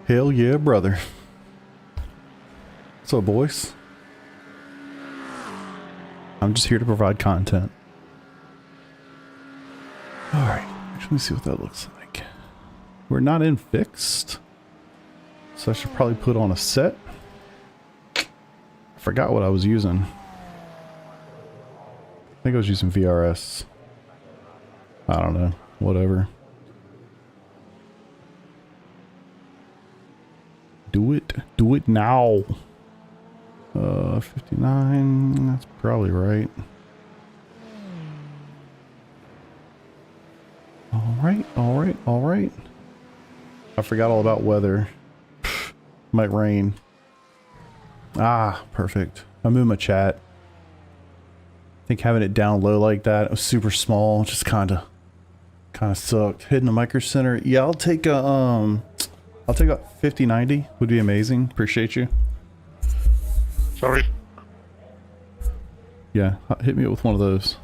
Hell yeah, brother. What's up, boys? I'm just here to provide content. Alright, let me see what that looks like. We're not in fixed, so I should probably put on a set. I forgot what I was using. I think I was using VRS. I don't know. Whatever. Do it. Do it now. 59. That's probably right. Alright, alright, alright. I forgot all about weather. Might rain. Ah, perfect. I moved my chat. I think having it down low like that, it was super small, just kinda sucked. Hitting the micro center. Yeah, I'll take a 5090 would be amazing. Appreciate you. Sorry. Yeah, hit me up with one of those.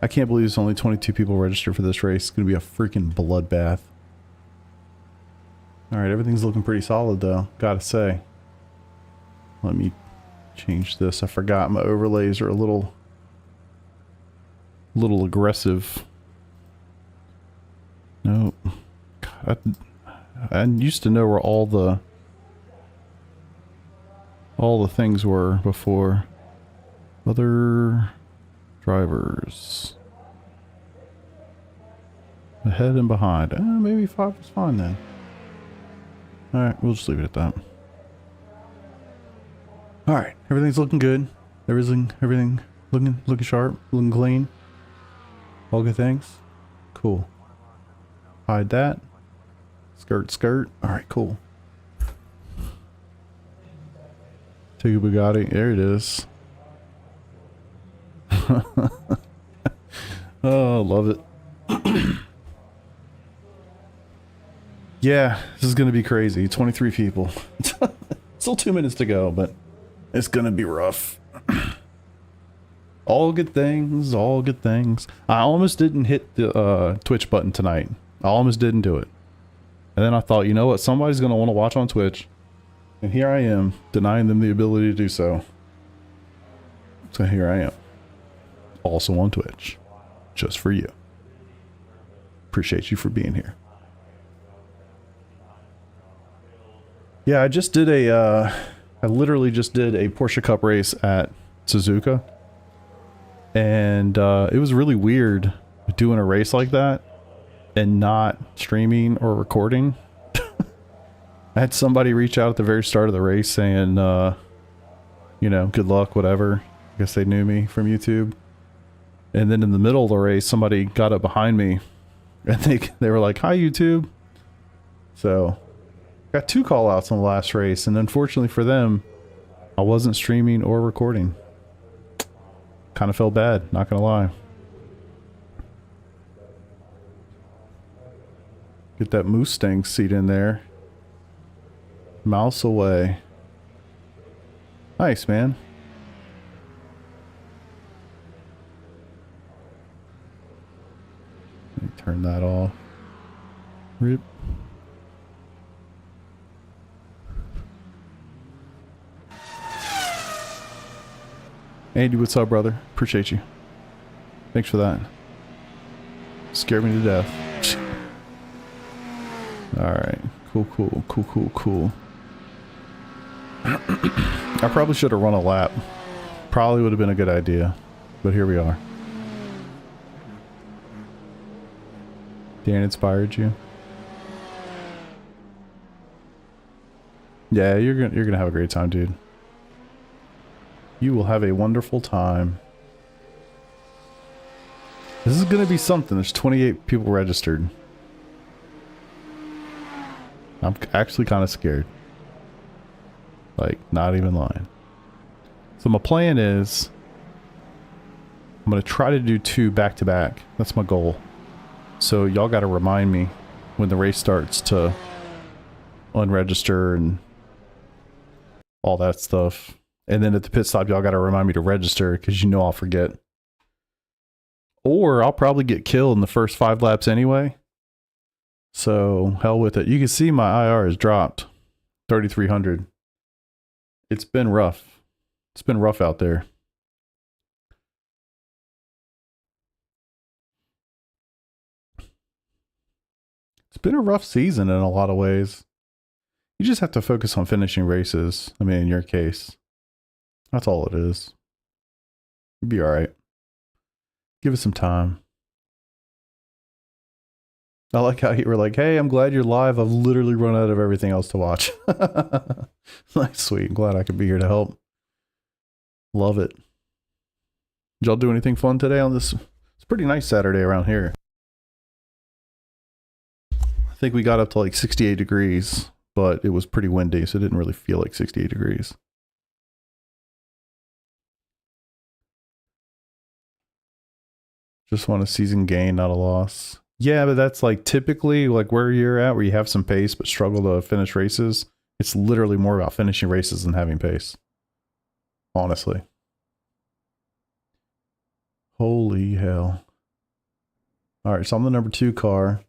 I can't believe there's only 22 people registered for this race. It's gonna be a freaking bloodbath. Alright, everything's looking pretty solid though, gotta say. Let me change this. I forgot my overlays are a little aggressive. Nope. God, I used to know where all the things were before. Other drivers. Ahead and behind. Maybe 5 was fine then. Alright, we'll just leave it at that. Alright, everything's looking good. Everything looking sharp, looking clean. All good things. Cool. Hide that. Skirt. Alright, cool. Take a Bugatti. There it is. Oh, love it. Yeah, this is gonna be crazy. 23 people. Still 2 minutes to go, but it's gonna be rough. All good things, all good things. I almost didn't hit the Twitch button tonight. I almost didn't do it. And then I thought, you know what? Somebody's gonna want to watch on Twitch. And here I am, denying them the ability to do so. So here I am. Also on Twitch. Just for you. Appreciate you for being here. Yeah, I just did I literally just did a Porsche Cup race at Suzuka. And it was really weird doing a race like that and not streaming or recording. I had somebody reach out at the very start of the race saying, you know, good luck, whatever. I guess they knew me from YouTube. And then in the middle of the race, somebody got up behind me and they were like, hi, YouTube. So got 2 call outs on the last race. And unfortunately for them, I wasn't streaming or recording. Kind of felt bad, not gonna lie. Get that Mustang seat in there. Mouse away. Nice, man. Let me turn that off. Rip. Andy, what's up, brother? Appreciate you. Thanks for that. Scared me to death. Alright. Cool. I probably should have run a lap. Probably would have been a good idea. But here we are. Dan inspired you? Yeah, you're gonna have a great time, dude. You will have a wonderful time. This is gonna be something. There's 28 people registered. I'm actually kind of scared. Like, not even lying. So my plan is I'm gonna try to do 2 back to back. That's my goal. So y'all gotta remind me when the race starts to unregister and all that stuff. And then at the pit stop, y'all gotta remind me to register because you know I'll forget. Or I'll probably get killed in the first 5 laps anyway. So hell with it. You can see my IR has dropped 3,300. It's been rough. It's been rough out there. It's been a rough season in a lot of ways. You just have to focus on finishing races. I mean, in your case, that's all it is. You'll be all right. Give it some time. I like how you were like, hey, I'm glad you're live. I've literally run out of everything else to watch. Like, sweet. I'm glad I could be here to help. Love it. Did y'all do anything fun today on this? It's a pretty nice Saturday around here. I think we got up to like 68 degrees, but it was pretty windy, so it didn't really feel like 68 degrees. Just want a season gain, not a loss. Yeah, but that's like typically like where you're at, where you have some pace but struggle to finish races. It's literally more about finishing races than having pace. Honestly. Holy hell. All right, so I'm the number 2 car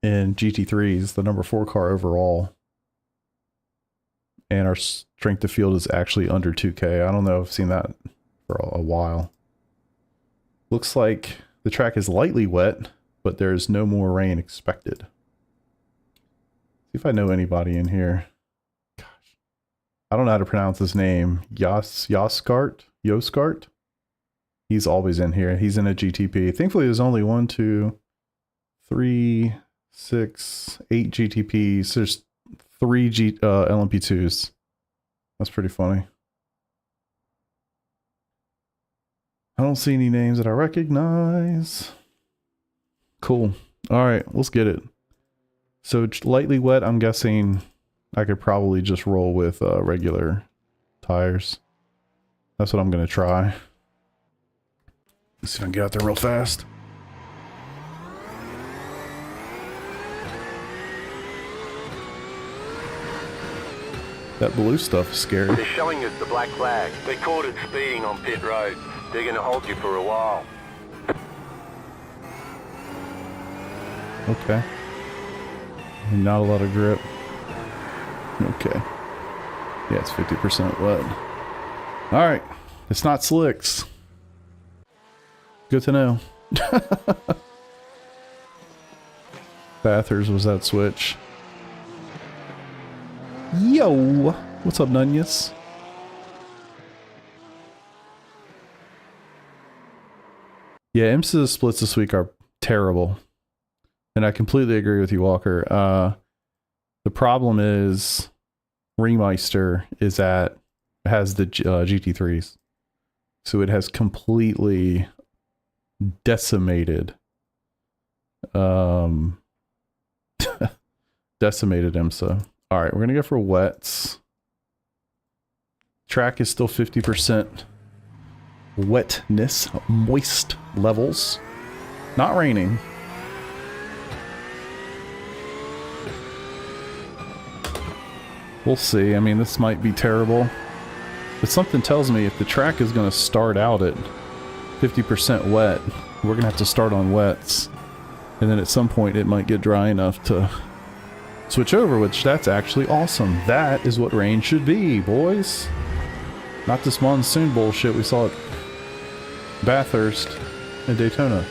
in GT3s, the number 4 car overall. And our strength of field is actually under 2K. I don't know if I've seen that for a while. Looks like the track is lightly wet, but there's no more rain expected. See if I know anybody in here. Gosh. I don't know how to pronounce his name. Yoskart? He's always in here. He's in a GTP. Thankfully, there's only 1, 2, 3, 6, 8 GTPs. There's 3 LMP2s. That's pretty funny. I don't see any names that I recognize. Cool. All right, let's get it. So it's lightly wet. I'm guessing I could probably just roll with regular tires. That's what I'm going to try. Let's see if I can get out there real fast. That blue stuff is scary. They're showing us the black flag. They caught it speeding on pit road. They're going to hold you for a while. Okay. Not a lot of grip. Okay. Yeah, it's 50% wet. Alright. It's not slicks. Good to know. Bathurst was that switch. Yo! What's up, Nunez? Yeah, IMSA splits this week are terrible. And I completely agree with you, Walker. The problem is Ringmeister has the GT3s. So it has completely decimated decimated IMSA. All right, we're going to go for wets. Track is still 50% wetness, moist levels. Not raining. We'll see. I mean, this might be terrible. But something tells me if the track is going to start out at 50% wet, we're going to have to start on wets. And then at some point it might get dry enough to switch over, which that's actually awesome. That is what rain should be, boys. Not this monsoon bullshit we saw at Bathurst and Daytona.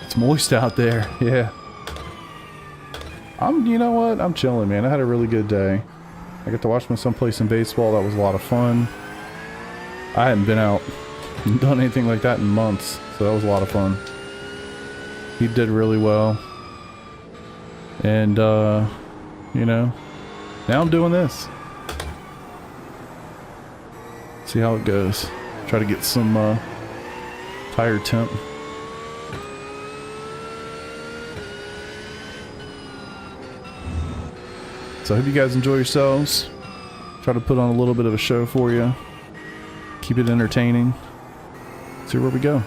It's moist out there, yeah. You know what? I'm chilling, man. I had a really good day. I got to watch my son play some baseball. That was a lot of fun. I hadn't been out and done anything like that in months, so that was a lot of fun. He did really well. And, you know, now I'm doing this. See how it goes. Try to get some tire temp. So I hope you guys enjoy yourselves. Try to put on a little bit of a show for you. Keep it entertaining. See where we go.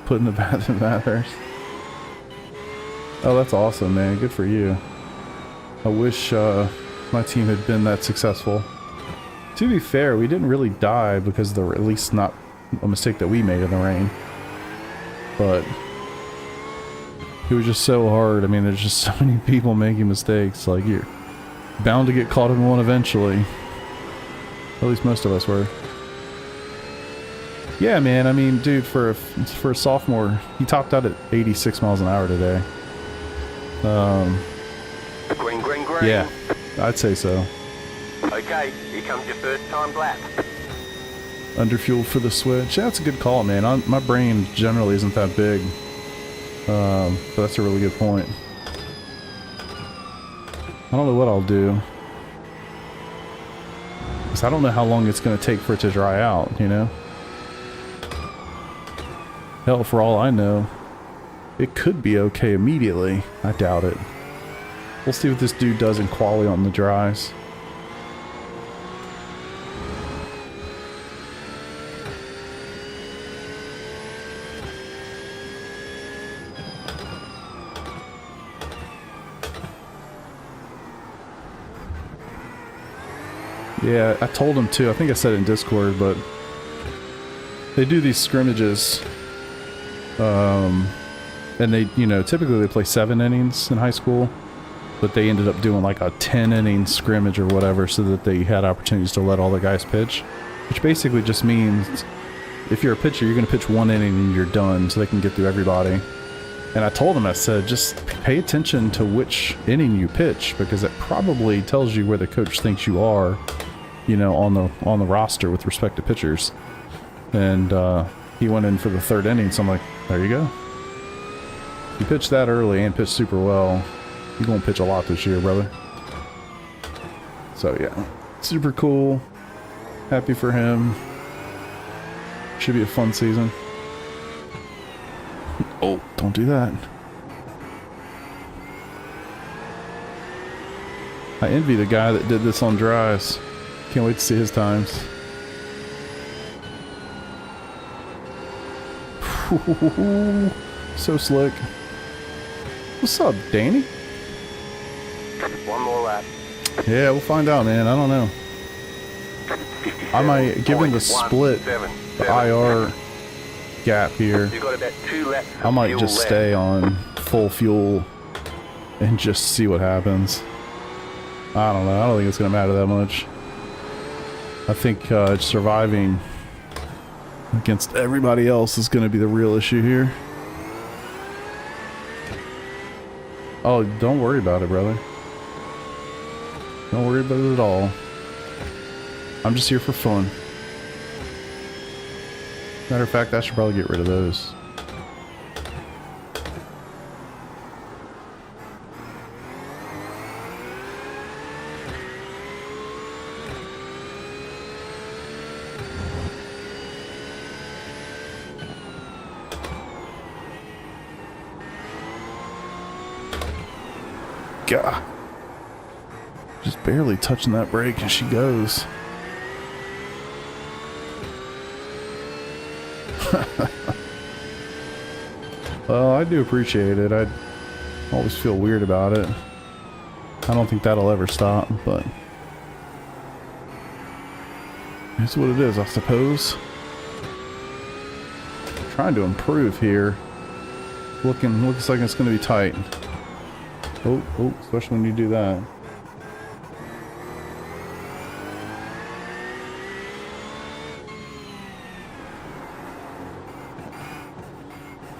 Put in the bath in Bathurst. Oh, that's awesome, man. Good for you. I wish my team had been that successful. To be fair, we didn't really die because at least not a mistake that we made in the rain. But It was just so hard. I mean, there's just so many people making mistakes. Like, you're bound to get caught in one eventually. At least most of us were. Yeah, man. I mean, dude, for a sophomore, he topped out at 86 miles an hour today. Green, green, green. Yeah, I'd say so. Okay, here comes your first time lap. Underfueled for the switch. Yeah, that's a good call, man. My brain generally isn't that big. But that's a really good point. I don't know what I'll do. Because I don't know how long it's going to take for it to dry out, you know? Hell, for all I know, it could be okay immediately. I doubt it. We'll see what this dude does in quali on the dries. Yeah, I told him too. I think I said it in Discord, but they do these scrimmages. And they, you know, typically they play 7 innings in high school, but they ended up doing like a 10-inning scrimmage or whatever so that they had opportunities to let all the guys pitch, which basically just means if you're a pitcher, you're going to pitch 1 inning and you're done so they can get through everybody. And I told him, I said, just pay attention to which inning you pitch because it probably tells you where the coach thinks you are, you know, on the roster with respect to pitchers. And he went in for the 3rd inning, so I'm like, there you go. You pitched that early and pitched super well. You're gonna pitch a lot this year, brother. So yeah, super cool. Happy for him. Should be a fun season. Oh, don't do that. I envy the guy that did this on dries. Can't wait to see his times. So slick. What's up, Danny? One more lap. Yeah, we'll find out, man. I don't know. I might, given the split, the IR gap here, You got about 2 laps. I might just stay on full fuel and just see what happens. I don't know. I don't think it's going to matter that much. I think surviving against everybody else is going to be the real issue here. Oh, don't worry about it, brother. Don't worry about it at all. I'm just here for fun. Matter of fact, I should probably get rid of those. God. Just barely touching that brake and she goes. Well, I do appreciate it. I always feel weird about it. I don't think that'll ever stop, but it's what it is, I suppose. Trying to improve here. Looks like it's going to be tight. Oh, especially when you do that.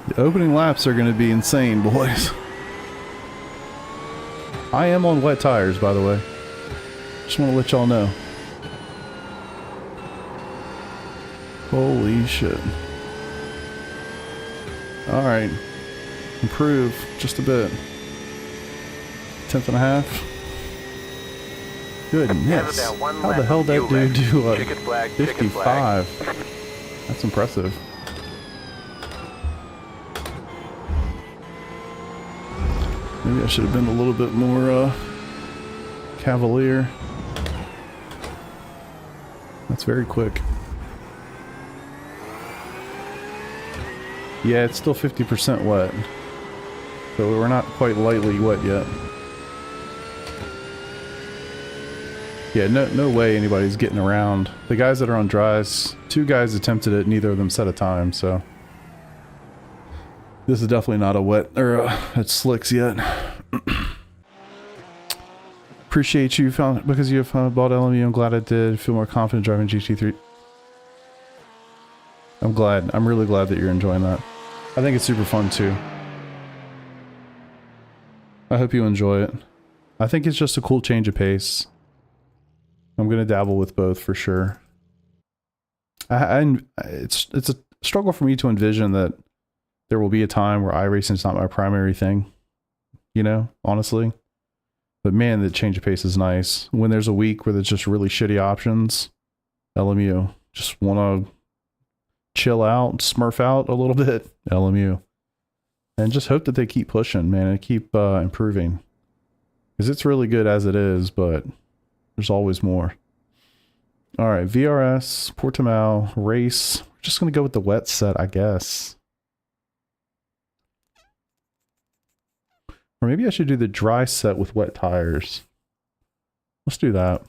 The opening laps are going to be insane, boys. I am on wet tires, by the way. Just want to let y'all know. Holy shit. Alright. Improve just a bit. 10.5. Goodness. How the hell did that dude do 55? That's impressive. Maybe I should have been a little bit more cavalier. That's very quick. Yeah, it's still 50% wet. So we're not quite lightly wet yet. Yeah, no way anybody's getting around. The guys that are on dries, 2 guys attempted it, neither of them set a time, so. This is definitely not a wet or it's slicks yet. Appreciate you found because you have bought LMU. I'm glad I did. Feel more confident driving GT3. I'm glad. I'm really glad that you're enjoying that. I think it's super fun too. I hope you enjoy it. I think it's just a cool change of pace. I'm gonna dabble with both for sure. It's a struggle for me to envision that there will be a time where iRacing is not my primary thing. You know, honestly. But man, the change of pace is nice. When there's a week where there's just really shitty options, LMU. Just want to chill out, smurf out a little bit, LMU. And just hope that they keep pushing, man, and keep improving. Because it's really good as it is, but there's always more. All right, VRS, Portimao, race. We're just going to go with the wet set, I guess. Or maybe I should do the dry set with wet tires. Let's do that.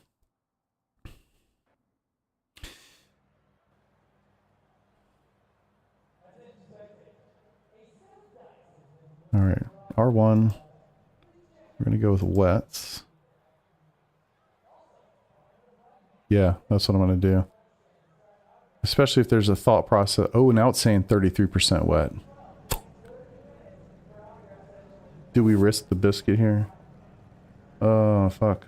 All right, R1. We're going to go with wets. Yeah, that's what I'm going to do. Especially if there's a thought process. Oh, now it's saying 33% wet. Do we risk the biscuit here? Oh, fuck.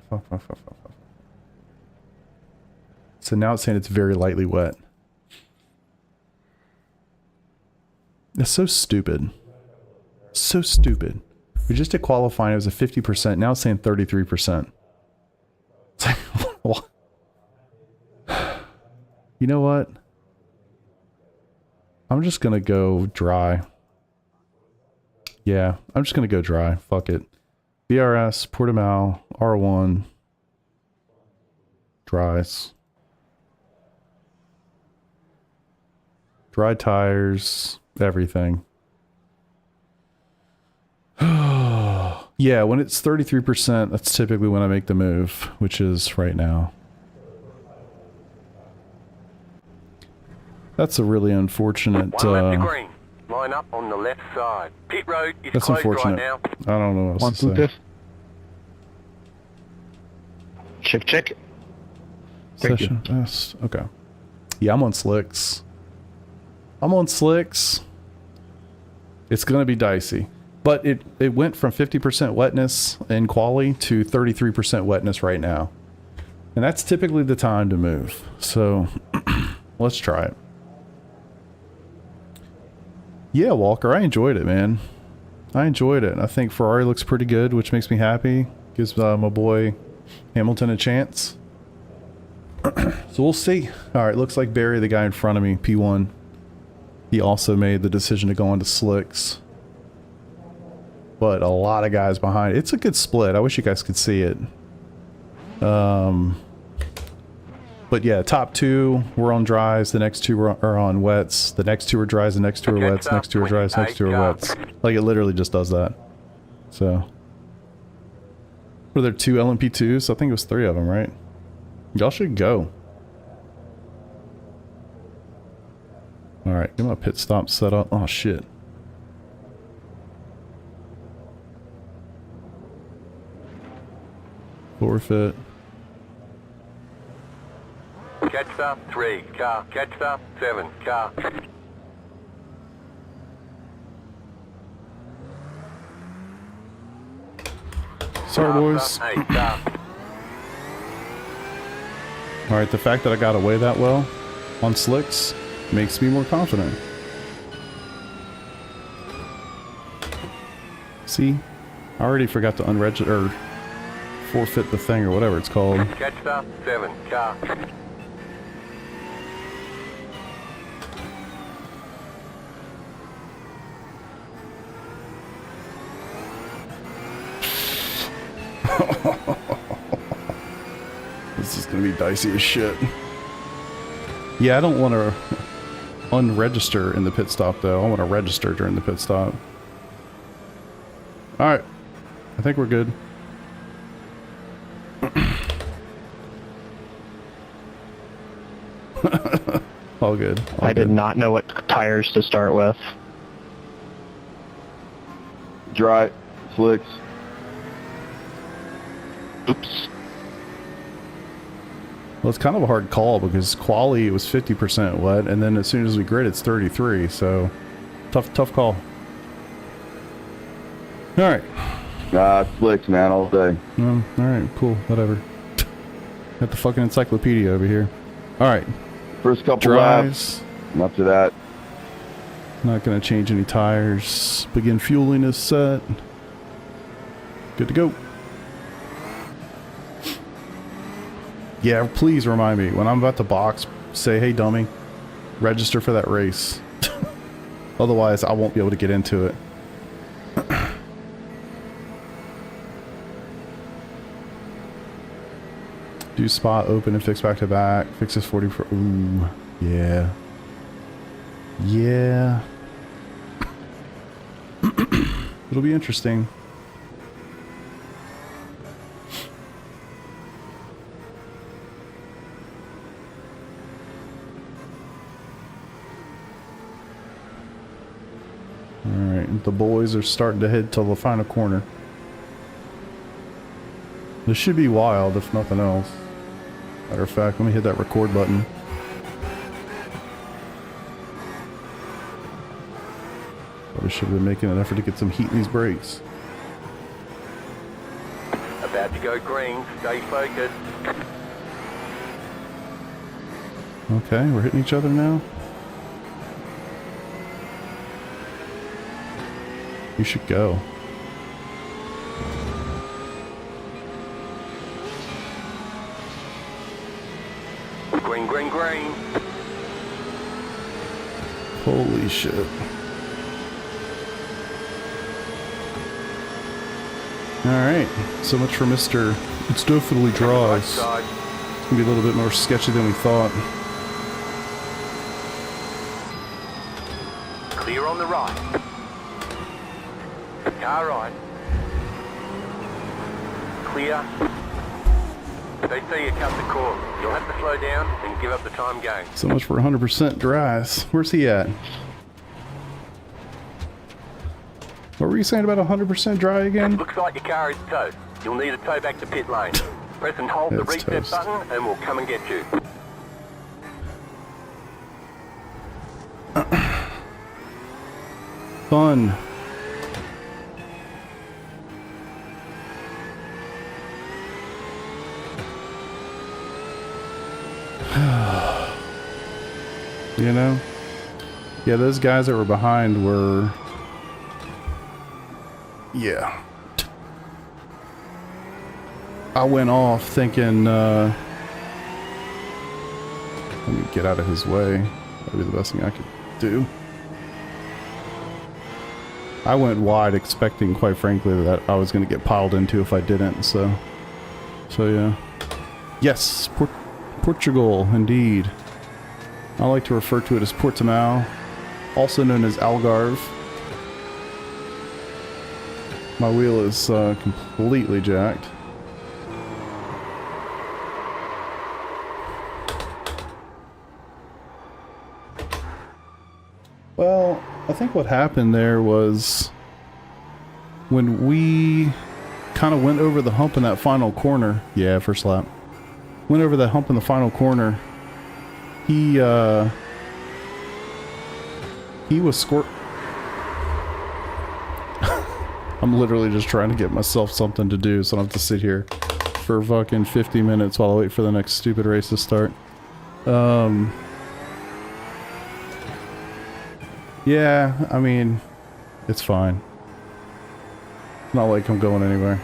So now it's saying it's very lightly wet. That's so stupid. So stupid. We just did qualifying. It was a 50%. Now it's saying 33%. It's like, what? You know what? I'm just going to go dry. Yeah, I'm just going to go dry. Fuck it. BRS, Portimao, R1. Dries. Dry tires. Everything. Yeah, when it's 33%, that's typically when I make the move, which is right now. That's a really unfortunate... One lap to green. Line up on the left side. Pit road is that's closed unfortunate. right now. I don't know what else to say. Check. Session best. Okay. Yeah, I'm on slicks. It's going to be dicey. But it went from 50% wetness in quali to 33% wetness right now. And that's typically the time to move. So let's try it. Yeah, Walker, I enjoyed it, man. I enjoyed it. I think Ferrari looks pretty good, which makes me happy. Gives my boy Hamilton a chance. So we'll see. All right, looks like Barry, the guy in front of me, P1, he also made the decision to go onto slicks. But a lot of guys behind. It's a good split. I wish you guys could see it. But yeah, top two were on dries. The next two are on wets. The next two are dries. The next two are wets. Next two are dries. Next two are wets. Like it literally just does that. So, were there 2 LMP2s? I think it was 3 of them, right? Y'all should go. All right, get my pit stop set up. Oh shit. Forfeit. Catch stop 3 car. Catch stop 7 car. Sorry, boys. Car, 8 car. All right, the fact that I got away that well on slicks makes me more confident. See, I already forgot to unregister or forfeit the thing or whatever it's called. Catch stop 7 car. This is gonna be dicey as shit. Yeah, I don't want to unregister in the pit stop though. I want to register during the pit stop. All right, I think we're good. All good. All I did good. not know what tires to start with. Dry. Slicks. Oops. Well, it's kind of a hard call because quali it was 50% wet, and then as soon as we grid, it's 33. So tough call. All right. Slicks, man, all day. All right, cool, whatever. Got the fucking encyclopedia over here. All right. First couple Dries. laps. And after that, Not gonna change any tires. Begin fueling is set. Good to go. Yeah, please remind me when I'm about to box, say, hey dummy, register for that race. Otherwise I won't be able to get into it. Do spot, open, and fix back to back. Fixes 40 for. Ooh, yeah. Yeah. It'll be interesting. Alright, the boys are starting to head to the final corner. This should be wild, if nothing else. Matter of fact, let me hit that record button. Probably should have been making an effort to get some heat in these brakes. About to go green. Stay focused. Okay, we're hitting each other now. You should go. Green, green, green. Holy shit. Alright, so much for Mr. It's definitely dry. Right It's side. gonna be a little bit more sketchy than we thought. Clear on the right. Car right. Clear. They see you cut the corner. You'll have to slow down and give up the time gain. So much for 100% dries. Where's he at? What were you saying about 100% dry again? Looks like your car is towed. You'll need a tow back to pit lane. Press and hold the It's reset toast. button and we'll come and get you. Fun. You know? Yeah, those guys that were behind were... Yeah. I went off thinking, let me get out of his way. That'd be the best thing I could do. I went wide expecting, quite frankly, that I was going to get piled into if I didn't, so yeah. Yes, Portugal, indeed. I like to refer to it as Portimao, also known as Algarve. My wheel is completely jacked. Well, I think what happened there was when we kind of went over the hump in that final corner. Yeah, first lap. Went over the hump in the final corner. He was I'm literally just trying to get myself something to do so I don't have to sit here for fucking 50 minutes while I wait for the next stupid race to start. Yeah, I mean, it's fine. It's not like I'm going anywhere.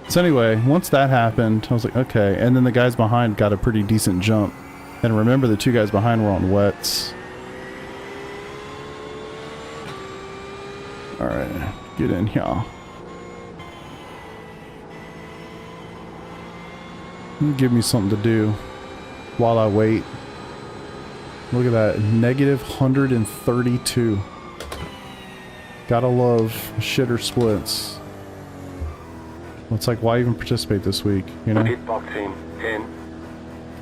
So anyway, once that happened, I was like, okay. And then the guys behind got a pretty decent jump. And remember, the two guys behind were on wets. Alright, get in here. Give me something to do while I wait. Look at that, negative 132. Gotta love shitter splits. It's like, why even participate this week, you know? Pit box in 10,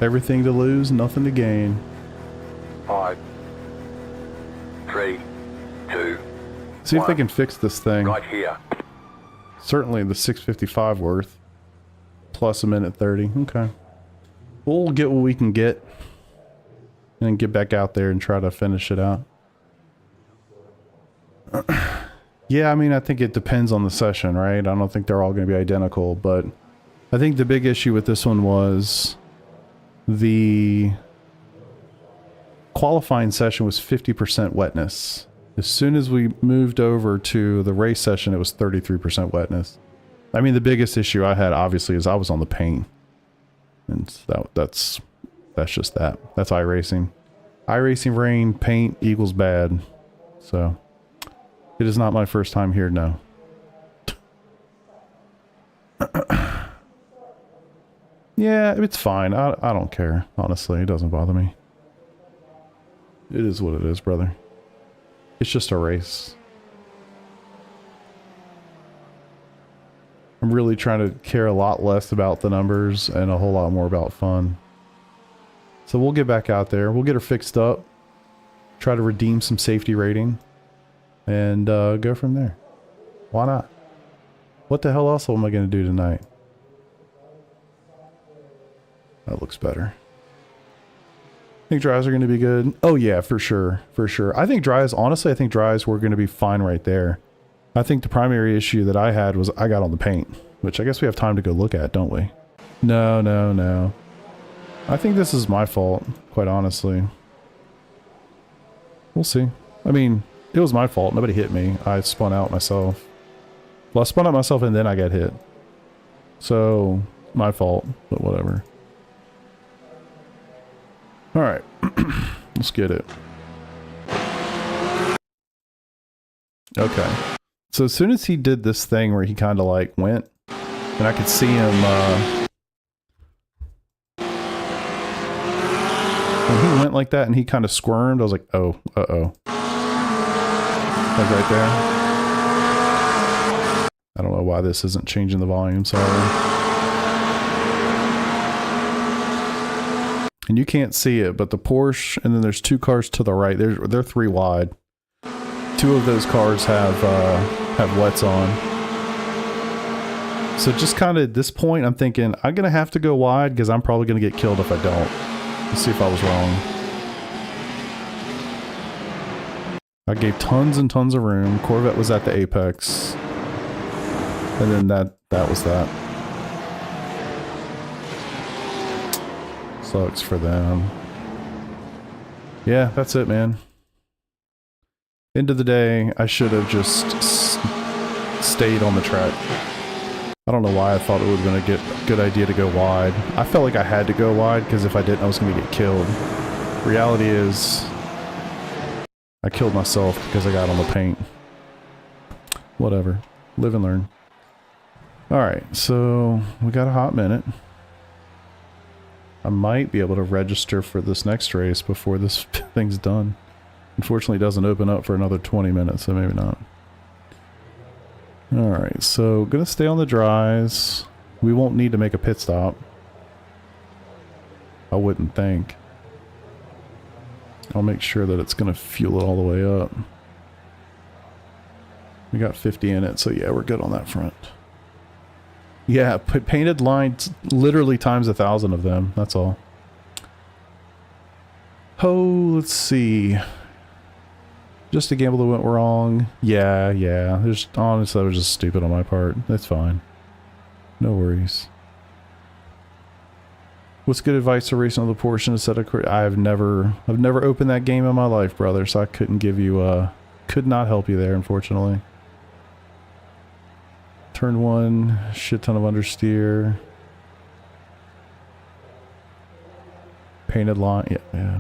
Everything to lose, nothing to gain. 5, 3, 2, See if they can fix this thing. Right here. Certainly the 655 worth. Plus a minute 30. Okay. We'll get what we can get. And then get back out there and try to finish it out. Yeah, I mean, I think it depends on the session, right? I don't think they're all going to be identical, but I think the big issue with this one was the qualifying session was 50% wetness. As soon as we moved over to the race session, it was 33% wetness. I mean, the biggest issue I had, obviously, is I was on the paint. And that's just that. That's iRacing. iRacing rain, paint equals bad. So, it is not my first time here, no. Yeah, it's fine. I don't care. Honestly, it doesn't bother me. It is what it is, brother. It's just a race. I'm really trying to care a lot less about the numbers and a whole lot more about fun. So we'll get back out there. We'll get her fixed up. Try to redeem some safety rating. And go from there. Why not? What the hell else am I going to do tonight? That looks better. I think dries are going to be good. Oh yeah, for sure. For sure. I think dries, honestly, I think dries were going to be fine right there. I think the primary issue that I had was I got on the paint, which I guess we have time to go look at, don't we? No, no, no. I think this is my fault, quite honestly. We'll see. I mean, it was my fault. Nobody hit me. I spun out myself. Well, I spun out myself and then I got hit. So, my fault, but whatever. Alright. Let's get it. Okay. So as soon as he did this thing where he kind of like went, and I could see him, when he went like that and he kind of squirmed, I was like, oh, uh-oh. Like right there. I don't know why this isn't changing the volume, sorry. And you can't see it, but the Porsche, and then there's two cars to the right. They're three wide. Two of those cars have wets on. So just kind of at this point, I'm thinking I'm gonna have to go wide because I'm probably gonna get killed if I don't. Let's see if I was wrong. I gave tons and tons of room. Corvette was at the apex, and then that was that. Sucks for them. Yeah, that's it, man. End of the day, I should have just stayed on the track. I don't know why I thought it would have been a good idea to go wide. I felt like I had to go wide because if I didn't, I was going to get killed. Reality is, I killed myself because I got on the paint. Whatever. Live and learn. Alright, so we got a hot minute. I might be able to register for this next race before this thing's done. Unfortunately, it doesn't open up for another 20 minutes, so maybe not. Alright, so gonna stay on the dries. We won't need to make a pit stop. I wouldn't think. I'll make sure that it's gonna fuel it all the way up. We got 50 in it, so yeah, we're good on that front. Yeah, painted lines, literally times 1,000 of them, that's all. Oh, let's see. Just a gamble that went wrong. Yeah. Honestly, that was just stupid on my part. That's fine. No worries. What's good advice for racing on the Porsche instead of... I've never opened that game in my life, brother, so I couldn't give you, could not help you there, unfortunately. Turn one, shit ton of understeer. Painted line, yeah.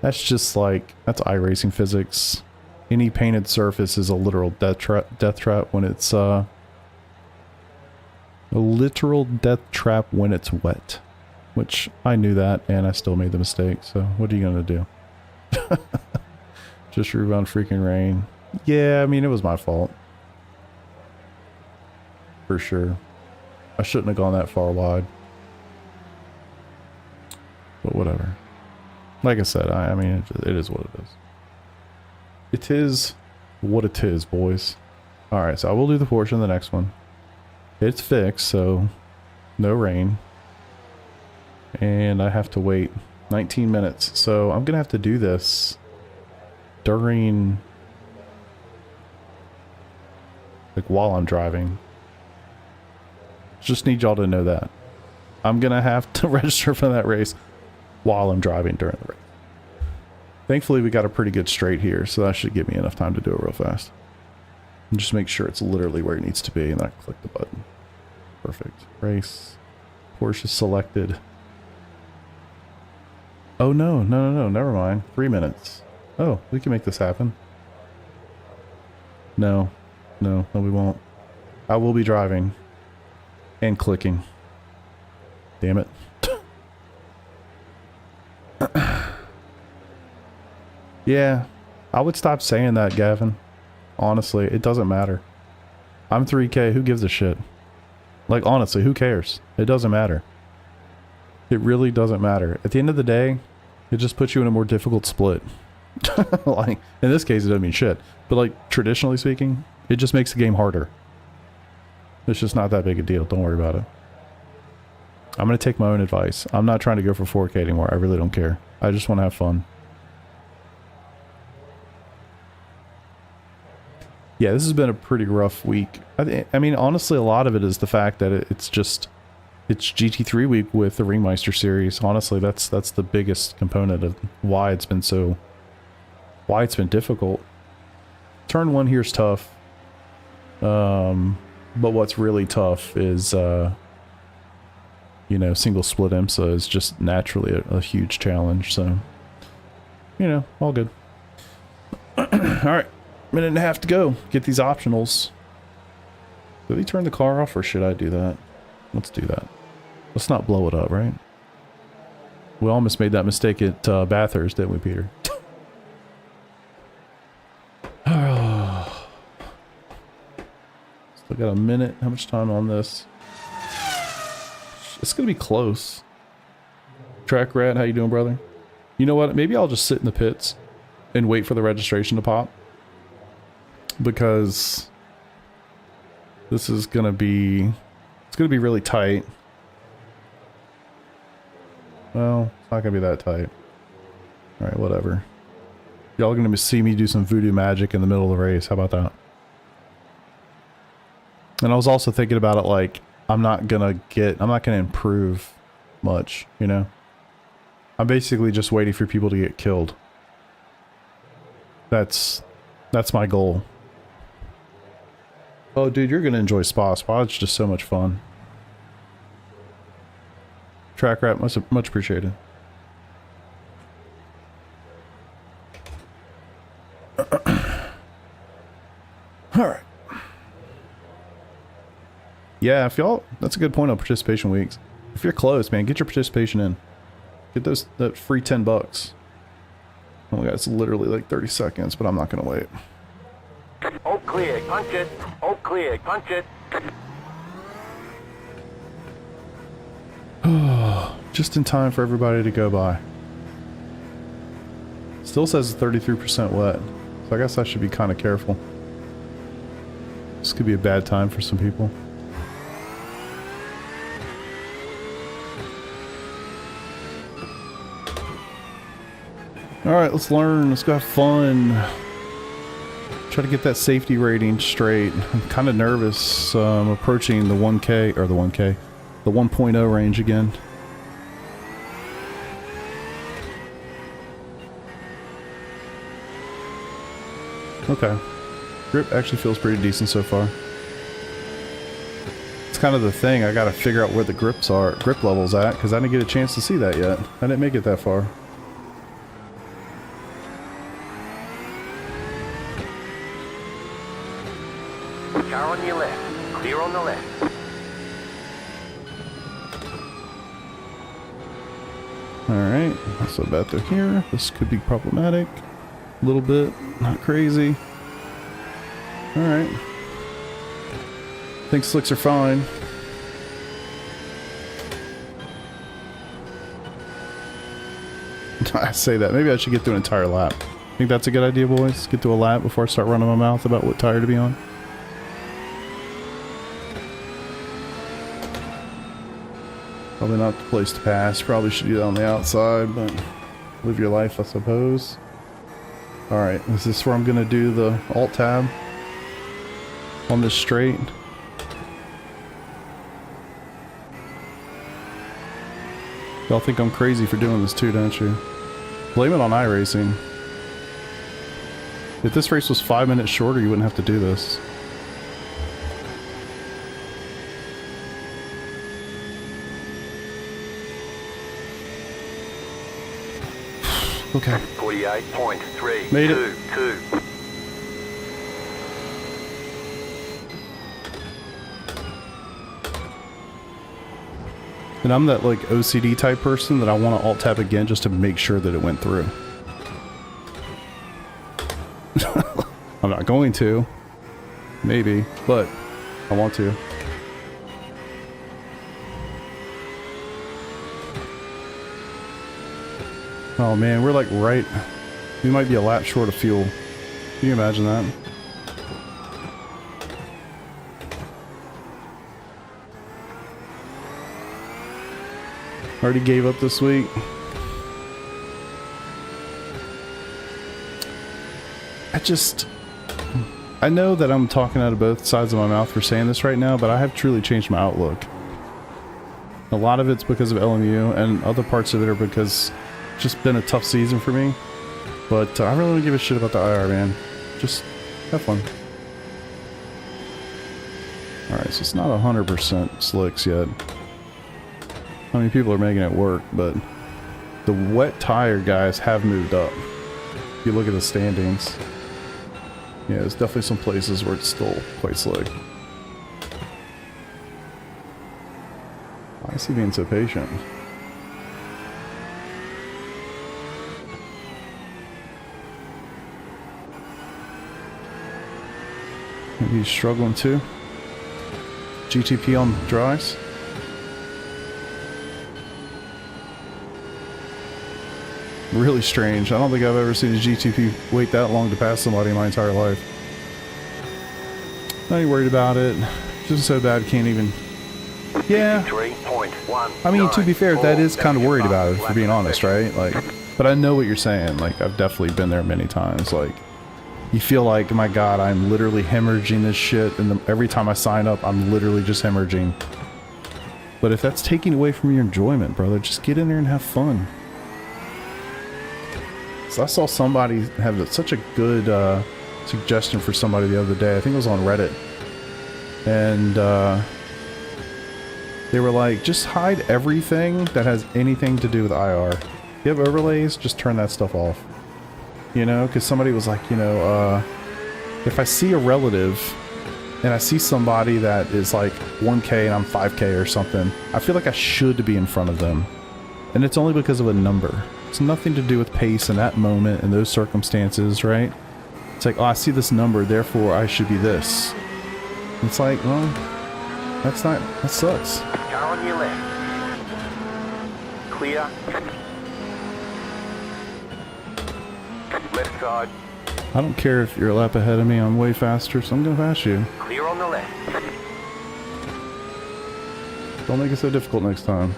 That's just like, that's iRacing physics. Any painted surface is a literal death trap when it's, a literal death trap when it's wet. Which, I knew that, and I still made the mistake, so what are you gonna do? Just rebound freaking rain. Yeah, I mean, it was my fault. For sure. I shouldn't have gone that far wide. But whatever. Like I said, I mean, it is what it is. it is what it is, boys. Alright, so I will do the Porsche in the next one. It's fixed, so no rain. And I have to wait 19 minutes. So I'm gonna have to do this during, like, while I'm driving. Just need y'all to know that. I'm gonna have to register for that race while I'm driving during the race. Thankfully, we got a pretty good straight here, so that should give me enough time to do it real fast. And just make sure it's literally where it needs to be, and then I click the button. Perfect. Race. Porsche selected. Oh no, never mind. 3 minutes. Oh, we can make this happen. No, we won't. I will be driving. And clicking. Damn it. Yeah, I would stop saying that, Gavin. Honestly, it doesn't matter. I'm 3K, who gives a shit? Like, honestly, who cares? It doesn't matter. It really doesn't matter. At the end of the day, it just puts you in a more difficult split. Like, in this case, it doesn't mean shit. But, like, traditionally speaking, it just makes the game harder. It's just not that big a deal. Don't worry about it. I'm going to take my own advice. I'm not trying to go for 4K anymore. I really don't care. I just want to have fun. Yeah, this has been a pretty rough week. I mean, honestly, a lot of it is the fact that it's GT3 week with the Ringmeister series. Honestly, that's the biggest component of why it's been difficult. Turn 1 here is tough. But what's really tough is, you know, single split IMSA is just naturally a huge challenge. So, you know, all good. All right. Minute and a half to go. Get these optionals. Did he turn the car off, or should I do that? Let's do that. Let's not blow it up, right? We almost made that mistake at Bathurst, didn't we, Peter? Still got a minute. How much time on this? It's gonna be close. Track Rat, how you doing, brother? You know what? Maybe I'll just sit in the pits and wait for the registration to pop. Because this is gonna be, it's gonna be really tight. Well, it's not gonna be that tight. Alright, whatever. Y'all are gonna see me do some voodoo magic in the middle of the race. How about that? And I was also thinking about it like, I'm not gonna improve much, you know? I'm basically just waiting for people to get killed. That's my goal. Oh, dude, you're gonna enjoy Spa. Spa is just so much fun. Track Rat, much appreciated. Alright. Yeah, if y'all, that's a good point on participation weeks. If you're close, man, get your participation in. Get that free $10. Oh my god, it's literally like 30 seconds, but I'm not gonna wait. All clear, punch it. All clear, punch it. Just in time for everybody to go by. Still says it's 33% wet, so I guess I should be kind of careful. This could be a bad time for some people. Alright, let's learn. Let's go have fun. Try to get that safety rating straight. I'm kind of nervous. I'm approaching the 1K, or the 1.0 range again. Okay. Grip actually feels pretty decent so far. It's kind of the thing. I gotta figure out where the grip level's at, because I didn't get a chance to see that yet. I didn't make it that far. Car on your left. Clear on the left. Alright, so back through here. This could be problematic. A little bit. Not crazy. Alright. I think slicks are fine. I say that. Maybe I should get through an entire lap. Think that's a good idea, boys? Get to a lap before I start running my mouth about what tire to be on. Probably not the place to pass. Probably should do that on the outside, but live your life, I suppose. Alright, is this where I'm going to do the alt tab? On this straight? Y'all think I'm crazy for doing this too, don't you? Blame it on iRacing. If this race was 5 minutes shorter, you wouldn't have to do this. Okay. 48.322. Made it. And I'm that like OCD type person that I want to alt tab again just to make sure that it went through. I'm not going to. Maybe, but I want to. Oh man, we're like right... We might be a lap short of fuel. Can you imagine that? Already gave up this week. I know that I'm talking out of both sides of my mouth for saying this right now, but I have truly changed my outlook. A lot of it's because of LMU, and other parts of it are because it's just been a tough season for me. But I really don't give a shit about the IR, man. Just have fun. Alright, so it's not 100% slicks yet. I mean, people are making it work, but the wet tire guys have moved up. If you look at the standings. Yeah, there's definitely some places where it's still quite slick. Why is he being so patient? Maybe he's struggling too. GTP on dries. Really strange. I don't think I've ever seen a GTP wait that long to pass somebody in my entire life. Not even worried about it. Just so bad can't even... Yeah. I mean, to be fair, that is kind of worried about it, for being honest, right? Like, but I know what you're saying. Like, I've definitely been there many times. Like, you feel like, my God, I'm literally hemorrhaging this shit, and every time I sign up, I'm literally just hemorrhaging. But if that's taking away from your enjoyment, brother, just get in there and have fun. So I saw somebody have such a good suggestion for somebody the other day. I think it was on Reddit. And they were like, just hide everything that has anything to do with IR. If you have overlays, just turn that stuff off. You know, because somebody was like, you know, if I see a relative and I see somebody that is like 1K and I'm 5K or something, I feel like I should be in front of them. And it's only because of a number. It's nothing to do with pace in that moment and those circumstances, right? It's like, oh, I see this number, therefore I should be this. It's like, well, that's not, that sucks. Car on your left. Clear. Left side. I don't care if you're a lap ahead of me, I'm way faster, so I'm gonna pass you. Clear on the left. Don't make it so difficult next time.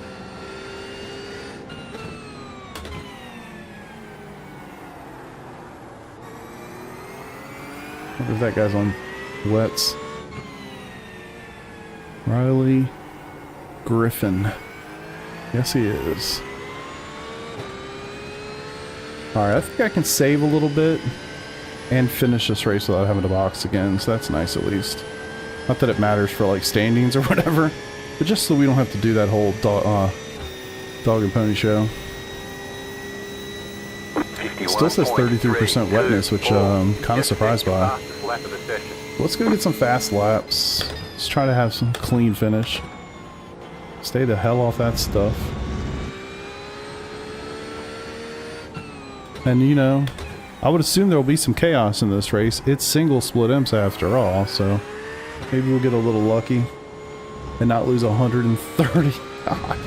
I wonder if that guy's on wets. Riley Griffin. Yes, he is. Alright, I think I can save a little bit and finish this race without having to box again, so that's nice at least. Not that it matters for like standings or whatever, but just so we don't have to do that whole dog and pony show. Still says 33% wetness, which I'm kind of surprised by. Let's go get some fast laps. Let's try to have some clean finish. Stay the hell off that stuff. And you know, I would assume there will be some chaos in this race. It's single split IMSA after all, so maybe we'll get a little lucky and not lose 130. God.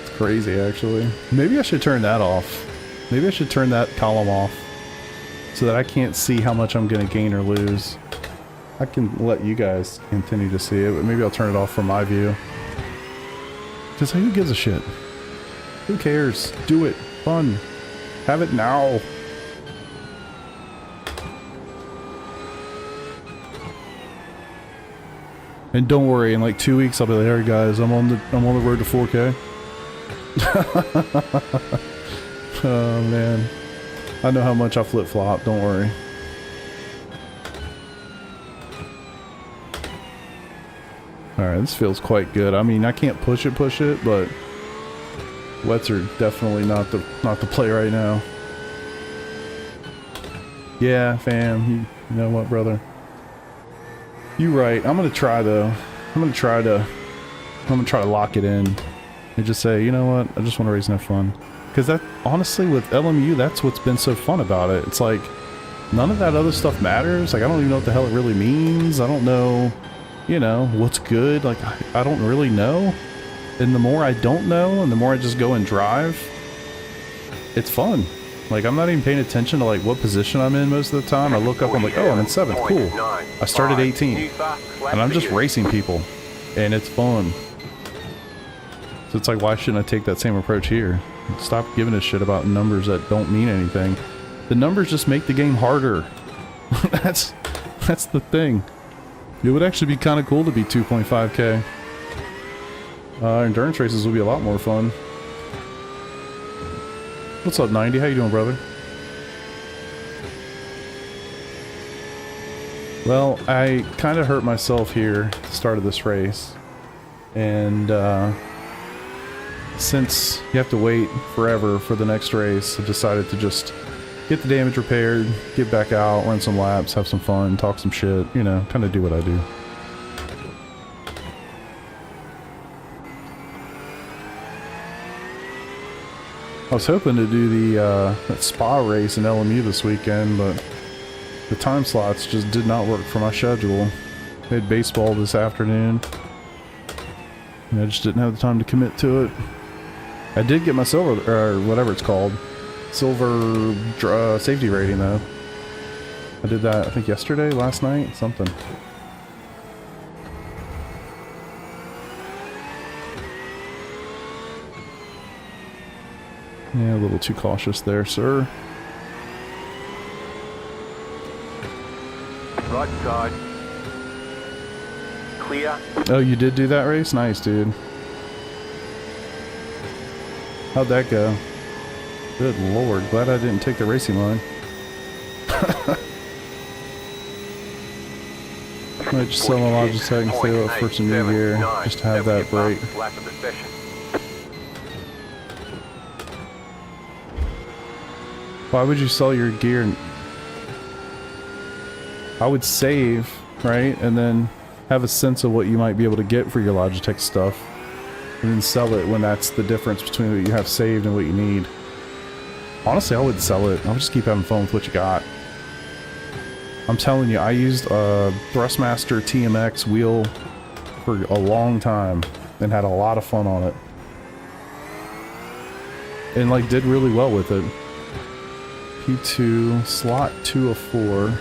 It's crazy, actually. Maybe I should turn that off. Maybe I should turn that column off. so that I can't see how much I'm going to gain or lose. I can let you guys continue to see it, but maybe I'll turn it off from my view. Because who gives a shit? Who cares? Do it. Fun. Have it now. And don't worry, in like 2 weeks I'll be like, alright guys, I'm on the road to 4K. Oh man. I know how much I flip-flop, don't worry. Alright, this feels quite good. I mean, I can't push it, but wets are definitely not the play right now. Yeah, fam, you know what, brother? You right. I'm gonna try though. I'm gonna try to lock it in and just say, you know what? I just want to race and have fun. Because that, honestly, with LMU, that's what's been so fun about it. It's like none of that other stuff matters. Like I don't even know what the hell it really means. I don't know, you know, what's good. Like I don't really know. And the more I don't know, and the more I just go and drive, it's fun. Like, I'm not even paying attention to, like, what position I'm in most of the time. I look up, I'm like, oh, I'm in 7th, cool. I started 18th. And I'm just racing people. And it's fun. So it's like, why shouldn't I take that same approach here? Stop giving a shit about numbers that don't mean anything. The numbers just make the game harder. That's the thing. It would actually be kind of cool to be 2.5K. Endurance races will be a lot more fun. What's up, 90? How you doing, brother? Well, I kind of hurt myself here at the start of this race. And, since you have to wait forever for the next race, I decided to just get the damage repaired, get back out, run some laps, have some fun, talk some shit, you know, kind of do what I do. I was hoping to do the that spa race in LMU this weekend, but the time slots just did not work for my schedule. I had baseball this afternoon, and I just didn't have the time to commit to it. I did get my silver, or whatever it's called, silver safety rating though. I did that, I think yesterday, last night, something. Yeah, a little too cautious there, sir. Right side. Clear. Oh, you did do that race? Nice, dude. How'd that go? Good lord, glad I didn't take the racing line. Might just sell my Logitech and save up for some new gear, just to have that break. Why would you sell your gear? I would save, right? And then have a sense of what you might be able to get for your Logitech stuff. And then sell it when that's the difference between what you have saved and what you need. Honestly, I wouldn't sell it. I would just keep having fun with what you got. I'm telling you, I used a Thrustmaster TMX wheel for a long time and had a lot of fun on it. And like did really well with it. P2, slot 2 of 4.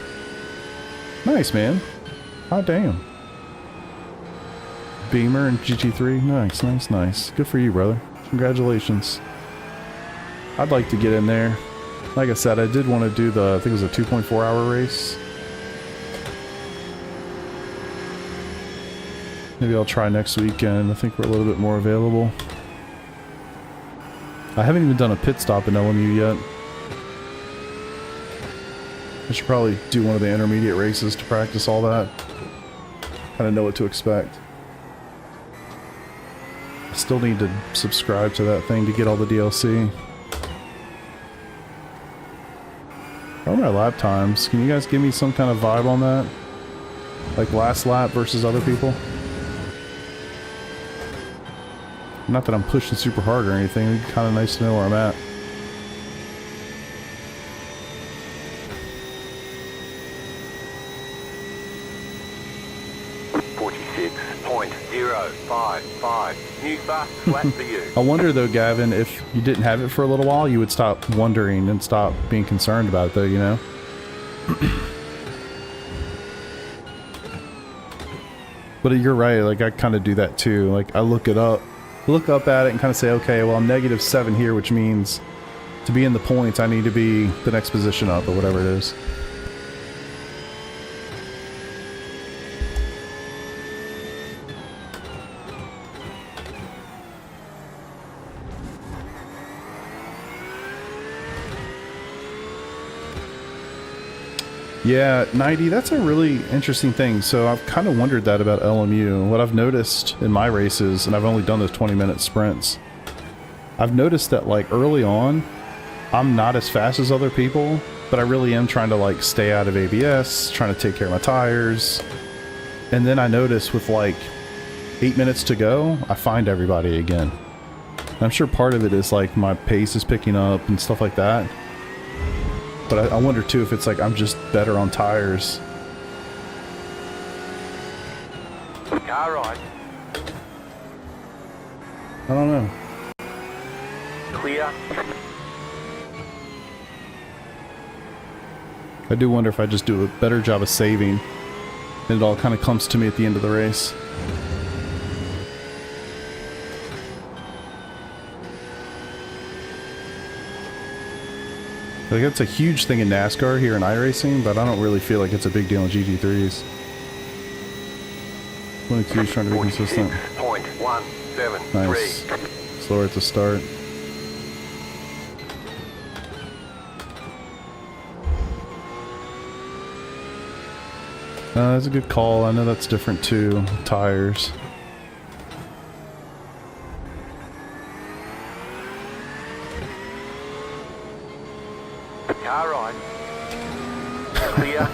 Nice, man. Hot damn. Beamer and GT3. Nice, nice, nice. Good for you, brother. Congratulations. I'd like to get in there. Like I said, I did want to do the, I think it was a 2.4 hour race. Maybe I'll try next weekend. I think we're a little bit more available. I haven't even done a pit stop in LMU yet. I should probably do one of the intermediate races to practice all that. Kind of know what to expect. I still need to subscribe to that thing to get all the DLC. How are my lap times? Can you guys give me some kind of vibe on that? Like last lap versus other people? Not that I'm pushing super hard or anything, it'd be kind of nice to know where I'm at. I wonder though, Gavin, if you didn't have it for a little while, you would stop wondering and stop being concerned about it though, you know? But you're right, like I kind of do that too. Like I look up at it and kind of say, okay, well I'm -7 here, which means to be in the points I need to be the next position up or whatever it is. Yeah, 90, that's a really interesting thing. So I've kind of wondered that about LMU. What I've noticed in my races, and I've only done those 20-minute sprints, I've noticed that like early on, I'm not as fast as other people, but I really am trying to like stay out of ABS, trying to take care of my tires. And then I notice with like 8 minutes to go, I find everybody again. And I'm sure part of it is like my pace is picking up and stuff like that. But I wonder too if it's like I'm just better on tires. Car right. I don't know. Clear. I do wonder if I just do a better job of saving, and it all kind of comes to me at the end of the race. Like it's a huge thing in NASCAR here in iRacing, but I don't really feel like it's a big deal in GT3s. 22's trying to be consistent. 6.173. Nice. Slower at the start. That's a good call. I know that's different too. Tires. Car right. Clear.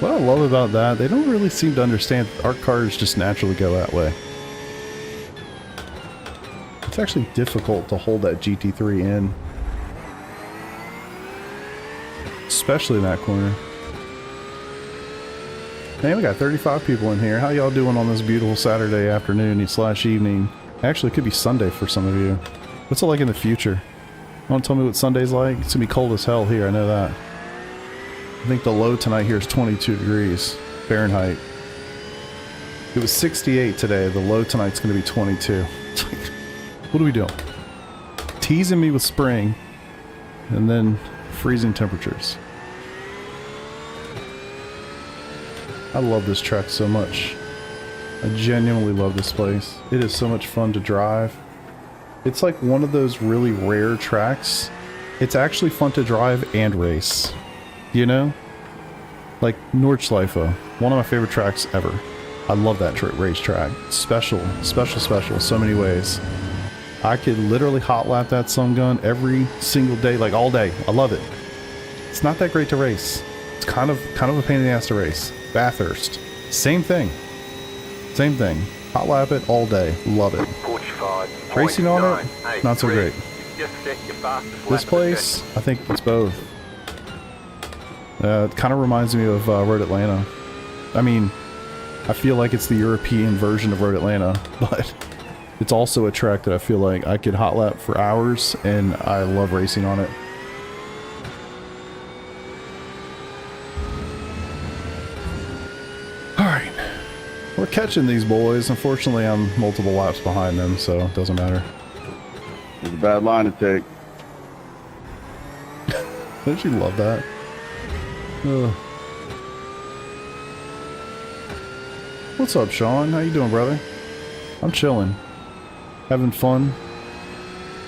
What I love about that, they don't really seem to understand that our cars just naturally go that way. It's actually difficult to hold that GT3 in. Especially in that corner. Man, we got 35 people in here. How y'all doing on this beautiful Saturday afternoon / evening? Actually, it could be Sunday for some of you. What's it like in the future? Want to tell me what Sunday's like? It's gonna be cold as hell here, I know that. I think the low tonight here is 22 degrees Fahrenheit. It was 68 today. The low tonight's gonna be 22. It's like, what are we doing? Teasing me with spring and then freezing temperatures. I love this track so much. I genuinely love this place. It is so much fun to drive. It's like one of those really rare tracks. It's actually fun to drive and race. You know? Like Nordschleife, one of my favorite tracks ever. I love that racetrack. Special, special, special, so many ways. I could literally hot lap that sun gun every single day, like all day. I love it. It's not that great to race. It's kind of a pain in the ass to race. Bathurst, same thing. Same thing. Hot lap it all day. Love it. 45. Racing on it, not so great. Just set your fastest This lap place, I think it's both. It kind of reminds me of Road Atlanta. I mean, I feel like it's the European version of Road Atlanta, but it's also a track that I feel like I could hot lap for hours, and I love racing on it. Alright, we're catching these boys. Unfortunately, I'm multiple laps behind them, so it doesn't matter. It's a bad line to take. Don't you love that? Ugh. What's up, Sean? How you doing, brother? I'm chilling. Having fun.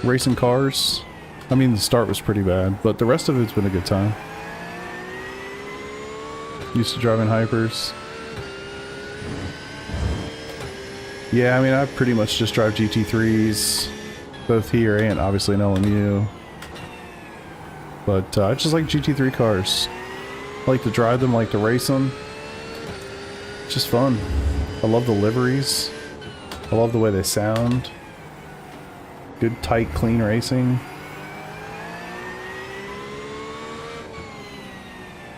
Racing cars. I mean, the start was pretty bad, but the rest of it's been a good time. Used to driving hypers. Yeah, I mean, I pretty much just drive GT3s, both here and obviously in LMU. But I just like GT3 cars. I like to drive them, I like to race them. It's just fun. I love the liveries. I love the way they sound. Good, tight, clean racing.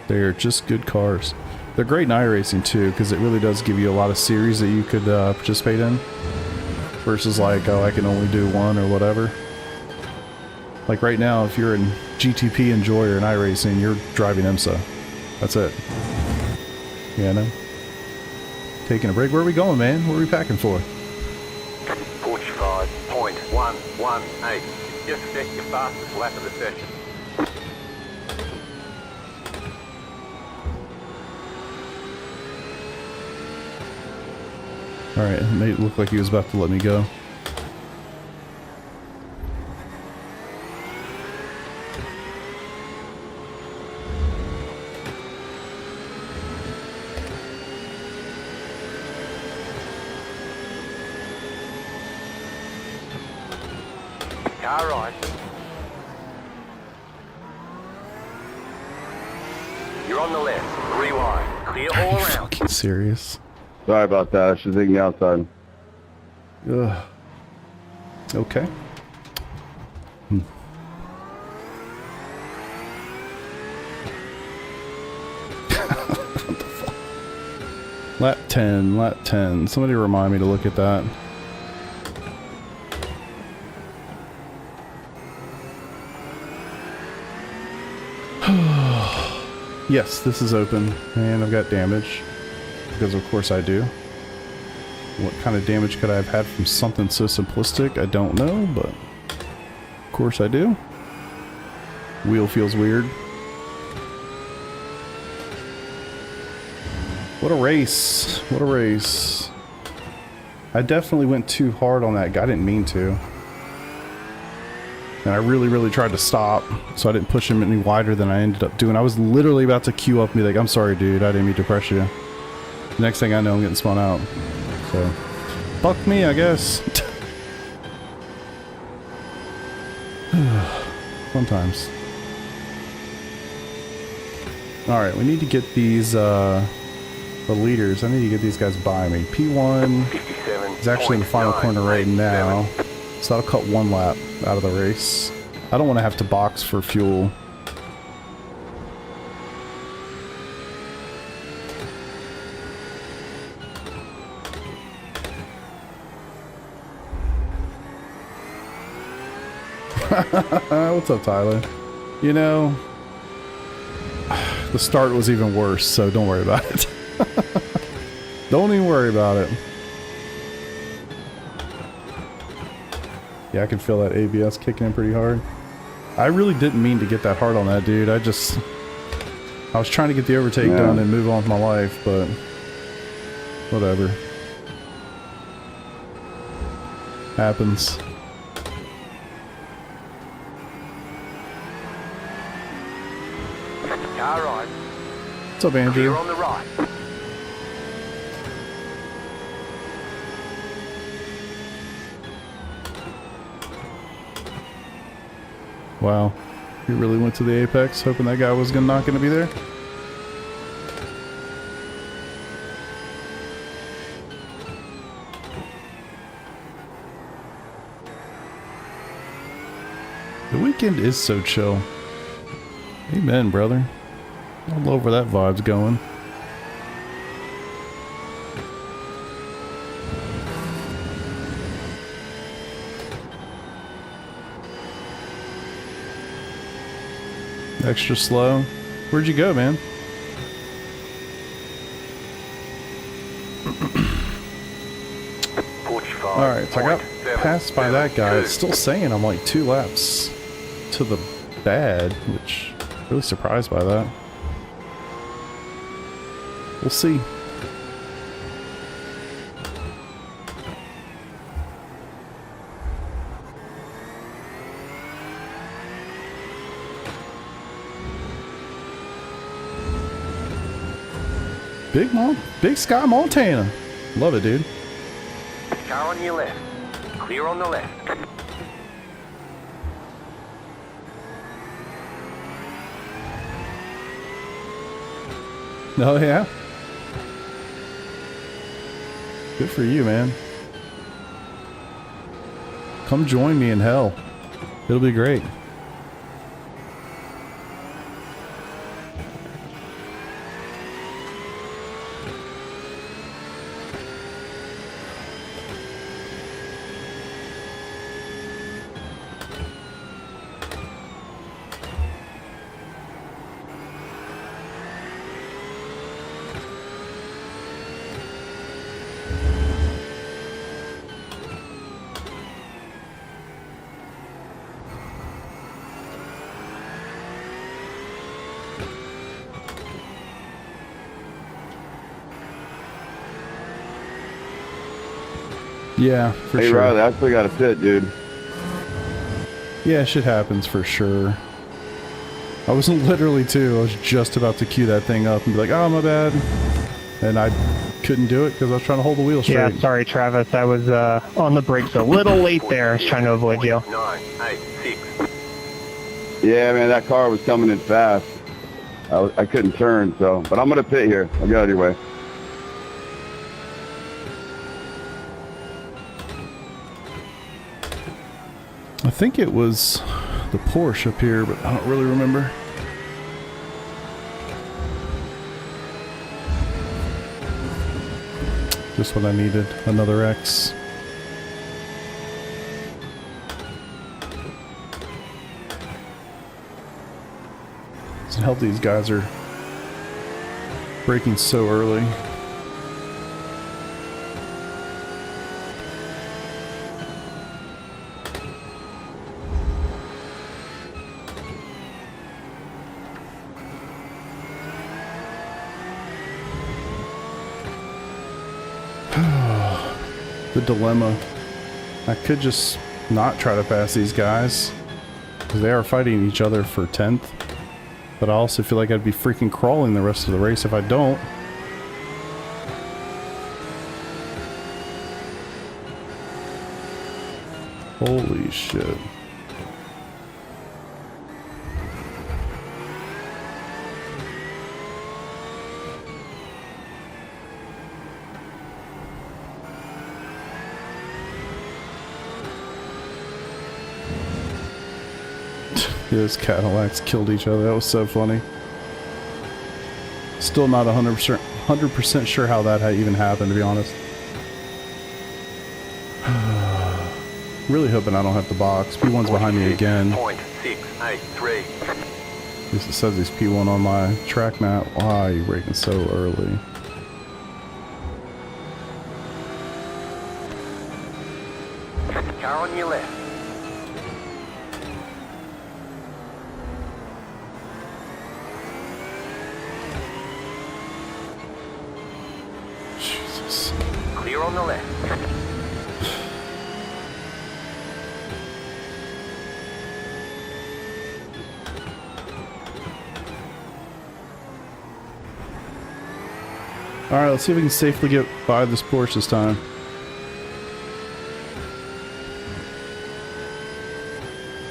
They're just good cars. They're great in iRacing too, because it really does give you a lot of series that you could participate in. Versus like, oh, I can only do one or whatever. Like right now, if you're in GTP Enjoy or in iRacing, you're driving IMSA. That's it. Yeah, no. Taking a break. Where are we going, man? What are we packing for? 45.118. Just set your fastest lap of the session. Alright, it made it look like he was about to let me go. Car right. You're on the left. Rewind. Clear Are all you around. fucking serious? Sorry about that. I should take the outside. Ugh. Okay. Hmm. What the fuck? Lap 10, lap 10. Somebody remind me to look at that. Yes, this is open, and I've got damage. Because of course I do. What kind of damage could I have had from something so simplistic? I don't know, but of course I do. Wheel feels weird. What a race. What a race. I definitely went too hard on that guy. I didn't mean to. And I really tried to stop, so I didn't push him any wider than I ended up doing. I was literally about to queue up and be like, I'm sorry, dude. I didn't mean to press you. The next thing I know, I'm getting spun out. So, fuck me, I guess. Sometimes. Alright, we need to get these, the leaders. I need to get these guys by me. P1 is actually in the final corner right now. So that'll cut one lap out of the race. I don't want to have to box for fuel. What's up, Tyler? You know, the start was even worse, so don't worry about it. Don't even worry about it. Yeah, I can feel that ABS kicking in pretty hard. I really didn't mean to get that hard on that dude. I was trying to get the overtake done and move on with my life, but whatever. Happens. Car right. What's up, Andrew? Clear on the right. Wow. You really went to the apex, hoping that guy was not gonna be there? The weekend is so chill. Amen, brother. I love where that vibe's going. Extra slow. Where'd you go, man? Alright, so I got passed by that guy. It's still saying I'm like 2 laps to the bad, which I'm really surprised by that. We'll see. Big Sky Montana. Love it, dude. Car on your left. Clear on the left. Oh, yeah? Good for you, man. Come join me in hell. It'll be great. Yeah, for Hey sure. Riley, I still got a pit, dude. Yeah, shit happens for sure. I was literally too. I was just about to cue that thing up and be like, "Oh, my bad," and I couldn't do it because I was trying to hold the wheel straight. Yeah, sorry, Travis. I was on the brakes a little late there. I was trying to avoid you. 9, 8, 6. Yeah, man, that car was coming in fast. I couldn't turn, so. But I'm gonna pit here. I'll get out of your way. I think it was the Porsche up here, but I don't really remember. Just what I needed. Another X. Doesn't help these guys are braking so early. The dilemma. I could just not try to pass these guys, because they are fighting each other for 10th. But I also feel like I'd be freaking crawling the rest of the race if I don't. Holy shit. Those Cadillacs killed each other. That was so funny. Still not 100% sure how that even happened, to be honest. Really hoping I don't have to box. P1's behind me again. 0.683. At least it says he's P1 on my track map. Why are you braking so early? Car on your left. Jesus. Clear on the left. Alright, let's see if we can safely get by this Porsche this time.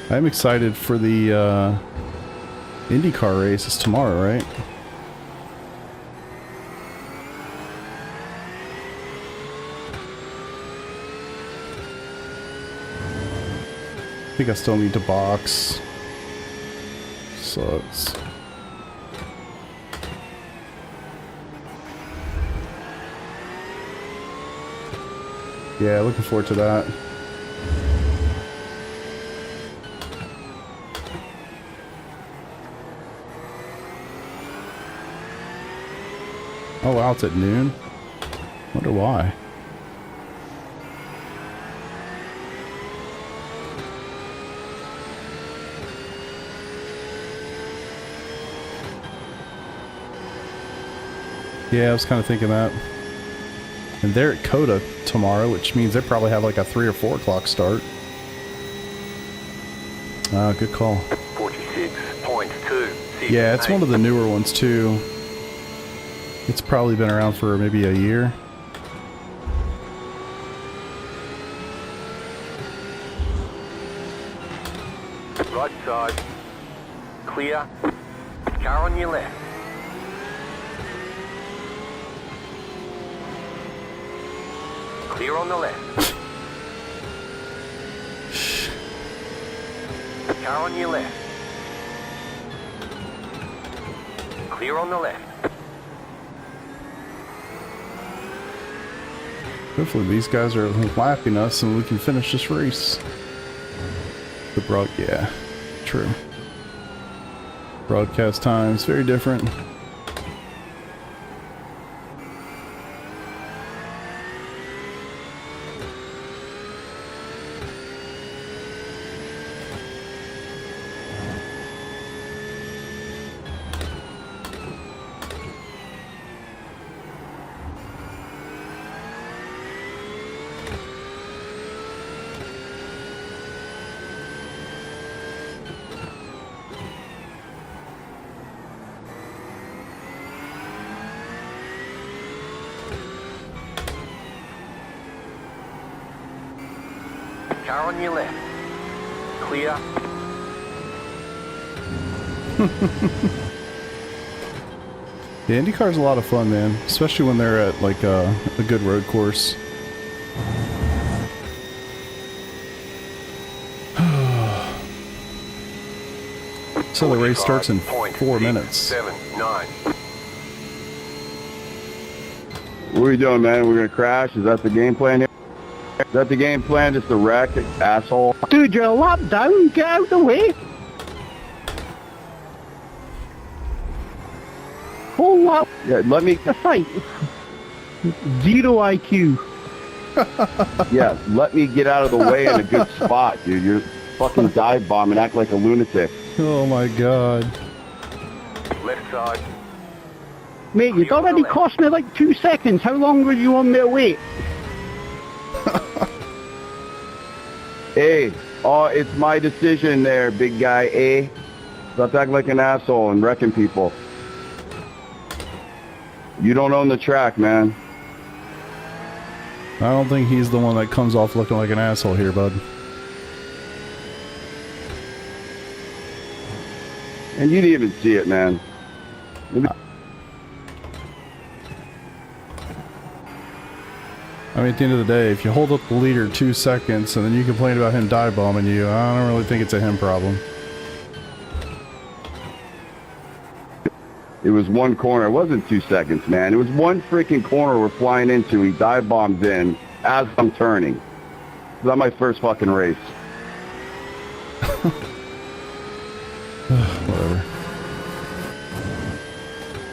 I'm excited for the IndyCar race. It's tomorrow, right? I think I still need to box. Sucks. Yeah, looking forward to that. Oh wow, it's at noon? Wonder why. Yeah, I was kind of thinking that. And they're at Coda tomorrow, which means they probably have like a 3 or 4 o'clock start. Good call. 46.2. Yeah, it's one of the newer ones too. It's probably been around for maybe a year. Right side. Clear. Car on your left. Clear on the left. Car on your left. Clear on the left. Hopefully these guys are lapping us and we can finish this race. Yeah, true. Broadcast times, very different. Car on your left. Clear. Yeah, IndyCar's a lot of fun, man. Especially when they're at like a good road course. So the race starts in 4 minutes. 7-9. What are we doing, man? We're gonna crash? Is that the game plan here? Is that the game plan? Just a wreck, asshole? Dude, you're a lap down. Get out the way. Whole lap. Yeah, let me. The fight. Zero IQ. Yeah, let me get out of the way in a good spot, dude. You're fucking dive bombing, act like a lunatic. Oh my god. Left side. Mate, you'd already cost me like 2 seconds. How long were you on me to wait? Hey, oh, it's my decision there, big guy, eh? Stop acting like an asshole and wrecking people. You don't own the track, man. I don't think he's the one that comes off looking like an asshole here, bud. And you didn't even see it, man. I mean, at the end of the day, if you hold up the leader 2 seconds and then you complain about him dive bombing you, I don't really think it's a him problem. It was one corner. It wasn't 2 seconds, man. It was one freaking corner we're flying into. He dive bombs in as I'm turning. It's not my first fucking race. Whatever.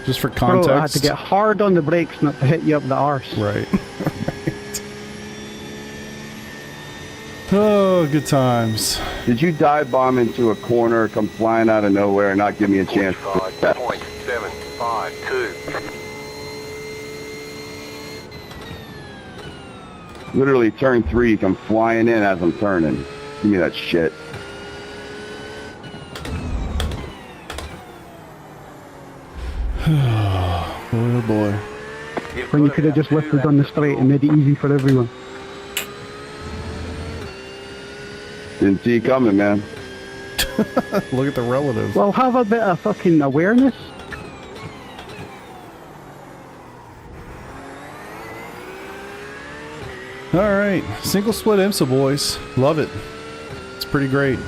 Just for Bro, context. I had to get hard on the brakes not to hit you up the arse. Right. Oh, good times. Did you dive bomb into a corner, come flying out of nowhere, and not give me a chance? 45.752. Literally turn 3, come flying in as I'm turning. Give me that shit. Oh boy. When you could have just lifted on the straight and made it easy for everyone. Didn't see you coming, man. Look at the relative. Well, have a bit of fucking awareness. Alright, single split IMSA, boys. Love it. It's pretty great.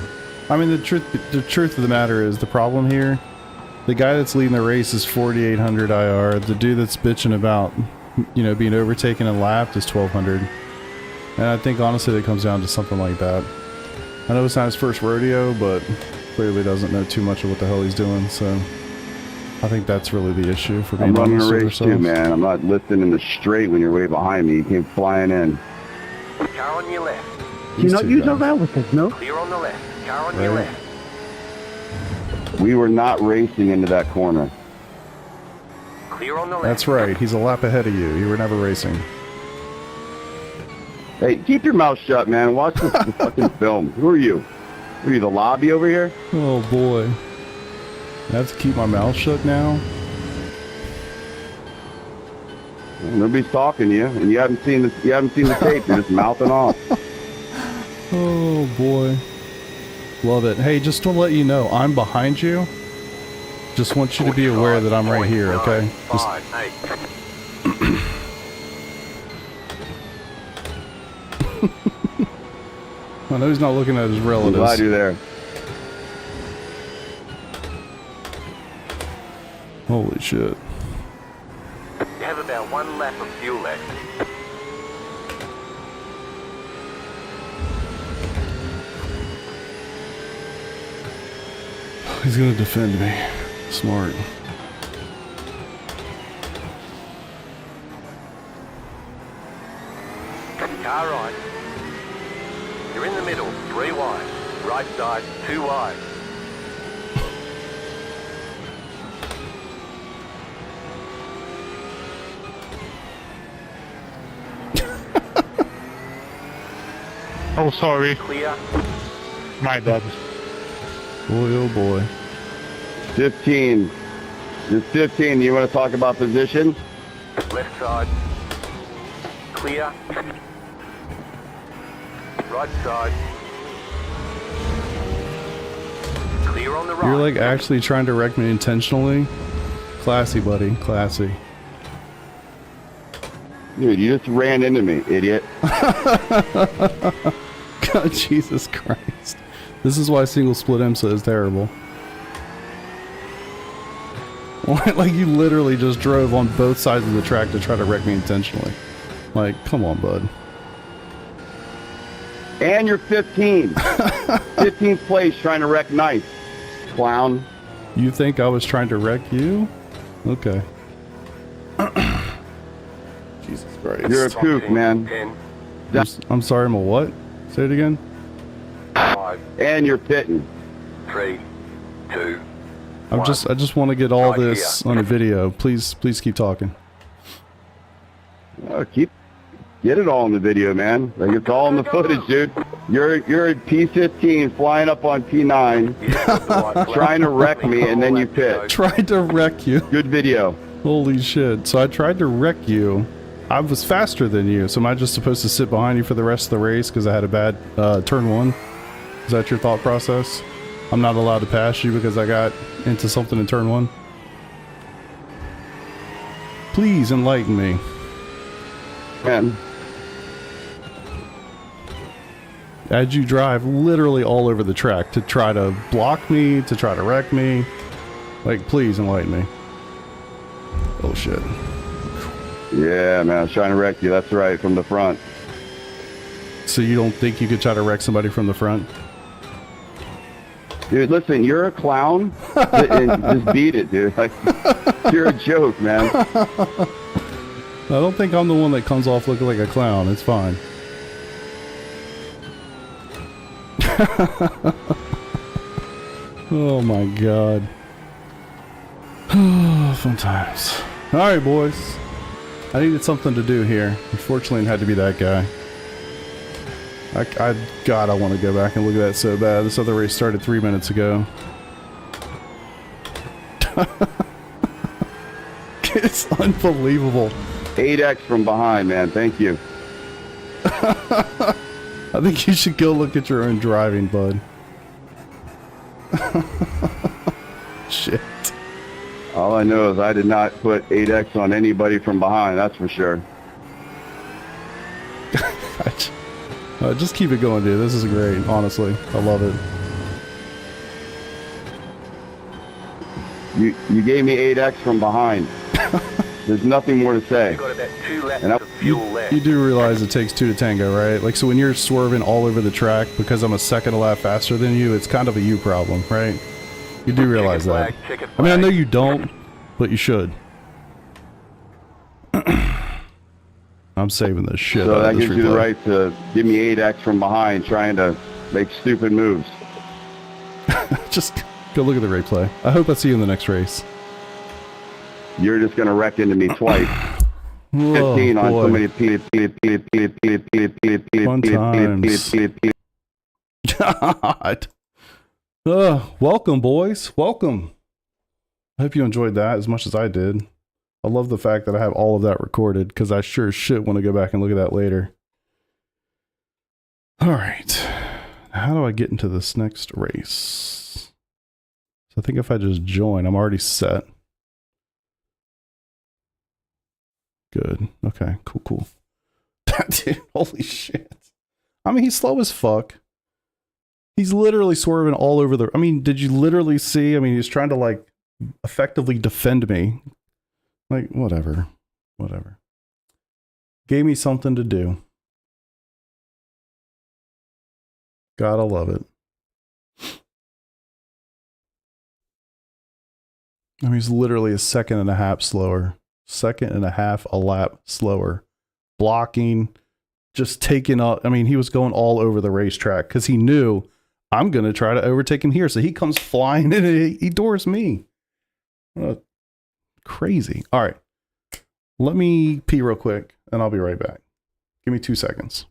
I mean, the truth of the matter is, the problem here, the guy that's leading the race is 4,800 IR. The dude that's bitching about, you know, being overtaken and lapped is 1,200. And I think, honestly, it comes down to something like that. I know it's not his first rodeo, but clearly doesn't know too much of what the hell he's doing, so I think that's really the issue for being I'm running honest a with race too, ourselves. man. I'm not lifting in the straight when you're way behind me. You came flying in. Car on your left. Do you not use a relative, no? Clear on the left. Car on your Right. left. We were not racing into that corner. Clear on the left. That's right, he's a lap ahead of you. You were never racing. Hey, keep your mouth shut, man. Watch the fucking film. Who are you? Who are you, the lobby over here? Oh boy. I have to keep my mouth shut now? Nobody's talking to you, and you haven't seen the tape. You're just mouthing off. Oh boy. Love it. Hey, just to let you know, I'm behind you. Just want you to be aware that I'm right here, okay? Just, 45.8. I know he's not looking at his I'm relatives. glad you're there. Holy shit. You have about 1 lap of fuel left. He's gonna defend me. Smart. Car right. You're in the middle, 3 wide. Right side, 2 wide. Oh, sorry. Clear. My bad. Boy, oh boy. 15. It's 15. You want to talk about position? Left side. Clear. Right side. Clear on the right. You're like actually trying to wreck me intentionally? Classy, buddy. Classy. Dude, you just ran into me, idiot. God, Jesus Christ. This is why single split IMSA is terrible. Like, you literally just drove on both sides of the track to try to wreck me intentionally. Like, come on, bud. And you're 15. 15th place trying to wreck Knife. Clown. You think I was trying to wreck you? Okay. Jesus Christ. You're a kook, man. 10, I'm sorry, I'm a what? Say it again? 5, And you're pitting. 3, 2. I just want to get all this on a video. Please keep talking. Get it all in the video, man. Like, it's all in the footage, dude. You're at P15 flying up on P9, trying to wreck me, and then you pit. Tried to wreck you. Good video. Holy shit. So I tried to wreck you. I was faster than you, so am I just supposed to sit behind you for the rest of the race because I had a bad turn one? Is that your thought process? I'm not allowed to pass you because I got into something in turn one? Please enlighten me. Man, As you drive literally all over the track to try to block me, to try to wreck me. Like, please enlighten me. Oh shit. yeah, man, I was trying to wreck you. That's right, from the front. So you don't think you could try to wreck somebody from the front? Dude, listen, you're a clown. Just beat it, dude. Like, you're a joke, man. I don't think I'm the one that comes off looking like a clown. It's fine. Oh my god. Fun times. Alright, boys. I needed something to do here. Unfortunately, it had to be that guy. God, I want to go back and look at that so bad. This other race started 3 minutes ago. It's unbelievable. 8X from behind, man. Thank you. I think you should go look at your own driving, bud. Shit. All I know is I did not put 8X on anybody from behind, that's for sure. Just keep it going, dude. This is great, honestly. I love it. You gave me 8X from behind. There's nothing more to say. You've got about 2 laps And I- of fuel left. You do realize it takes two to tango, right? Like, so when you're swerving all over the track because I'm a second a lap faster than you, it's kind of a you problem, right? You do realize that. I mean, I know you don't, but you should. I'm saving this shit So out that of this gives you the replay. right to give me 8X from behind trying to make stupid moves. Just go look at the replay. I hope I see you in the next race. You're just going to wreck into me twice. Whoa, 15 on boy. somebody. Fun times. God. Welcome, boys. Welcome. I hope you enjoyed that as much as I did. I love the fact that I have all of that recorded because I sure as shit want to go back and look at that later. All right. How do I get into this next race? So I think if I just join, I'm already set. Good. Okay. Cool. Dude, holy shit. I mean, he's slow as fuck. He's literally swerving all over the... I mean, did you literally see? I mean, he's trying to, like, effectively defend me. Like, whatever. Gave me something to do. Gotta love it. I mean, he's literally a second and a half slower. Second and a half a lap slower. Blocking, just taking up. I mean, he was going all over the racetrack because he knew I'm going to try to overtake him here. So he comes flying in and he doors me. Crazy. All right. Let me pee real quick and I'll be right back. Give me 2 seconds.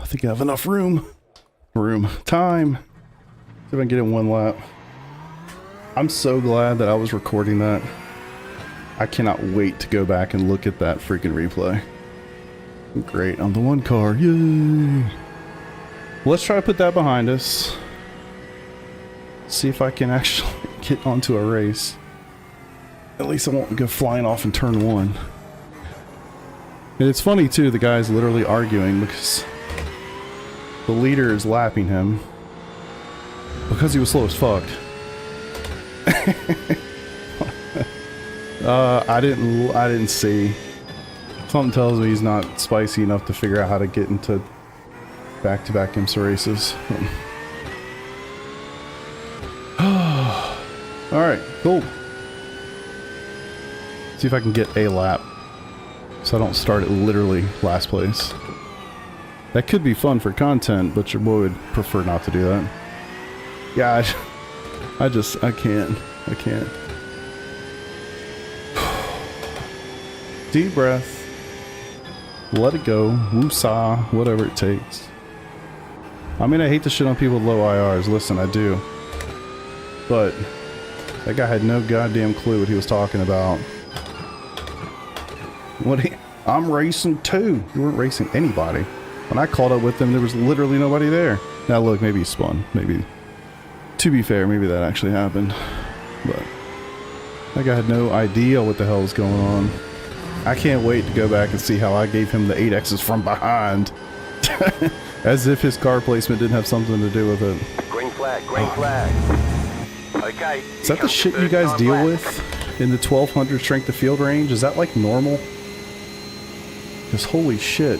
I think I have enough room. Time. See if I can get in one lap. I'm so glad that I was recording that. I cannot wait to go back and look at that freaking replay. Great, I'm the one car. Yay! Let's try to put that behind us. See if I can actually get onto a race. At least I won't go flying off in turn 1. And it's funny too, the guy's literally arguing because the leader is lapping him because he was slow as fuck. I didn't see. Something tells me he's not spicy enough to figure out how to get into back-to-back IMSA races. Alright, cool. See if I can get a lap so I don't start at literally last place. That could be fun for content, but your boy would prefer not to do that. Yeah, I can't. Deep breath. Let it go. Woosah. Whatever it takes. I mean, I hate to shit on people with low IRs. Listen, I do. But that guy had no goddamn clue what he was talking about. I'm racing too. You weren't racing anybody. When I caught up with him, there was literally nobody there. Now look, maybe he spun. Maybe. To be fair, maybe that actually happened. But that guy had no idea what the hell was going on. I can't wait to go back and see how I gave him the 8Xs from behind. As if his car placement didn't have something to do with it. Green flag, green flag. Okay. Is that the shit you guys deal with in the 1200 strength of field range? Is that like normal? Because holy shit.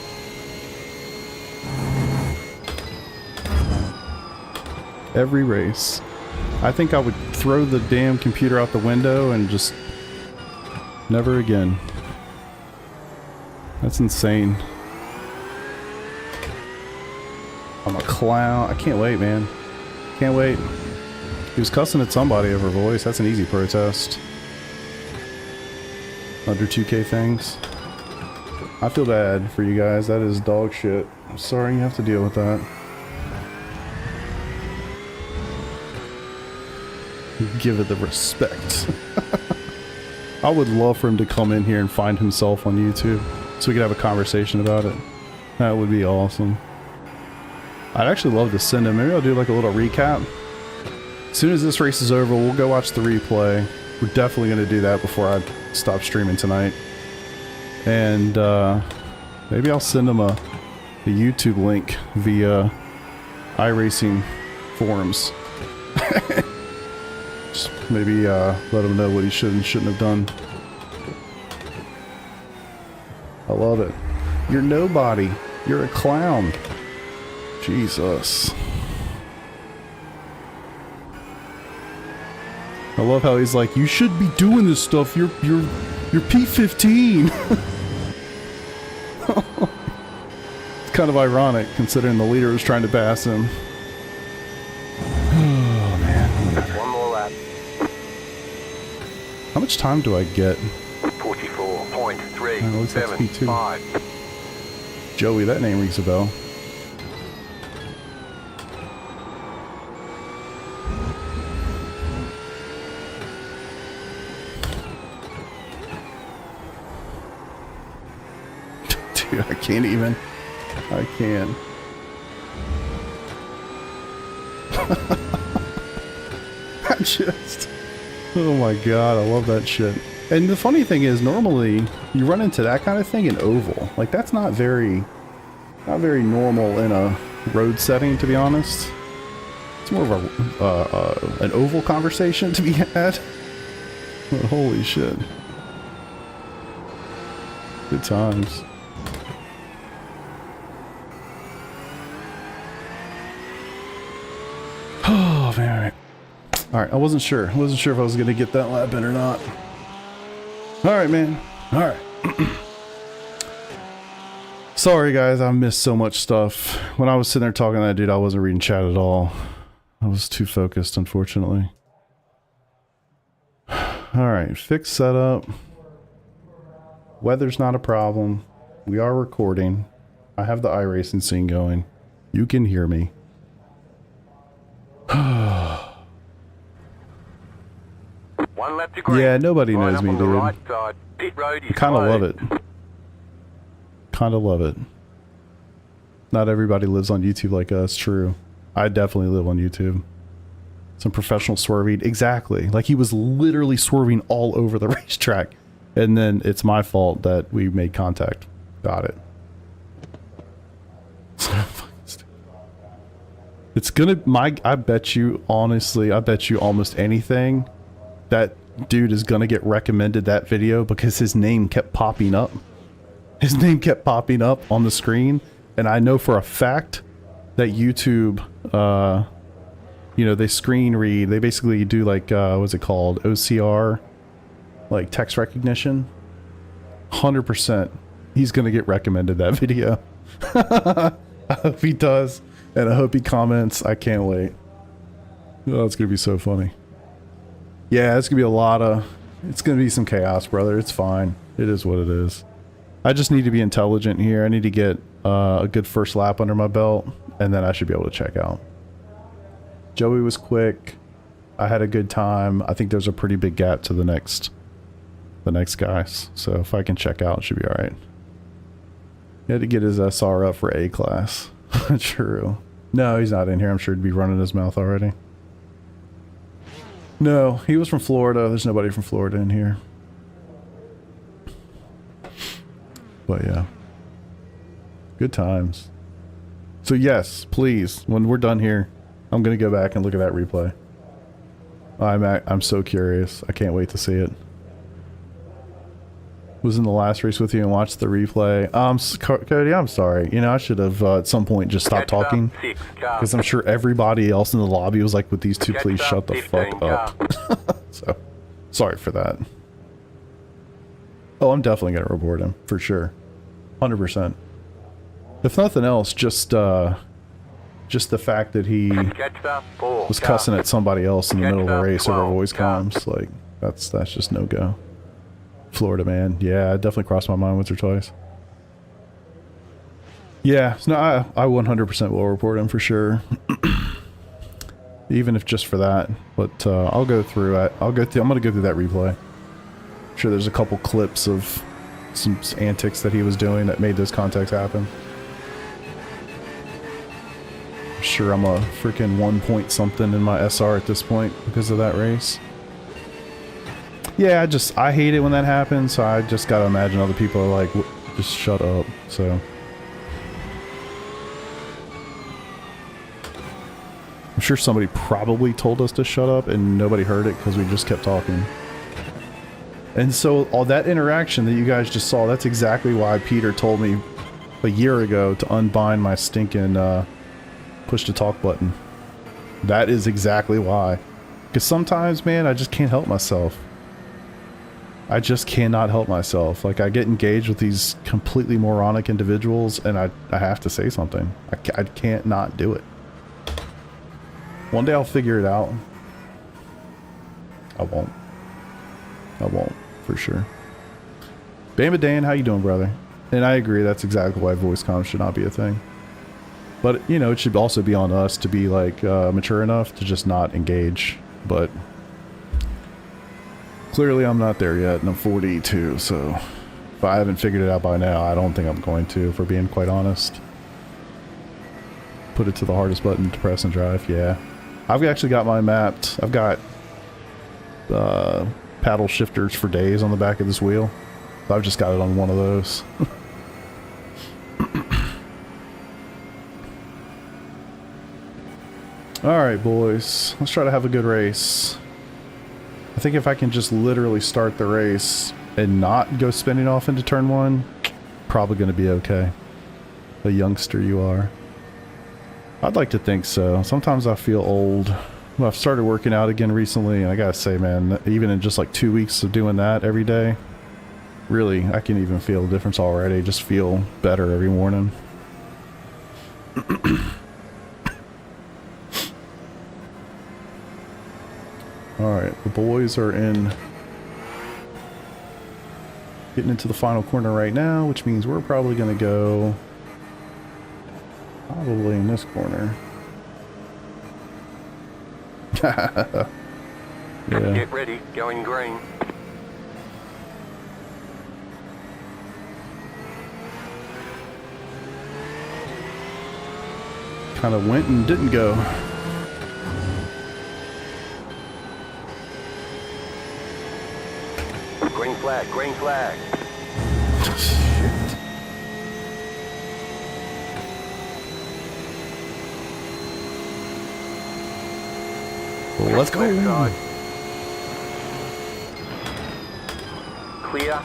Every race. I think I would throw the damn computer out the window and just never again. That's insane. I'm a clown. I can't wait, man. Can't wait. He was cussing at somebody over voice. That's an easy protest. Under 2K things. I feel bad for you guys. That is dog shit. I'm sorry you have to deal with that. Give it the respect. I would love for him to come in here and find himself on YouTube so we could have a conversation about it. That would be awesome. I'd actually love to send him. Maybe I'll do like a little recap. As soon as this race is over, we'll go watch the replay. We're definitely going to do that before I stop streaming tonight. And maybe I'll send him a YouTube link via iRacing forums. Just maybe let him know what he should and shouldn't have done. I love it. You're nobody. You're a clown. Jesus. I love how he's like, you should be doing this stuff. You're P15. It's kind of ironic considering the leader was trying to pass him. Oh man, whatever. One more lap. How much time do I get? 44.375. Joey, that name rings a bell. Dude, I can't even. I can. I just... Oh my god, I love that shit. And the funny thing is, normally, you run into that kind of thing in oval. Like, that's not very normal in a road setting, to be honest. It's more of an oval conversation to be had. But holy shit. Good times. Oh, man. Alright, I wasn't sure. I wasn't sure if I was going to get that lap in or not. Alright, man. Alright. Sorry, guys. I missed so much stuff. When I was sitting there talking to that dude, I wasn't reading chat at all. I was too focused, unfortunately. Alright, fixed setup. Weather's not a problem. We are recording. I have the iRacing scene going. You can hear me. One lap to green. Yeah, nobody Line knows up me, on the dude. right side. Pit road is I kind of love closed. it. Kind of love it. Not everybody lives on YouTube like us, true. I definitely live on YouTube. Some professional swerving. Exactly. Like he was literally swerving all over the racetrack. And then it's my fault that we made contact. Got it. It's gonna, I bet you, honestly, I bet you almost anything that dude is gonna get recommended that video because his name kept popping up. His name kept popping up on the screen. And I know for a fact that YouTube, you know, they screen read, they basically do like, what's it called? OCR, like text recognition. 100%. He's gonna get recommended that video. I hope he does. And I hope he comments. I can't wait. Oh, it's gonna be so funny. Yeah, it's gonna be a lot of... It's gonna be some chaos, brother. It's fine. It is what it is. I just need to be intelligent here. I need to get a good first lap under my belt. And then I should be able to check out. Joey was quick. I had a good time. I think there's a pretty big gap to the next guys. So if I can check out, it should be alright. He had to get his SR up for A class. True. No, he's not in here. I'm sure he'd be running his mouth already. No, he was from Florida. There's nobody from Florida in here. But yeah. Good times. So yes, please, when we're done here, I'm going to go back and look at that replay. I'm so curious. I can't wait to see it. Was in the last race with you and watched the replay. Cody, I'm sorry. You know, I should have at some point just stopped talking. Because I'm sure everybody else in the lobby was like, would these two please shut the fuck up? So, sorry for that. Oh, I'm definitely going to reward him, for sure. 100%. If nothing else, just the fact that he was cussing at somebody else in the middle of the race over voice comms, like, that's just no-go. Florida man, yeah, it definitely crossed my mind once or twice. Yeah, no, I 100% will report him for sure. Even if just for that. But I'll go through it. I'm gonna go through that replay. I'm sure there's a couple clips of some antics that he was doing that made those contacts happen. I'm sure I'm a freaking 1 point something in my SR at this point because of that race. Yeah, I hate it when that happens, so I just gotta imagine other people are like, just shut up, so. I'm sure somebody probably told us to shut up and nobody heard it because we just kept talking. And so all that interaction that you guys just saw, that's exactly why Peter told me a year ago to unbind my stinking push to talk button. That is exactly why. Because sometimes, man, I just can't help myself. I just cannot help myself. Like, I get engaged with these completely moronic individuals, and I have to say something. I can't not do it. One day I'll figure it out. I won't. I won't, for sure. Bama Dan, how you doing, brother? And I agree, that's exactly why voice comms should not be a thing. But, you know, it should also be on us to be, like, mature enough to just not engage. But clearly I'm not there yet, and I'm 42, so if I haven't figured it out by now, I don't think I'm going to, if we're being quite honest. Put it to the hardest button to press and drive, yeah. I've actually got mine mapped. I've got paddle shifters for days on the back of this wheel. So I've just got it on one of those. Alright, boys. Let's try to have a good race. I think if I can just literally start the race and not go spinning off into turn one, probably going to be okay. The youngster you are. I'd like to think so. Sometimes I feel old. Well, I've started working out again recently, and I gotta say, man, even in just like 2 weeks of doing that every day, really, I can even feel the difference already. Just feel better every morning. Alright, the boys are getting into the final corner right now, which means we're probably going to go Probably in this corner. Yeah. Get ready, going green. Kind of went and didn't go. Green flag, green flag. Shit. Well, let's go. Left side. Clear.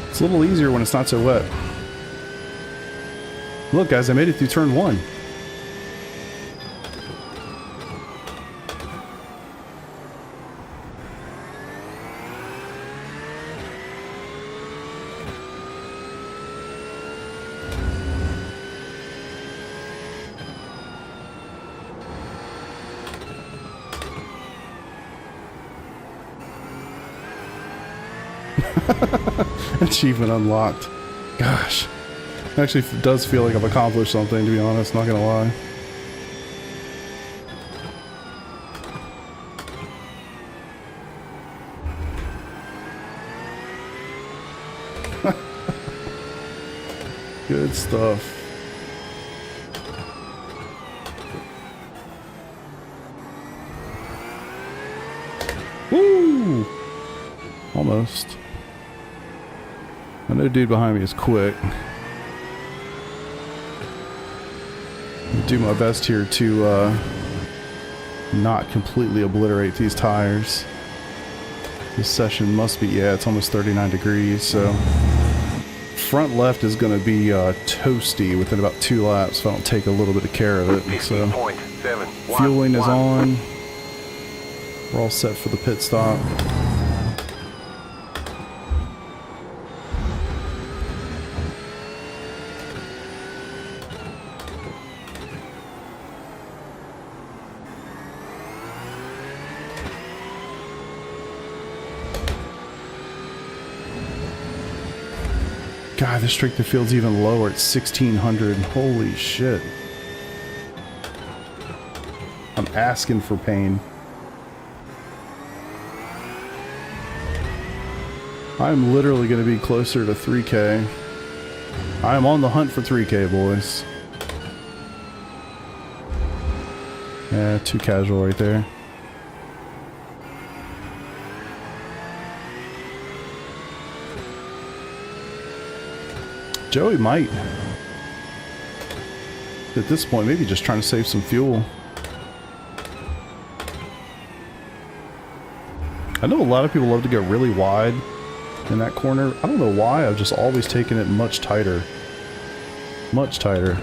It's a little easier when it's not so wet. Look, guys, I made it through turn 1. Achievement unlocked. Gosh. Actually does feel like I've accomplished something, to be honest, not gonna lie. Good stuff. Woo! Almost. I know dude behind me is quick. I'll do my best here to not completely obliterate these tires. This session must be, yeah, it's almost 39 degrees, so front left is going to be toasty within about 2 laps if I don't take a little bit of care of it. So fueling is on. We're all set for the pit stop. God, the strength of field's even lower. It's 1600. Holy shit. I'm asking for pain. I'm literally going to be closer to 3K. I am on the hunt for 3K, boys. Yeah, too casual right there. Joey might, at this point, maybe just trying to save some fuel. I know a lot of people love to go really wide in that corner. I don't know why, I've just always taken it much tighter. Much tighter.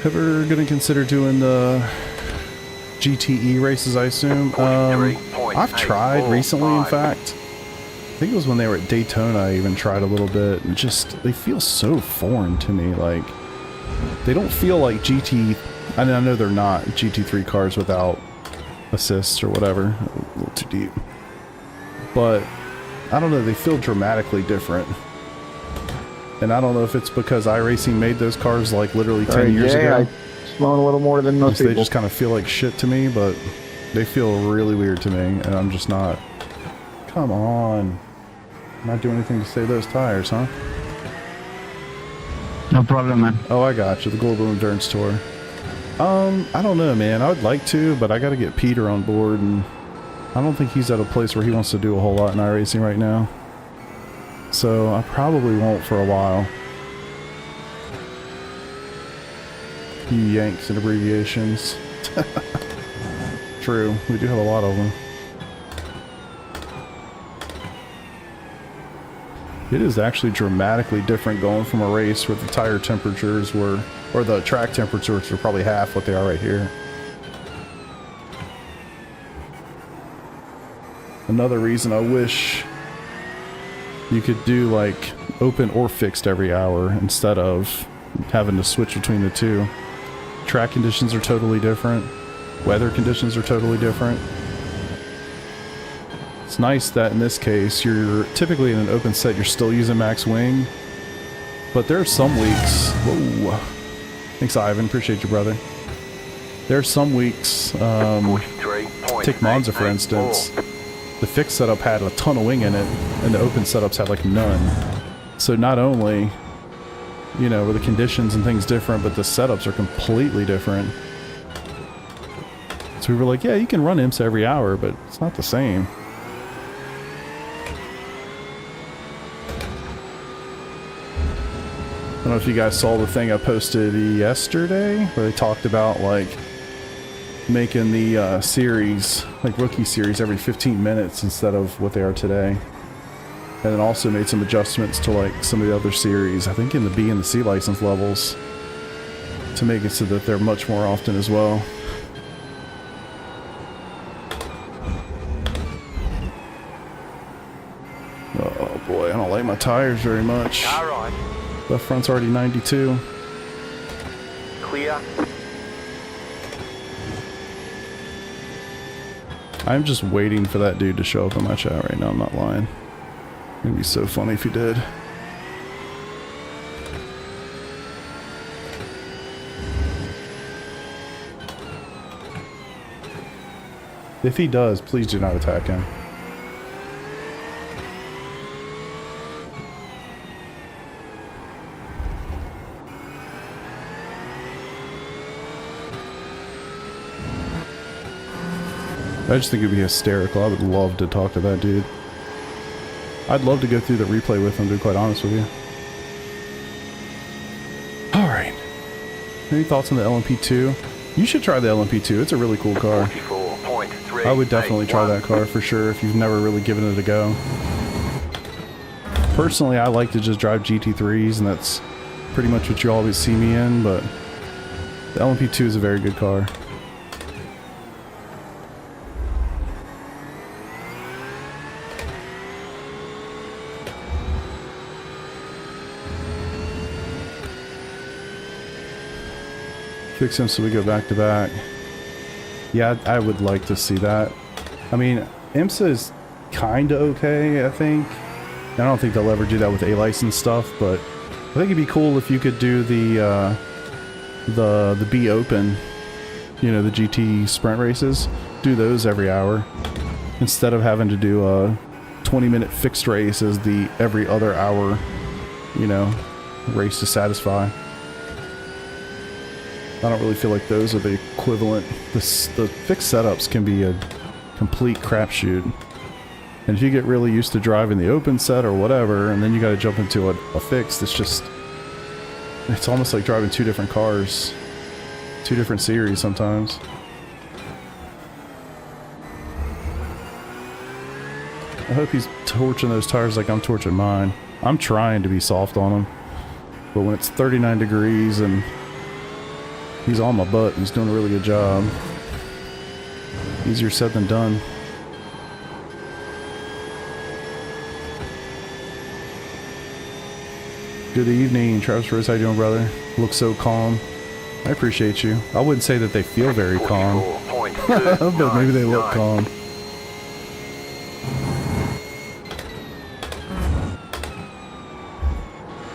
Ever gonna consider doing the GTE races, I assume? I've tried recently, in fact. I think it was when they were at Daytona, I even tried a little bit, and just, they feel so foreign to me. Like, they don't feel like GT, I know they're not GT3 cars without assists or whatever, a little too deep. But, I don't know, they feel dramatically different. And I don't know if it's because iRacing made those cars like literally 10 years ago. I'm slowing a little more than most people. They just kind of feel like shit to me, but they feel really weird to me, and I'm just not. Come on. I'm not doing anything to save those tires, huh? No problem, man. Oh, I got you. The Global Endurance Tour. I don't know, man. I would like to, but I got to get Peter on board, and I don't think he's at a place where he wants to do a whole lot in iRacing right now. So I probably won't for a while. You Yanks and abbreviations. True, we do have a lot of them. It is actually dramatically different going from a race where the tire temperatures were, or the track temperatures were probably half what they are right here. Another reason I wish you could do like open or fixed every hour instead of having to switch between the two. Track conditions are totally different. Weather conditions are totally different. It's nice that in this case, you're typically in an open set, you're still using max wing. But there are some weeks... Whoa. Thanks, Ivan. Appreciate you, brother. There are some weeks... take Monza, for instance. The fixed setup had a ton of wing in it, and the open setups had like none. So not only, you know, were the conditions and things different, but the setups are completely different. So we were like, yeah, you can run IMSA every hour, but it's not the same. I don't know if you guys saw the thing I posted yesterday, where they talked about like making the series, like rookie series, every 15 minutes instead of what they are today. And then also made some adjustments to like some of the other series, I think in the B and the C license levels, to make it so that they're much more often as well. Oh boy, I don't like my tires very much. All right. The front's already 92. Clear. I'm just waiting for that dude to show up in my chat right now, I'm not lying. It'd be so funny if he did. If he does, please do not attack him. I just think it'd be hysterical. I would love to talk to that dude. I'd love to go through the replay with him, to be quite honest with you. Alright. Any thoughts on the LMP2? You should try the LMP2. It's a really cool car. I would definitely try that car for sure if you've never really given it a go. Personally, I like to just drive GT3s, and that's pretty much what you always see me in, but the LMP2 is a very good car. Fix him so we go back to back. Yeah, I would like to see that. I mean, IMSA is kind of okay, I think. I don't think they'll ever do that with A-license stuff, but I think it'd be cool if you could do the B Open, you know, the GT sprint races. Do those every hour instead of having to do a 20-minute fixed race as the every other hour, you know, race to satisfy. I don't really feel like those are the equivalent. The fixed setups can be a complete crapshoot. And if you get really used to driving the open set or whatever, and then you gotta jump into a fixed, it's almost like driving two different cars. Two different series sometimes. I hope he's torching those tires like I'm torching mine. I'm trying to be soft on them. But when it's 39 degrees and he's on my butt, he's doing a really good job. Easier said than done. Good evening, Travis Rose. How you doing, brother? Look so calm. I appreciate you. I wouldn't say that they feel very calm, but maybe they look calm.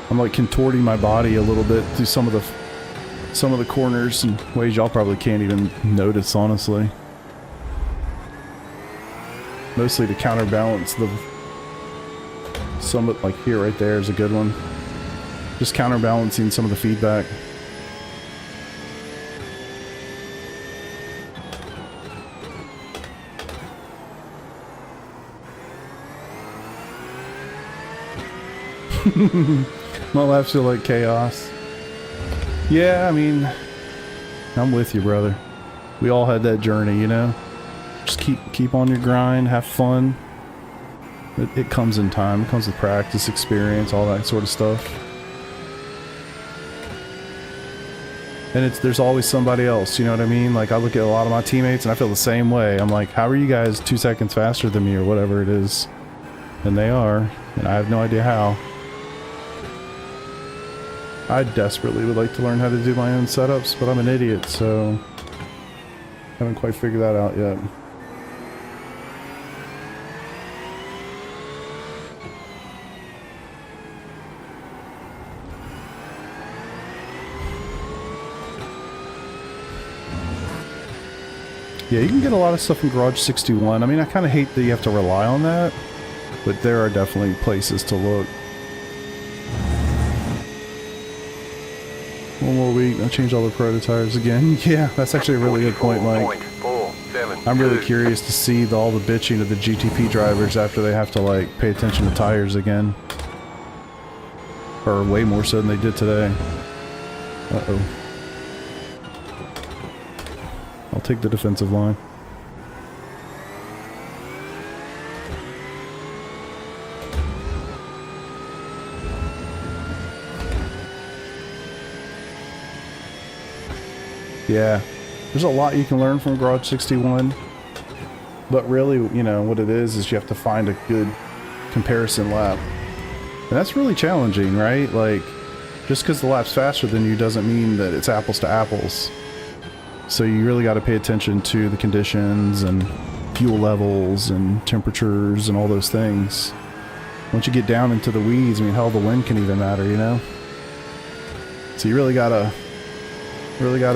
I'm like contorting my body a little bit through some of the corners in ways y'all probably can't even notice, honestly. Mostly to counterbalance like here, right there is a good one. Just counterbalancing some of the feedback. My laps feel like chaos. Yeah, I mean, I'm with you, brother. We all had that journey, you know? Just keep on your grind, have fun. It comes in time. It comes with practice, experience, all that sort of stuff. And there's always somebody else, you know what I mean? Like, I look at a lot of my teammates and I feel the same way. I'm like, how are you guys 2 seconds faster than me or whatever it is? And they are, and I have no idea how. I desperately would like to learn how to do my own setups, but I'm an idiot, so haven't quite figured that out yet. Yeah, you can get a lot of stuff in Garage 61. I mean, I kind of hate that you have to rely on that, but there are definitely places to look. One more week, I'll change all the prototypes again. Yeah, that's actually a really good point, Mike. I'm really curious to see all the bitching of the GTP drivers after they have to, like, pay attention to tires again. Or way more so than they did today. Uh-oh. I'll take the defensive line. Yeah, there's a lot you can learn from Garage 61, but really, you know, what it is you have to find a good comparison lap. And that's really challenging, right? Like, just because the lap's faster than you doesn't mean that it's apples to apples. So you really got to pay attention to the conditions and fuel levels and temperatures and all those things. Once you get down into the weeds, I mean, hell, the wind can even matter, you know? So you really gotta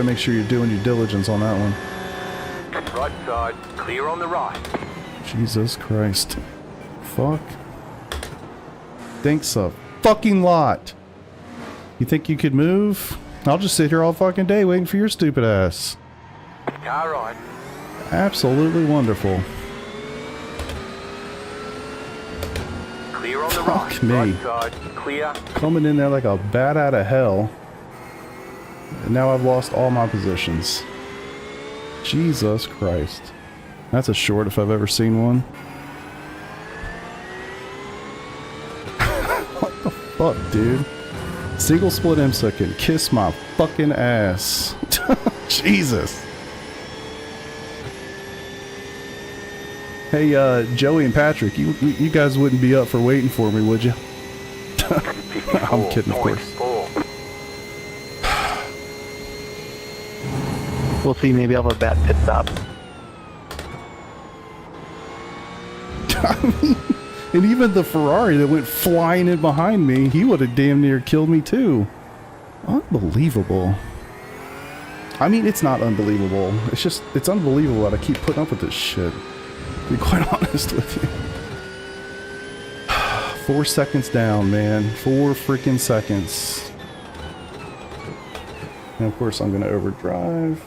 make sure you're doing your diligence on that one. Right side, clear on the right. Jesus Christ. Fuck. Thanks a fucking lot. You think you could move? I'll just sit here all fucking day waiting for your stupid ass. Car right. Absolutely wonderful. Clear on the Fuck right. me. Right side, clear. Coming in there like a bat out of hell. And now I've lost all my positions. Jesus Christ. That's a short if I've ever seen one. What the fuck, dude? Single split IMSA can kiss my fucking ass. Jesus. Hey, Joey and Patrick, you guys wouldn't be up for waiting for me, would you? I'm kidding, of course. We'll see, maybe I'll have a bad pit stop. And even the Ferrari that went flying in behind me, he would have damn near killed me too. Unbelievable. I mean, it's not unbelievable. It's just, it's unbelievable that I keep putting up with this shit. To be quite honest with you. 4 seconds down, man. 4 freaking seconds. And of course I'm going to overdrive.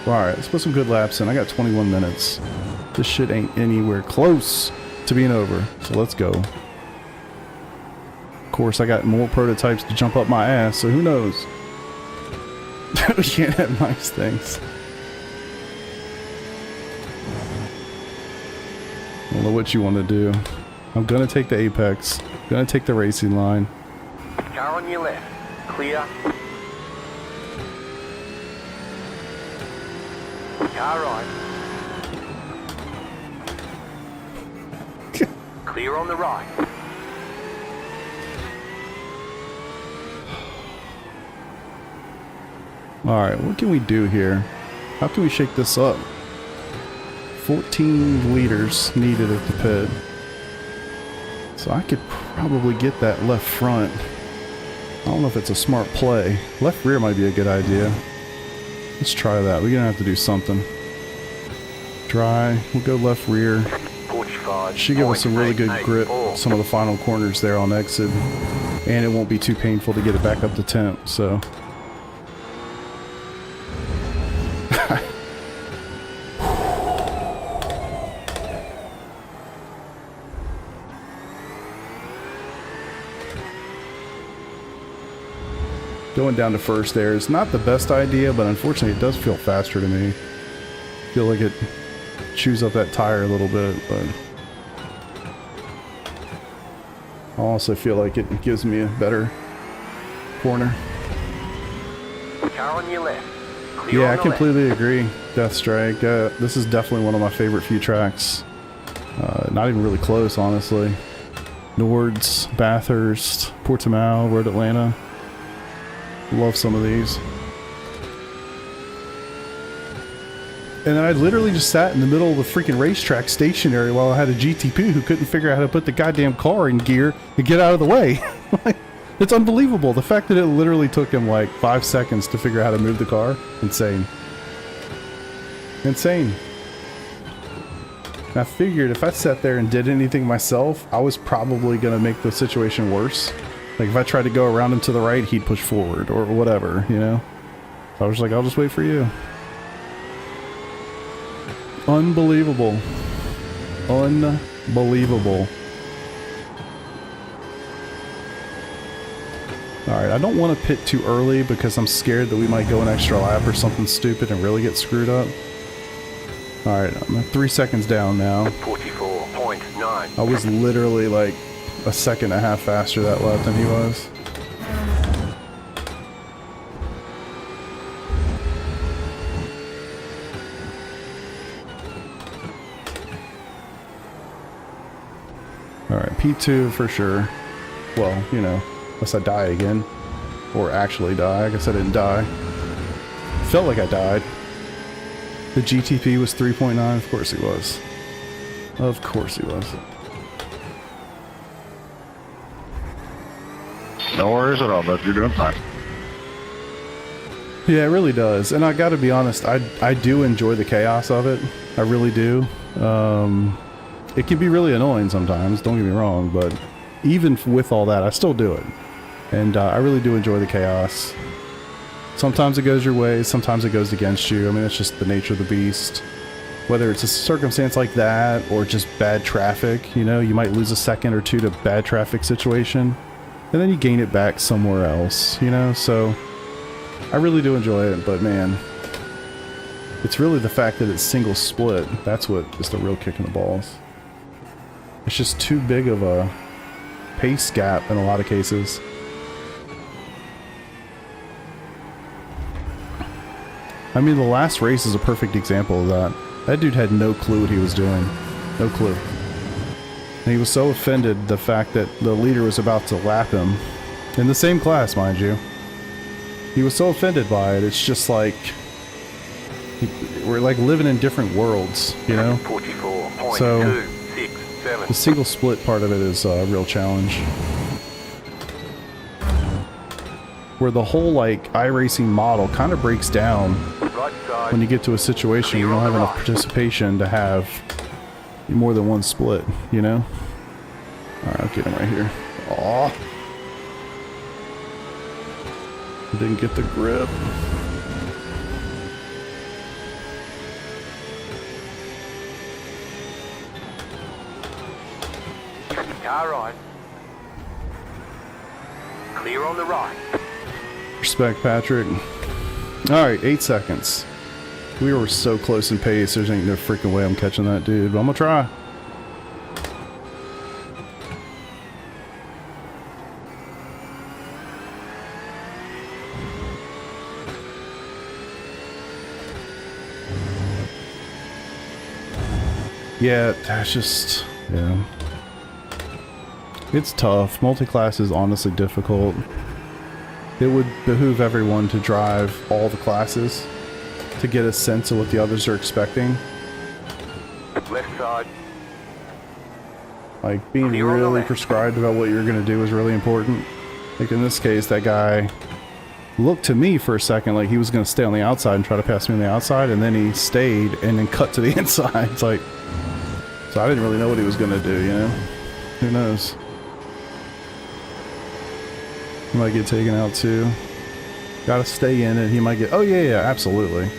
Alright, let's put some good laps in. I got 21 minutes. This shit ain't anywhere close to being over. So let's go. Of course, I got more prototypes to jump up my ass, so who knows? We can't have nice things. I don't know what you want to do. I'm gonna take the apex. I'm gonna take the racing line. Car on your left, clear. Car right. Clear on the right. Alright, what can we do here? How can we shake this up? 14 liters needed at the pit. So I could probably get that left front. I don't know if it's a smart play. Left rear might be a good idea. Let's try that. We're gonna have to do something. Dry. We'll go left rear. Should give us some really good grip. Some of the final corners there on exit. And it won't be too painful to get it back up to temp, so. Going down to first there is not the best idea, but unfortunately it does feel faster to me. I feel like it chews up that tire a little bit, but I also feel like it gives me a better corner. Car on your left. Clear Yeah, on I the completely agree. Death Strike. This is definitely one of my favorite few tracks. Not even really close, honestly. Nords, Bathurst, Portimao, Road Atlanta. Love some of these. And then I literally just sat in the middle of the freaking racetrack stationary while I had a GTP who couldn't figure out how to put the goddamn car in gear and get out of the way. Like, it's unbelievable. The fact that it literally took him like 5 seconds to figure out how to move the car. Insane. Insane. And I figured if I sat there and did anything myself, I was probably going to make the situation worse. Like if I tried to go around him to the right, he'd push forward or whatever, you know? So I was like, I'll just wait for you. Unbelievable. Unbelievable. Alright, I don't want to pit too early because I'm scared that we might go an extra lap or something stupid and really get screwed up. Alright, I'm 3 seconds down now. 44.9. I was literally like a second and a half faster that lap than he was. Alright, P2 for sure. Well, you know, unless I die again. Or actually die. I guess I didn't die. Felt like I died. The GTP was 3.9. Of course he was. Of course he was. No worries at all, but you're doing fine. Yeah, it really does. And I gotta be honest, I do enjoy the chaos of it. I really do. It can be really annoying sometimes, don't get me wrong, but even with all that, I still do it. And I really do enjoy the chaos. Sometimes it goes your way, sometimes it goes against you. I mean, it's just the nature of the beast. Whether it's a circumstance like that or just bad traffic, you know, you might lose a second or two to bad traffic situation, and then you gain it back somewhere else, you know? So I really do enjoy it, but man, it's really the fact that it's single split. That's what is the real kick in the balls. It's just too big of a pace gap in a lot of cases. I mean, the last race is a perfect example of that. That dude had no clue what he was doing. No clue. And he was so offended the fact that the leader was about to lap him. In the same class, mind you. He was so offended by it. It's just like... we're like living in different worlds, you know? 44.267. So, the single split part of it is a real challenge. Where the whole like iRacing model kind of breaks down Right side. when you get to a situation where you don't have enough participation to have more than one split, you know? Alright, I'll get him right here. Aw. Didn't get the grip. Car right. Clear on the right. Respect, Patrick. Alright, 8 seconds. We were so close in pace, there's ain't no freaking way I'm catching that dude, but I'm gonna try. Yeah, that's just... yeah. It's tough. Multi-class is honestly difficult. It would behoove everyone to drive all the classes to get a sense of what the others are expecting. Left side. Like, being Clear on the really left. prescribed about what you're going to do is really important. Like, in this case, that guy looked to me for a second like he was going to stay on the outside and try to pass me on the outside, and then he stayed and then cut to the inside. It's like... so I didn't really know what he was going to do, you know? Who knows? He might get taken out too. Gotta stay in it. He might get... oh yeah, yeah, absolutely.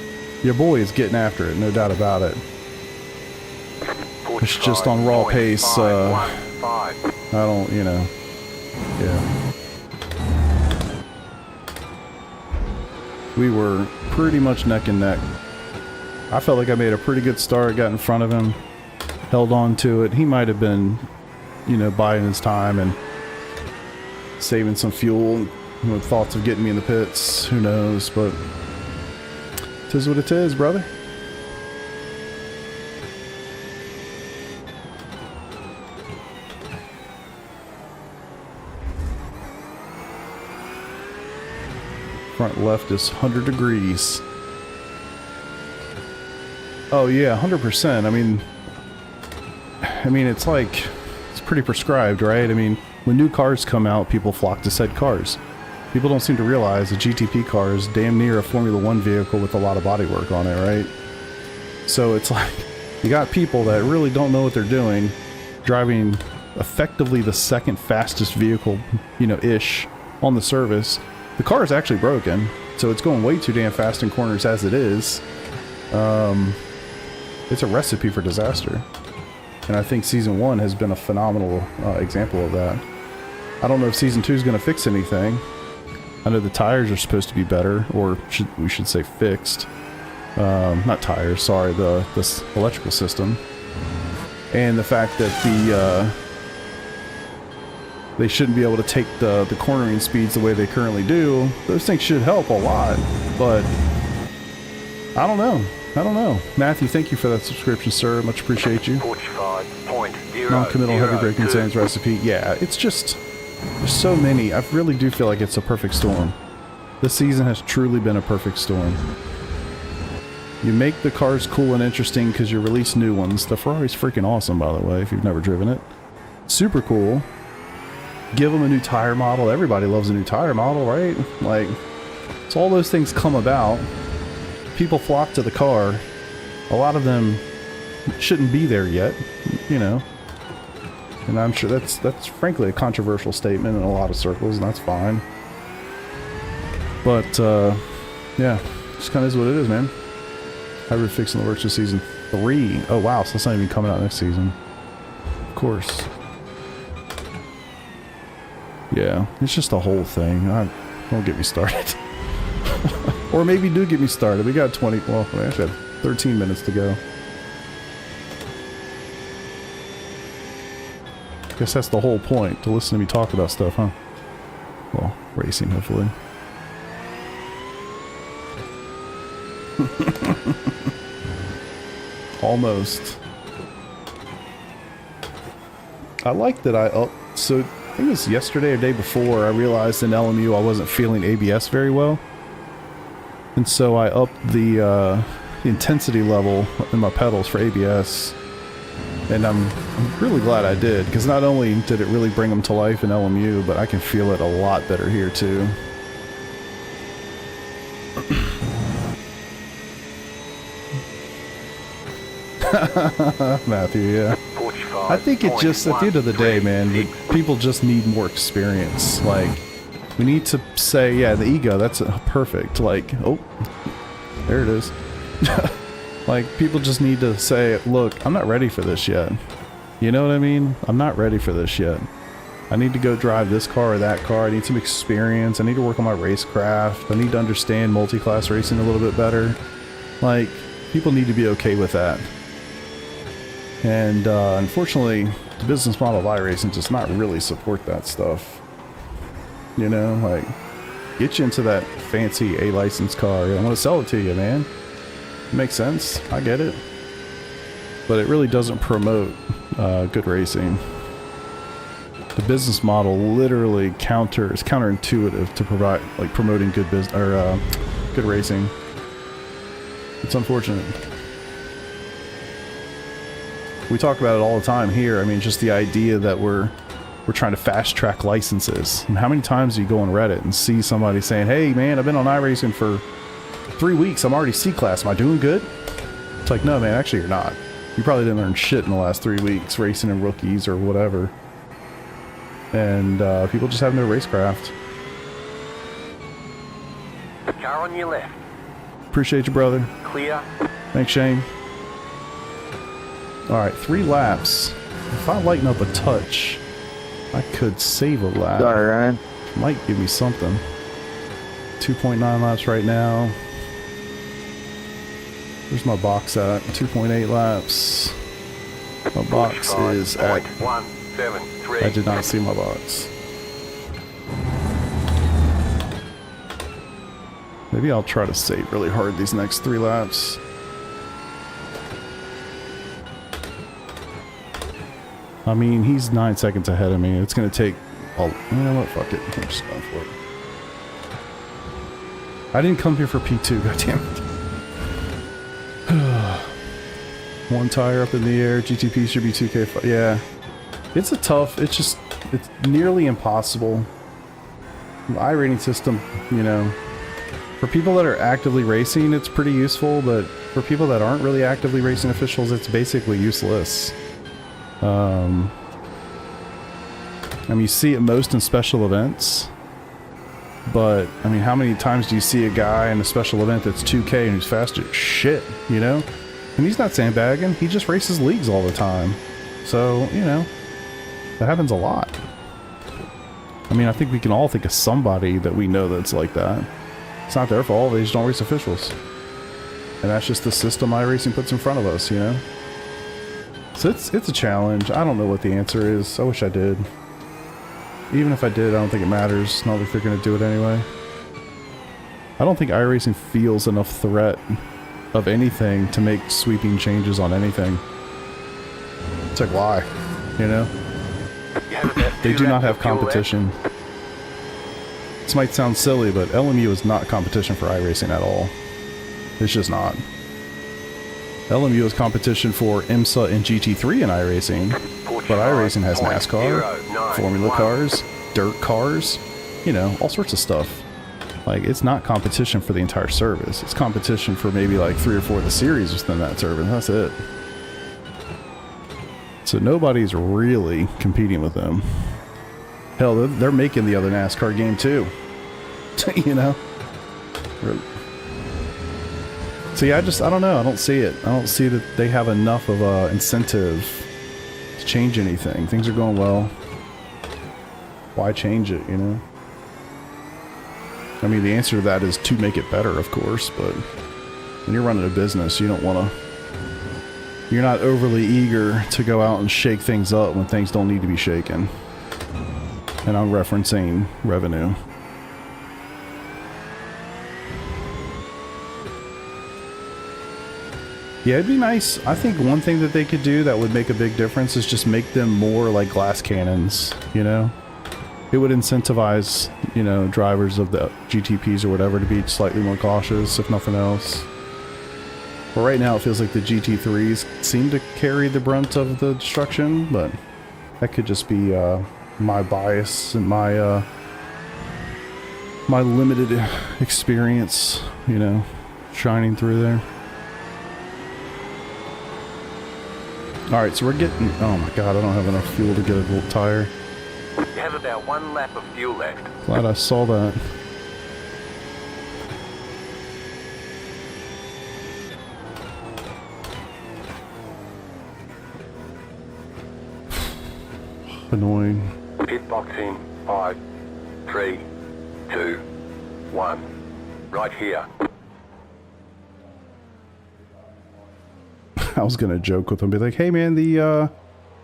Your boy is getting after it, no doubt about it. It's just on raw pace, I don't, you know... yeah. we were pretty much neck and neck. I felt like I made a pretty good start, got in front of him, held on to it. He might have been, you know, biding his time and saving some fuel with thoughts of getting me in the pits. Who knows, but it is what it is, brother. Front left is 100 degrees. Oh yeah, 100%. I mean, it's like, it's pretty prescribed, right? I mean, when new cars come out, people flock to said cars. People don't seem to realize a GTP car is damn near a Formula 1 vehicle with a lot of bodywork on it, right? So it's like, you got people that really don't know what they're doing, driving effectively the second fastest vehicle, you know, ish, on the service. The car is actually broken, so it's going way too damn fast in corners as it is. It's a recipe for disaster. And I think Season 1 has been a phenomenal example of that. I don't know if Season 2 is going to fix anything. I know the tires are supposed to be better, or we should say fixed. Not tires, sorry, this electrical system. And the fact that they shouldn't be able to take the cornering speeds the way they currently do. Those things should help a lot, but I don't know. Matthew, thank you for that subscription, sir. Much appreciate you. Non-committal heavy braking sands recipe. Yeah, it's just, there's so many. I really do feel like it's a perfect storm. This season has truly been a perfect storm. You make the cars cool and interesting because you release new ones. The Ferrari's freaking awesome, by the way, if you've never driven it. Super cool. Give them a new tire model. Everybody loves a new tire model, right? Like, so all those things come about. People flock to the car. A lot of them shouldn't be there yet, you know. And I'm sure that's frankly a controversial statement in a lot of circles, and that's fine. But yeah, just kind of is what it is, man. Hybrid fixing the works for Season 3. Oh wow, so that's not even coming out next season. Of course. Yeah, it's just the whole thing. Don't get me started. Or maybe do get me started. We got 20, well, we actually have 13 minutes to go. Guess that's the whole point, to listen to me talk about stuff, huh? Well, racing, hopefully. Almost. I like that so I think it was yesterday or day before, I realized in LMU I wasn't feeling ABS very well. And so I upped the intensity level in my pedals for ABS. And I'm really glad I did, because not only did it really bring them to life in LMU, but I can feel it a lot better here too. Matthew, yeah. I think it just, at the end of the day, man, people just need more experience. Like, we need to say, yeah, the ego, that's perfect. Like, oh, there it is. Like, people just need to say, look, I'm not ready for this yet. You know what I mean? I'm not ready for this yet. I need to go drive this car or that car. I need some experience. I need to work on my racecraft. I need to understand multi-class racing a little bit better. Like, people need to be okay with that. And unfortunately, the business model of iRacing does not really support that stuff. You know, like, get you into that fancy A-license car. I want to sell it to you, man. It makes sense. I get it. But it really doesn't promote good racing. The business model literally is counterintuitive to provide, like, promoting good business or good racing. It's unfortunate. We talk about it all the time here. I mean, just the idea that we're trying to fast track licenses. And how many times do you go on Reddit and see somebody saying, hey man, I've been on iRacing for 3 weeks, I'm already C-class, am I doing good? It's like, no man, actually you're not. You probably didn't learn shit in the last 3 weeks racing in rookies or whatever. And people just have no racecraft. Car on your left. Appreciate you, brother. Clear. Thanks, Shane. Alright, 3 laps. If I lighten up a touch, I could save a lap. Sorry, Ryan. Might give me something. 2.9 laps right now. Where's my box at? 2.8 laps. My box is at... 173. I did not see my box. Maybe I'll try to save really hard these next 3 laps. I mean, he's 9 seconds ahead of me. It's going to take... Oh, you know what? Fuck it. I'm just going for it. I didn't come here for P2, goddammit. One tire up in the air. GTP should be 2K5. Yeah. It's a tough... It's nearly impossible. The iRating system, you know... For people that are actively racing, it's pretty useful, but for people that aren't really actively racing officials, it's basically useless. I mean, you see it most in special events, but, I mean, how many times do you see a guy in a special event that's 2K and who's fast as shit, you know? And he's not sandbagging, he just races leagues all the time. So, you know, that happens a lot. I mean, I think we can all think of somebody that we know that's like that. It's not their fault, they just don't race officials. And that's just the system iRacing puts in front of us, you know? So it's a challenge. I don't know what the answer is. I wish I did. Even if I did, I don't think it matters. Not like they're going to do it anyway. I don't think iRacing feels enough threat of anything to make sweeping changes on anything. It's like, why? You know? They do not have competition. This might sound silly, but LMU is not competition for iRacing at all. It's just not. LMU is competition for IMSA and GT3 in iRacing, but iRacing has NASCAR, Formula cars, dirt cars, you know, all sorts of stuff. Like, it's not competition for the entire service. It's competition for maybe like 3 or 4 of the series within that service. That's it. So nobody's really competing with them. Hell, they're making the other NASCAR game too. You know? So yeah, I don't know. I don't see it. I don't see that they have enough of a incentive to change anything. Things are going well. Why change it, you know? I mean, the answer to that is to make it better, of course, but when you're running a business, you don't want to... You're not overly eager to go out and shake things up when things don't need to be shaken. And I'm referencing revenue. Yeah, it'd be nice. I think one thing that they could do that would make a big difference is just make them more like glass cannons, you know? It would incentivize, you know, drivers of the GTPs or whatever to be slightly more cautious, if nothing else. But right now it feels like the GT3s seem to carry the brunt of the destruction, but that could just be my bias and my my limited experience, you know, shining through there. Alright, so we're getting... Oh my god, I don't have enough fuel to get a little tire. You have about 1 lap of fuel left. Glad I saw that. Annoying. Pit box in 5, 3, 2, 1. Right here. I was gonna joke with him, be like, "Hey man, the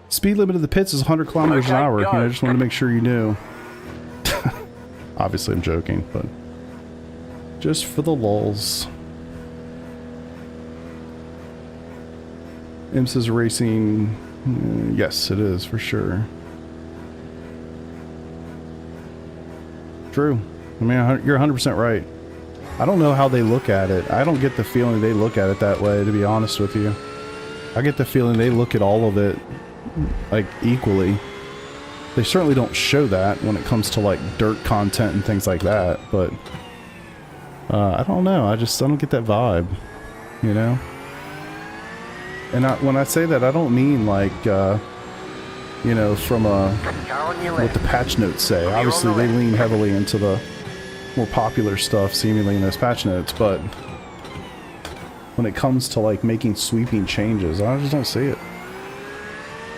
speed limit of the pits is 100 kilometers an hour. You know, I just wanted to make sure you knew." Obviously, I'm joking, but just for the lulz. IMSA's racing. Yes, it is for sure. True. I mean, you're 100% right. I don't know how they look at it. I don't get the feeling they look at it that way, to be honest with you. I get the feeling they look at all of it, like, equally. They certainly don't show that when it comes to, like, dirt content and things like that, but... I don't know. I don't get that vibe, you know? And when I say that, I don't mean, like, you know, from what the patch notes say. Obviously, they lean heavily into the more popular stuff, seemingly, in those patch notes, but... when it comes to, like, making sweeping changes, I just don't see it.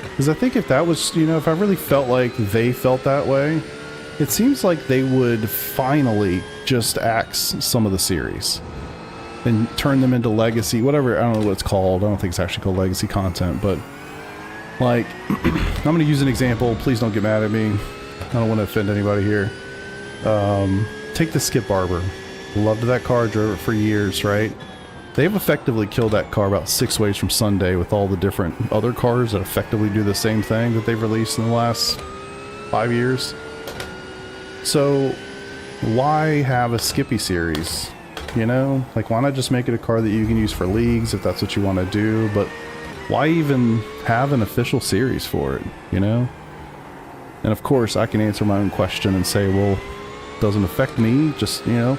Because I think if that was, you know, if I really felt like they felt that way, It seems like they would finally just axe some of the series and turn them into legacy, whatever, I don't know what it's called. I don't think it's actually called legacy content, but like, I'm going to use an example. Please don't get mad at me. I don't want to offend anybody here. Take the Skip Barber. Loved that car, drove it for years, right? They've effectively killed that car about 6 ways from Sunday with all the different other cars that effectively do the same thing that they've released in the last 5 years. So why have a Skippy series? You know, like, why not just make it a car that you can use for leagues if that's what you want to do? But why even have an official series for it, you know? And of course, I can answer my own question and say, well, doesn't affect me. Just, you know,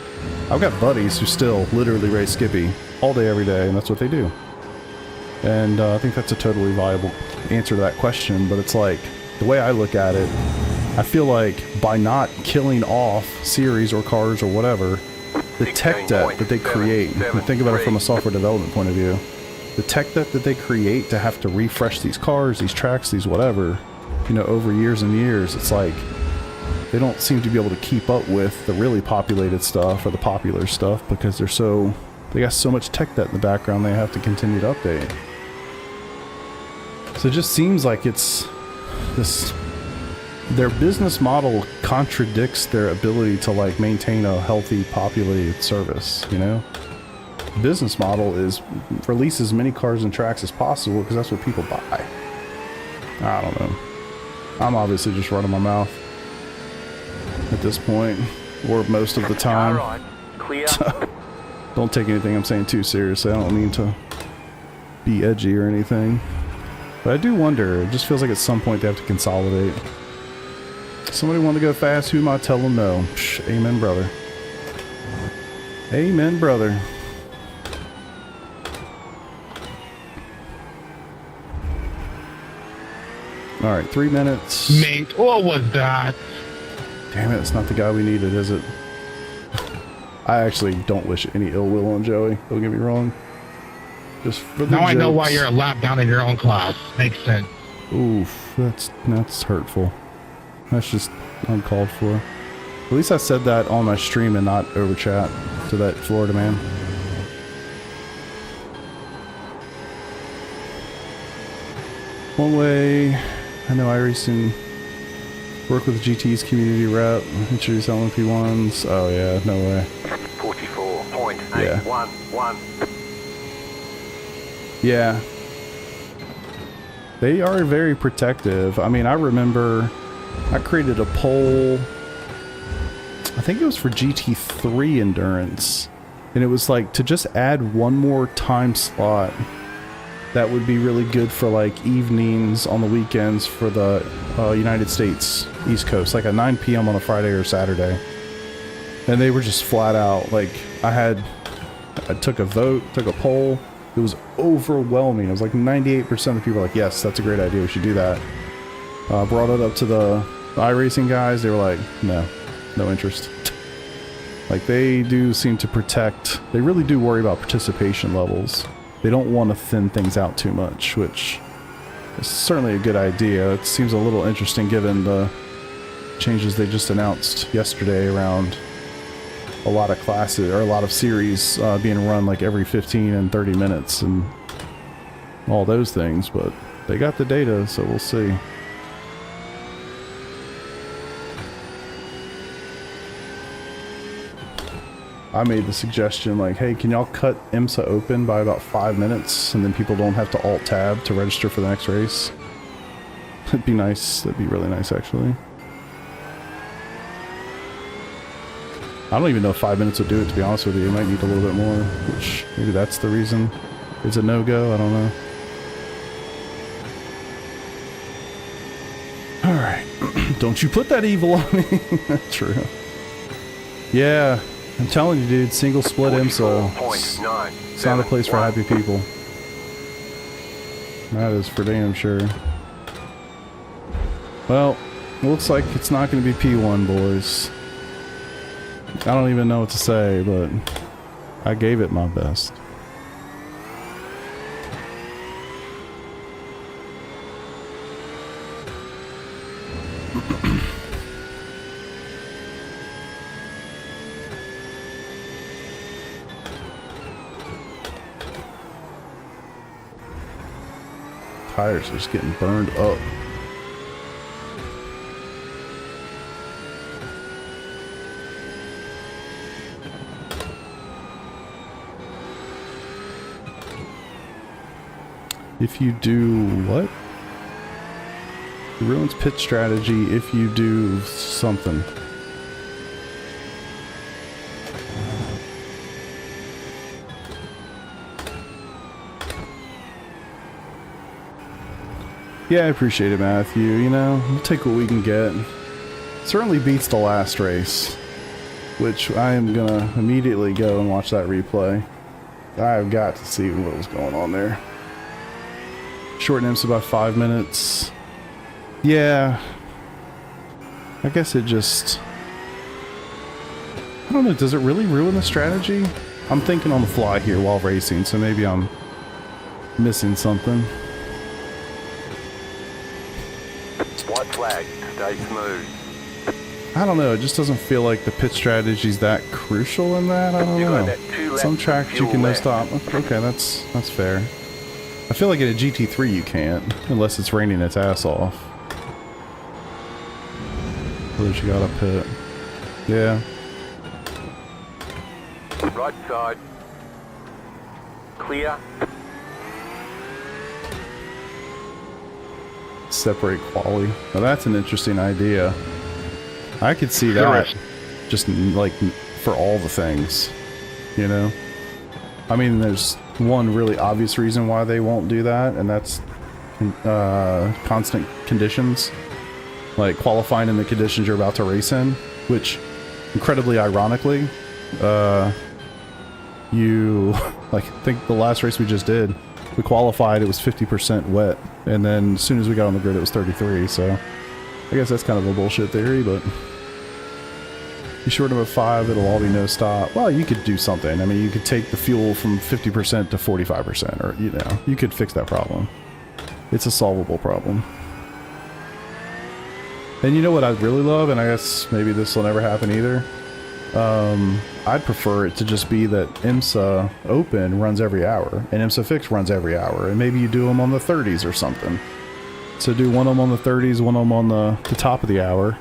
I've got buddies who still literally race Skippy all day, every day, and that's what they do. And I think that's a totally viable answer to that question. But it's like, the way I look at it, I feel like by not killing off series or cars or whatever, the tech debt that they create, and think about it from a software development point of view, the tech debt that they create to have to refresh these cars, these tracks, these whatever, you know, over years and years, it's like they don't seem to be able to keep up with the really populated stuff or the popular stuff because they got so much tech debt in the background they have to continue to update. So it just seems like it's this, their business model contradicts their ability to like maintain a healthy populated service, you know? The business model is release as many cars and tracks as possible because that's what people buy. I don't know. I'm obviously just running my mouth at this point, or most of the time. All right. Clear. Don't take anything I'm saying too seriously. I don't mean to be edgy or anything. But I do wonder, it just feels like at some point they have to consolidate. Somebody want to go fast, who might tell them no? Psh, amen, brother. Amen, brother. Alright, 3 minutes. Mate, what was that? Damn it, it's not the guy we needed, is it? I actually don't wish any ill will on Joey, don't get me wrong. Just for the Now I know why jokes. you're a lap down in your own class. Makes sense. Oof, that's hurtful. That's just uncalled for. At least I said that on my stream and not over chat to that Florida man. One way, I know iRacing work with GT's community rep, introduce LMP1s. Oh yeah, no way. 44.811. Yeah. They are very protective. I mean, I remember I created a poll, I think it was for GT3 Endurance, and it was like to just add one more time slot that would be really good for like evenings on the weekends for the United States East Coast, like at 9 p.m. on a Friday or Saturday. And they were just flat out, like, I took a vote, took a poll, it was overwhelming. It was like 98% of the people were like, yes, that's a great idea, we should do that. Brought it up to the iRacing guys, they were like, no interest. Like, they do seem to protect, they really do worry about participation levels. They don't want to thin things out too much, which is certainly a good idea. It seems a little interesting given the changes they just announced yesterday around a lot of classes, or a lot of series being run like every 15 and 30 minutes and all those things, but they got the data, so we'll see. I made the suggestion like, hey, can y'all cut IMSA open by about 5 minutes and then people don't have to alt tab to register for the next race? That'd be nice. That'd be really nice, actually. I don't even know if 5 minutes would do it, to be honest with you. You might need a little bit more, which maybe that's the reason. It's a no-go, I don't know. Alright. Don't you put that evil on me. True. Yeah. I'm telling you, dude, single split IMSA. It's not a place for happy people. That is for damn sure. Well, it looks like it's not going to be P1, boys. I don't even know what to say, but I gave it my best. tires are just getting burned up. If you do what? It ruins pit strategy if you do something. Yeah, I appreciate it, Matthew. You know, we'll take what we can get. Certainly beats the last race, which I am gonna immediately go and watch that replay. I've got to see what was going on there. Shorten IMSA by 5 minutes. Yeah. I guess it just... I don't know, does it really ruin the strategy? I'm thinking on the fly here while racing, so maybe I'm missing something. White flag, stay smooth. I don't know, it just doesn't feel like the pit strategy's that crucial in that. I don't know. Some tracks you can no stop. Okay, that's fair. I feel like in a GT3 you can't, unless it's raining its ass off. What you got a pit? Yeah. Right side. Clear. Separate quali. Now that's an interesting idea. I could see that. Just like for all the things, you know? I mean, there's one really obvious reason why they won't do that, and that's constant conditions. Like qualifying in the conditions you're about to race in, which, incredibly ironically, you, like, I think the last race we just did, we qualified, it was 50% wet, and then as soon as we got on the grid it was 33, so I guess that's kind of a bullshit theory, but you shorten them at 5, it'll all be no stop. Well, you could do something. I mean, you could take the fuel from 50% to 45%, or, you know, you could fix that problem. It's a solvable problem. And you know what I'd really love, and I guess maybe this will never happen either, I'd prefer it to just be that IMSA Open runs every hour, and IMSA Fix runs every hour, and maybe you do them on the 30s or something. So do one of them on the 30s, one of them on the top of the hour.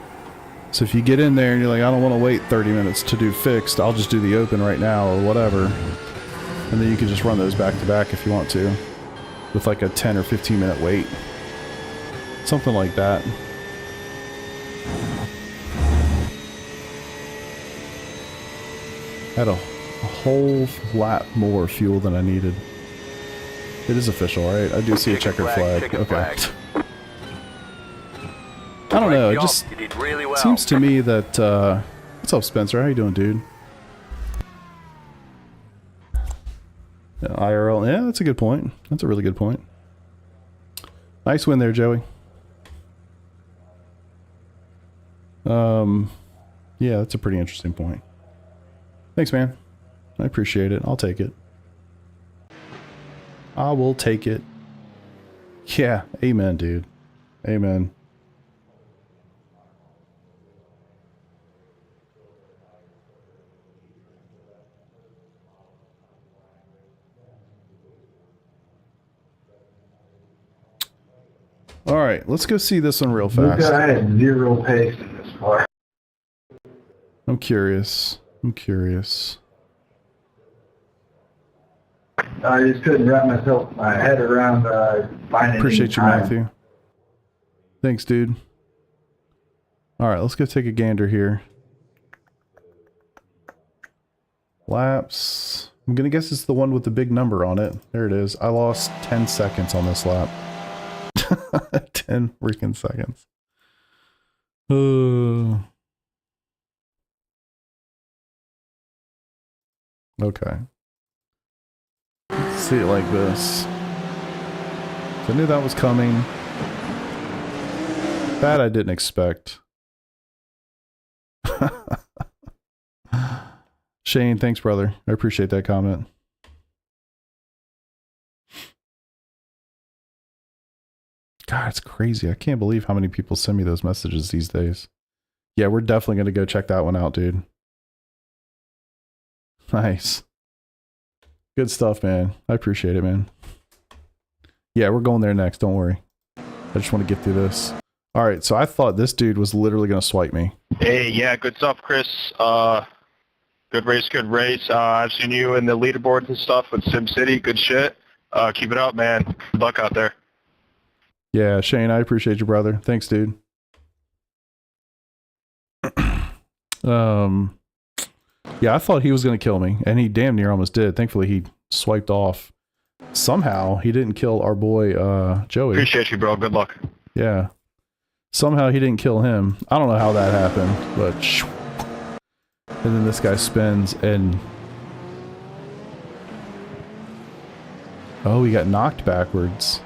So if you get in there and you're like, I don't want to wait 30 minutes to do Fixed, I'll just do the Open right now, or whatever. And then you can just run those back to back if you want to, with like a 10 or 15 minute wait. Something like that. Had a whole lap more fuel than I needed. It is official, right? I do see a checkered flag. Okay. I don't know, it just seems to me that, what's up, Spencer? How you doing, dude? Yeah, IRL, yeah, that's a good point. That's a really good point. Nice win there, Joey. Yeah, that's a pretty interesting point. Thanks, man. I appreciate it. I'll take it. I will take it. Yeah, amen, dude. Amen. All right, let's go see this one real fast. I had zero pace in this car. I'm curious. I'm curious. I just couldn't wrap my head around finding. Appreciate you, Matthew. Thanks, dude. All right, let's go take a gander here. Laps. I'm gonna guess it's the one with the big number on it. There it is. I lost 10 seconds on this lap. 10 freaking seconds. Okay. Let's see it like this. I knew that was coming. That I didn't expect. Shane, thanks, brother. I appreciate that comment. God, it's crazy. I can't believe how many people send me those messages these days. Yeah, we're definitely going to go check that one out, dude. Nice. Good stuff, man. I appreciate it, man. Yeah, we're going there next. Don't worry. I just want to get through this. All right, so I thought this dude was literally going to swipe me. Hey, yeah, good stuff, Chris. Good race, good race. I've seen you in the leaderboards and stuff with SimCity. Good shit. Keep it up, man. Good luck out there. Yeah, Shane, I appreciate you, brother. Thanks, dude. Yeah, I thought he was going to kill me, and he damn near almost did. Thankfully, he swiped off. Somehow, he didn't kill our boy, Joey. Appreciate you, bro. Good luck. Yeah. Somehow he didn't kill him. I don't know how that happened, but... And then this guy spins, and... Oh, he got knocked backwards.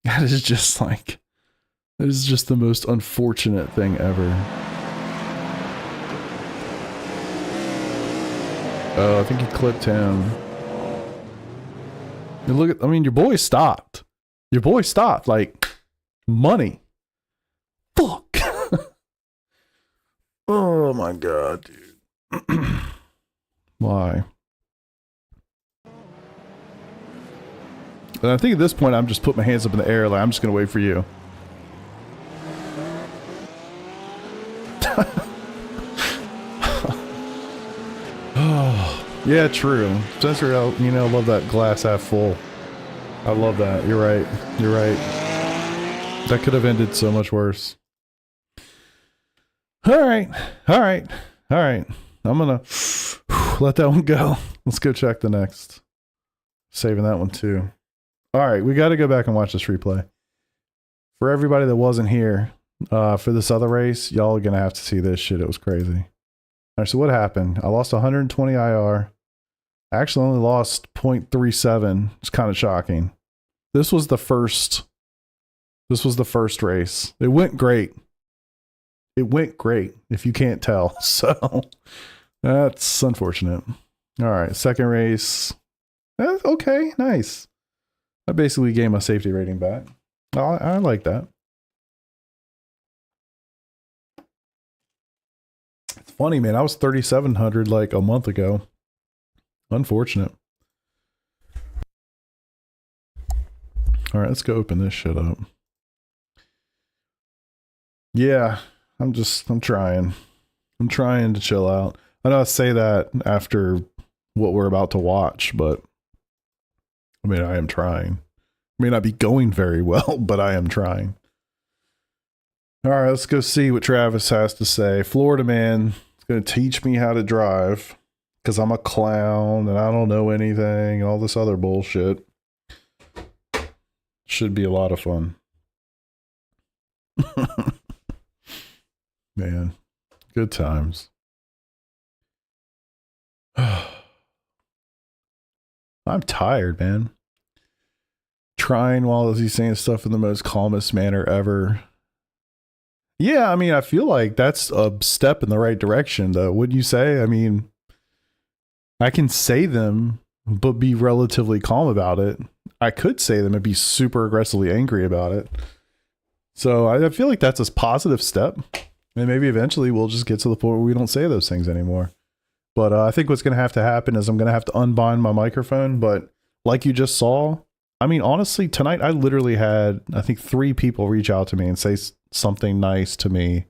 That is just like... That is just the most unfortunate thing ever. Oh, I think he clipped him. And look at, I mean, your boy stopped. Your boy stopped. Like, money. Fuck. Oh my god, dude. Why? And I think at this point, I'm just putting my hands up in the air. Like, I'm just going to wait for you. Oh, yeah, true. Spencer, you know, love that glass half full. I love that. You're right. You're right. That could have ended so much worse. All right. All right. All right. I'm going to let that one go. Let's go check the next. Saving that one too. All right. We got to go back and watch this replay. For everybody that wasn't here for this other race, y'all are going to have to see this shit. It was crazy. All right, so what happened? I lost 120 IR. I actually only lost 0.37. It's kind of shocking. This was the first race. It went great. It went great, if you can't tell. So that's unfortunate. All right, second race. Okay, nice. I basically gained my safety rating back. I like that. It's funny, man. I was 3,700 like a month ago. Unfortunate. All right, let's go open this shit up. Yeah, I'm trying. I'm trying to chill out. I know I say that after what we're about to watch, but I mean, I am trying. May not be going very well, but I am trying. All right, let's go see what Travis has to say. Florida man is going to teach me how to drive because I'm a clown and I don't know anything and all this other bullshit. Should be a lot of fun. Man, good times. I'm tired, man. Trying while he's saying stuff in the most calmest manner ever. Yeah, I mean, I feel like that's a step in the right direction, though. Wouldn't you say? I mean, I can say them, but be relatively calm about it. I could say them and be super aggressively angry about it. So I feel like that's a positive step. And maybe eventually we'll just get to the point where we don't say those things anymore. But I think what's going to have to happen is I'm going to have to unbind my microphone. But like you just saw, I mean, honestly, tonight I literally had, I think 3 people reach out to me and say something nice to me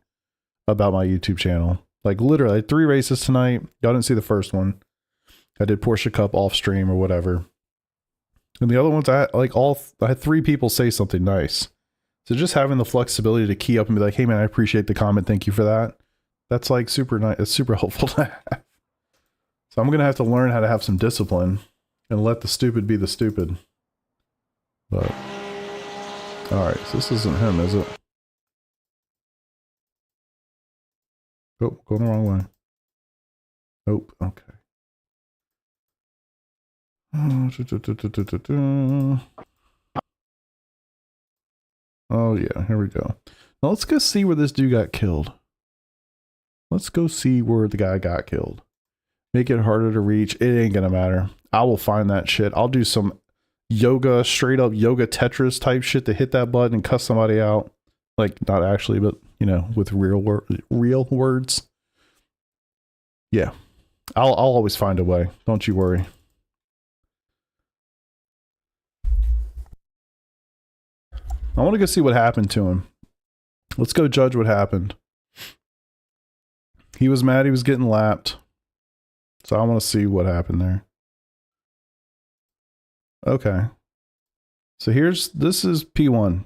about my YouTube channel. Like literally, I had 3 races tonight. Y'all didn't see the first one. I did Porsche Cup off stream or whatever. And the other ones, I had 3 people say something nice. So just having the flexibility to key up and be like, hey man, I appreciate the comment. Thank you for that. That's like super nice. It's super helpful to have. So I'm going to have to learn how to have some discipline and let the stupid be the stupid. But, all right, so this isn't him, is it? Oh, going the wrong way. Nope, okay. Oh yeah, here we go. Now let's go see where this dude got killed. Let's go see where the guy got killed. Make it harder to reach. It ain't gonna matter. I will find that shit. I'll do some yoga, straight up yoga Tetris type shit to hit that button and cuss somebody out. Like, not actually, but, you know, with real words. Yeah. I'll always find a way. Don't you worry. I want to go see what happened to him. Let's go judge what happened. He was mad he was getting lapped. So I want to see what happened there. Okay. So this is P1.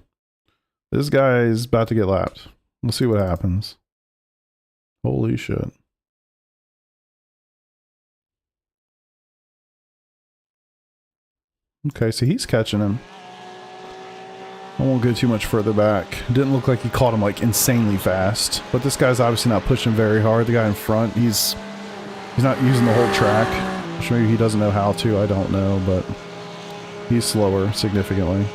This guy is about to get lapped. We'll see what happens. Holy shit. Okay, so he's catching him. I won't go too much further back. Didn't look like he caught him like insanely fast. But this guy's obviously not pushing very hard. The guy in front, he's not using the whole track. Which maybe he doesn't know how to, I don't know, but he's slower significantly.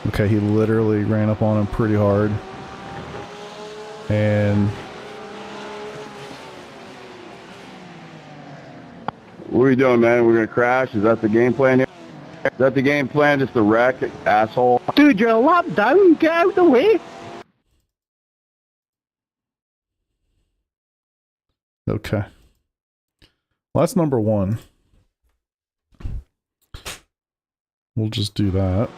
Okay, he literally ran up on him pretty hard. And What are you doing, man? We're gonna crash? Is that the game plan here? Is that the game plan? Just a wreck, asshole? Dude, you're a lap down. Get out of the way. okay. Well, that's number one. We'll just do that.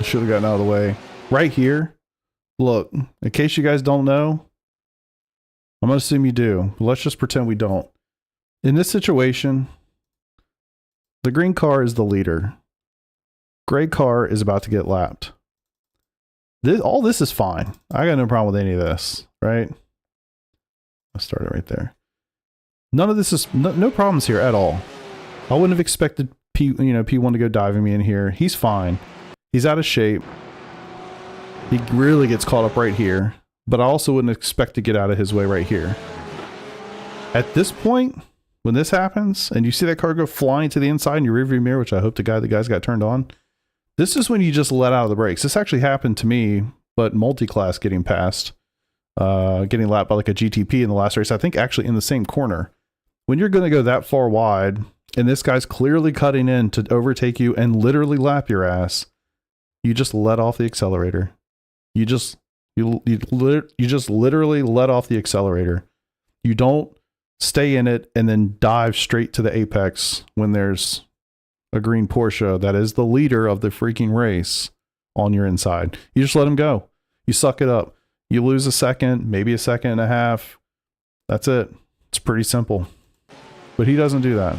Should have gotten out of the way. Right here. Look, in case you guys don't know, I'm going to assume you do. But let's just pretend we don't. In this situation, the green car is the leader. Gray car is about to get lapped. All this is fine. I got no problem with any of this, right? I'll start it right there. None of this is no problems here at all. I wouldn't have expected P1 to go diving me in here. He's fine. He's out of shape. He really gets caught up right here, but I also wouldn't expect to get out of his way right here. At this point, when this happens, and you see that car go flying to the inside in your rearview mirror, which I hope the guys got turned on, this is when you just let out of the brakes. This actually happened to me, but multi-class getting past, getting lapped by like a GTP in the last race, I think actually in the same corner. When you're going to go that far wide, and this guy's clearly cutting in to overtake you and literally lap your ass, you just let off the accelerator. You just literally let off the accelerator. You don't stay in it and then dive straight to the apex when there's a green Porsche that is the leader of the freaking race on your inside. You just let him go. You suck it up. You lose a second, maybe a second and a half. That's it. It's pretty simple. But he doesn't do that.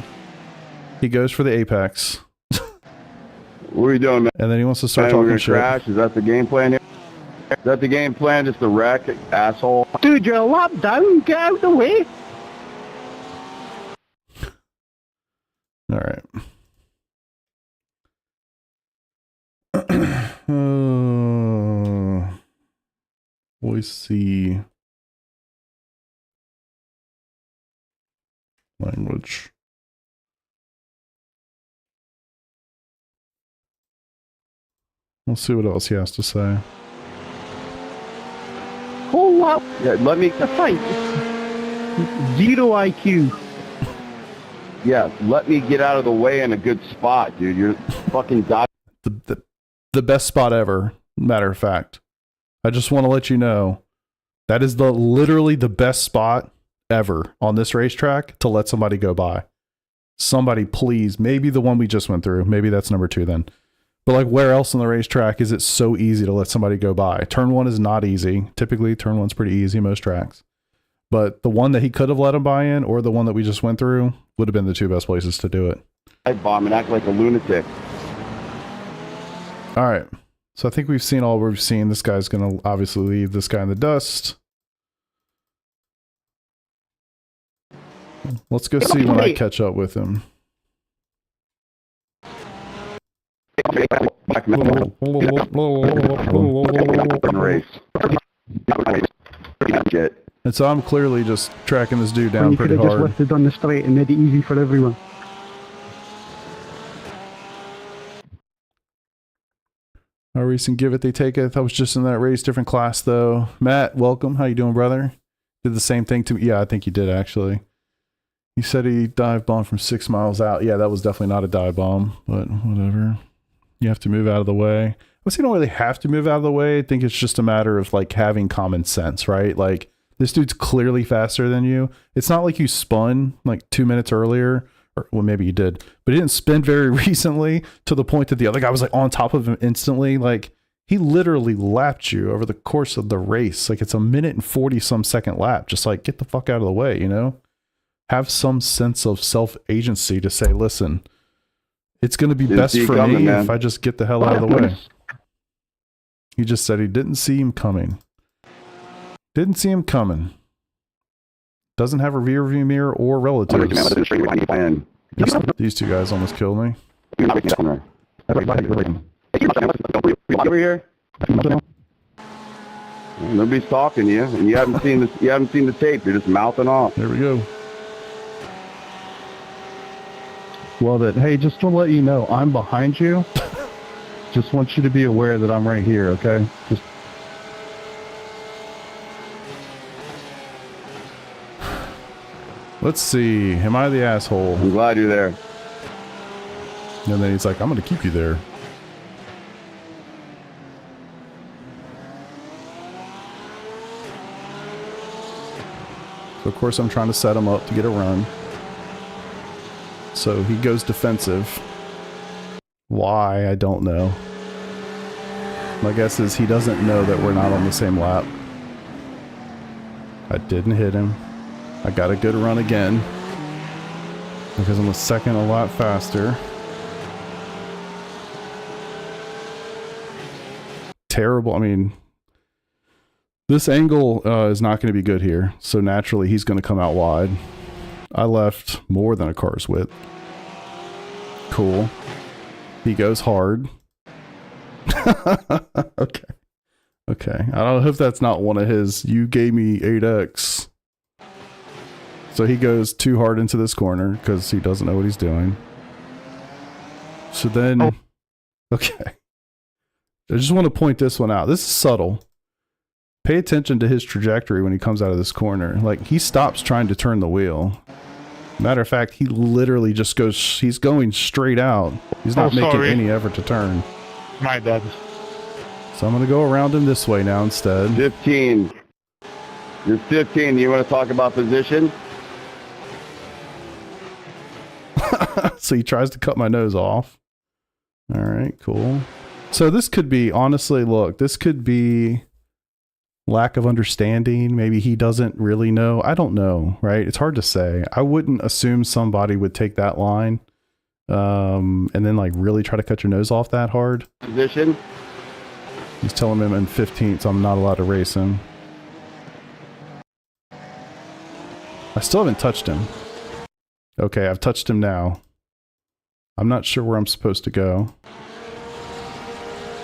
He goes for the apex. What are you doing, man? And then he wants to start We're talking gonna shit. crash? Is that the game plan here? Is that the game plan? Just a wreck, asshole? Dude, you're a lap down. Get out of the way. All right. Voice C. Language. Let's see what else he has to say. Whole lap. Yeah, let me. The fight. Zero IQ. Yeah, let me get out of the way in a good spot, dude. You're fucking dying. The best spot ever, matter of fact. I just want to let you know that is literally the best spot ever on this racetrack to let somebody go by. Somebody please, maybe the one we just went through, maybe that's number 2 then. But like where else on the racetrack is it so easy to let somebody go by? Turn 1 is not easy. Typically turn 1's pretty easy most tracks. But the one that he could have let him by in or the one that we just went through would have been the 2 best places to do it. I bomb and act like a lunatic. All right. So I think we've seen all we've seen. This guy's going to obviously leave this guy in the dust. Let's go see when I catch up with him. And so I'm clearly just tracking this dude down pretty hard. Just lifted on the straight and made it easy for everyone. iRacing, give it, they take it. I was just in that race, different class though. Matt, welcome. How you doing, brother? Did the same thing to me. Yeah, I think you did actually. He said he dive bombed from 6 miles out. Yeah, that was definitely not a dive bomb, but whatever. You have to move out of the way. But you don't really have to move out of the way. I think it's just a matter of like having common sense, right? Like this dude's clearly faster than you. It's not like you spun like 2 minutes earlier, or well, maybe you did, but he didn't spin very recently to the point that the other guy was like on top of him instantly. Like he literally lapped you over the course of the race. Like it's a minute and 40 some second lap. Just like get the fuck out of the way, you know? Have some sense of self-agency to say, listen, it's going to be best for me if I just get the hell out of the way. He just said he didn't see him coming. Didn't see him coming. Doesn't have a rear view mirror or relatives. These two guys almost killed me. Over here. Nobody's talking to you, and you haven't seen this. You haven't seen the tape. You're just mouthing off. There we go. Well, hey, just to let you know, I'm behind you. Just want you to be aware that I'm right here, okay? Just. Let's see. Am I the asshole? I'm glad you're there. And then he's like, I'm going to keep you there. So, of course, I'm trying to set him up to get a run. So he goes defensive. Why? I don't know. My guess is he doesn't know that we're not on the same lap. I didn't hit him. I got a good run again. Because I'm a second a lot faster. Terrible. I mean, this angle is not going to be good here. So naturally, he's going to come out wide. I left more than a car's width. Cool. He goes hard. Okay. Okay. I don't know if that's not one of his, you gave me 8x. So he goes too hard into this corner because he doesn't know what he's doing. So then, okay. I just want to point this one out. This is subtle. Pay attention to his trajectory when he comes out of this corner. Like, he stops trying to turn the wheel. Matter of fact, he literally just goes, he's going straight out. He's not making any effort to turn. My bad. So I'm going to go around him this way now instead. 15. You're 15. You want to talk about position? So he tries to cut my nose off. All right, cool. So this could be, honestly, look, this could be lack of understanding. Maybe he doesn't really know. I don't know, right? It's hard to say. I wouldn't assume somebody would take that line and then like really try to cut your nose off that hard. Position? He's telling him in 15th, so I'm not allowed to race him. I still haven't touched him. Okay, I've touched him now. I'm not sure where I'm supposed to go.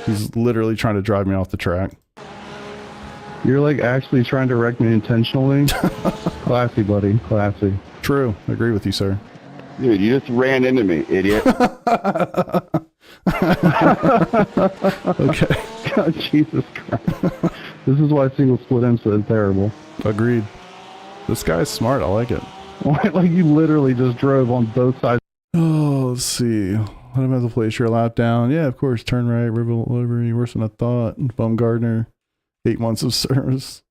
He's literally trying to drive me off the track. You're like actually trying to wreck me intentionally? Classy, buddy. Classy. True. I agree with you, sir. Dude, you just ran into me, idiot. Okay. God, Jesus Christ. This is why single split IMSA is terrible. Agreed. This guy's smart. I like it. Like you literally just drove on both sides. Oh, let's see. What about the place your lap down? Yeah, of course. Turn right. River Liberty. Worse than I thought. Bumgardner. 8 months of service.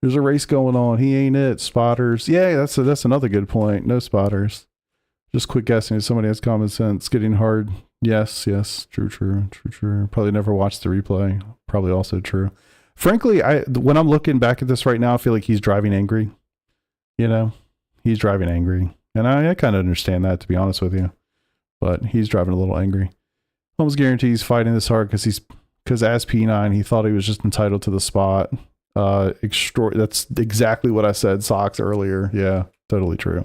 There's a race going on. He ain't it. Spotters. Yeah, that's another good point. No spotters. Just quit guessing. If somebody has common sense. Getting hard. Yes. True. Probably never watched the replay. Probably also true. Frankly, when I'm looking back at this right now, I feel like he's driving angry. You know? He's driving angry. And I kind of understand that, to be honest with you. But he's driving a little angry. Almost guarantee he's fighting this hard because as P9, he thought he was just entitled to the spot. That's exactly what I said, Socks, earlier. Yeah, totally true.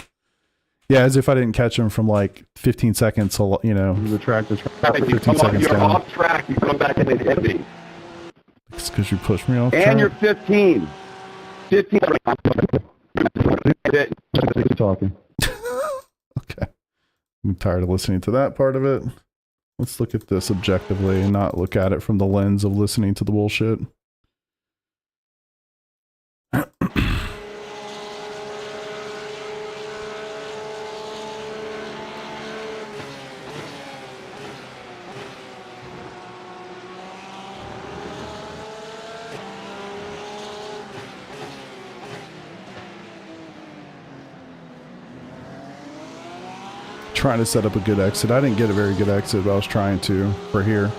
Yeah, as if I didn't catch him from like 15 seconds, you know. The track. 15 seconds you're down. off track. You come back in the empty. It's because you pushed me off track. And you're 15. 15. Talking. Okay. I'm tired of listening to that part of it. Let's look at this objectively and not look at it from the lens of listening to the bullshit. trying to set up a good exit. I didn't get a very good exit, but I was trying to for here.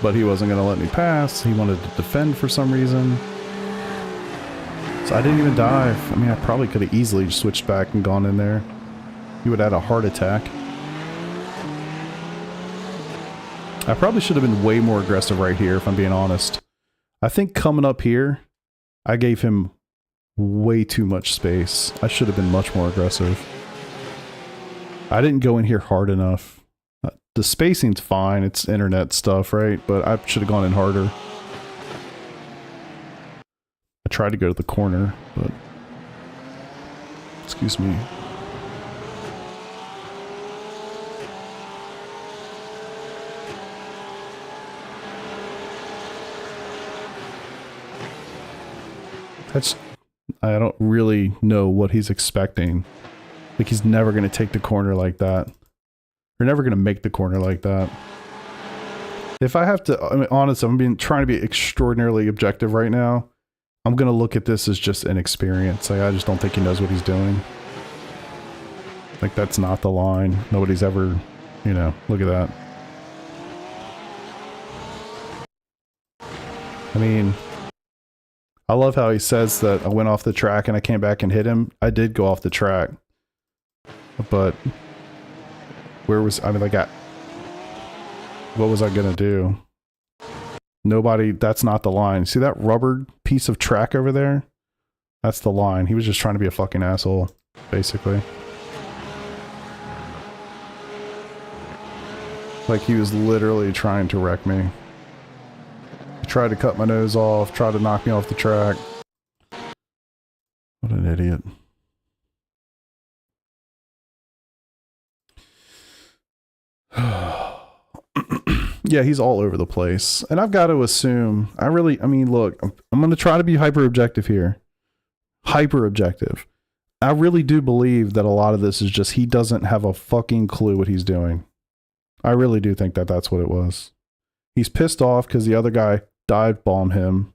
But he wasn't going to let me pass. He wanted to defend for some reason. So I didn't even dive. I mean, I probably could have easily just switched back and gone in there. He would have had a heart attack. I probably should have been way more aggressive right here, if I'm being honest. I think coming up here, I gave him way too much space. I should have been much more aggressive. I didn't go in here hard enough. The spacing's fine. It's internet stuff, right? But I should have gone in harder. I tried to go to the corner, but... Excuse me. I don't really know what he's expecting. Like, he's never going to take the corner like that. You're never going to make the corner like that. If I have to, I mean, honestly, trying to be extraordinarily objective right now. I'm going to look at this as just inexperience. Like, I just don't think he knows what he's doing. Like, that's not the line. Nobody's ever, you know, look at that. I mean... I love how he says that I went off the track and I came back and hit him. I did go off the track. But where was, I mean, like, what was I gonna do? Nobody, that's not the line. See that rubber piece of track over there? That's the line. He was just trying to be a fucking asshole, basically. Like, he was literally trying to wreck me. Tried to cut my nose off, tried to knock me off the track. What an idiot. Yeah, he's all over the place. And I've got to assume, I mean, look, I'm going to try to be hyper objective here. Hyper objective. I really do believe that a lot of this is just he doesn't have a fucking clue what he's doing. I really do think that that's what it was. He's pissed off because the other guy dive bomb him,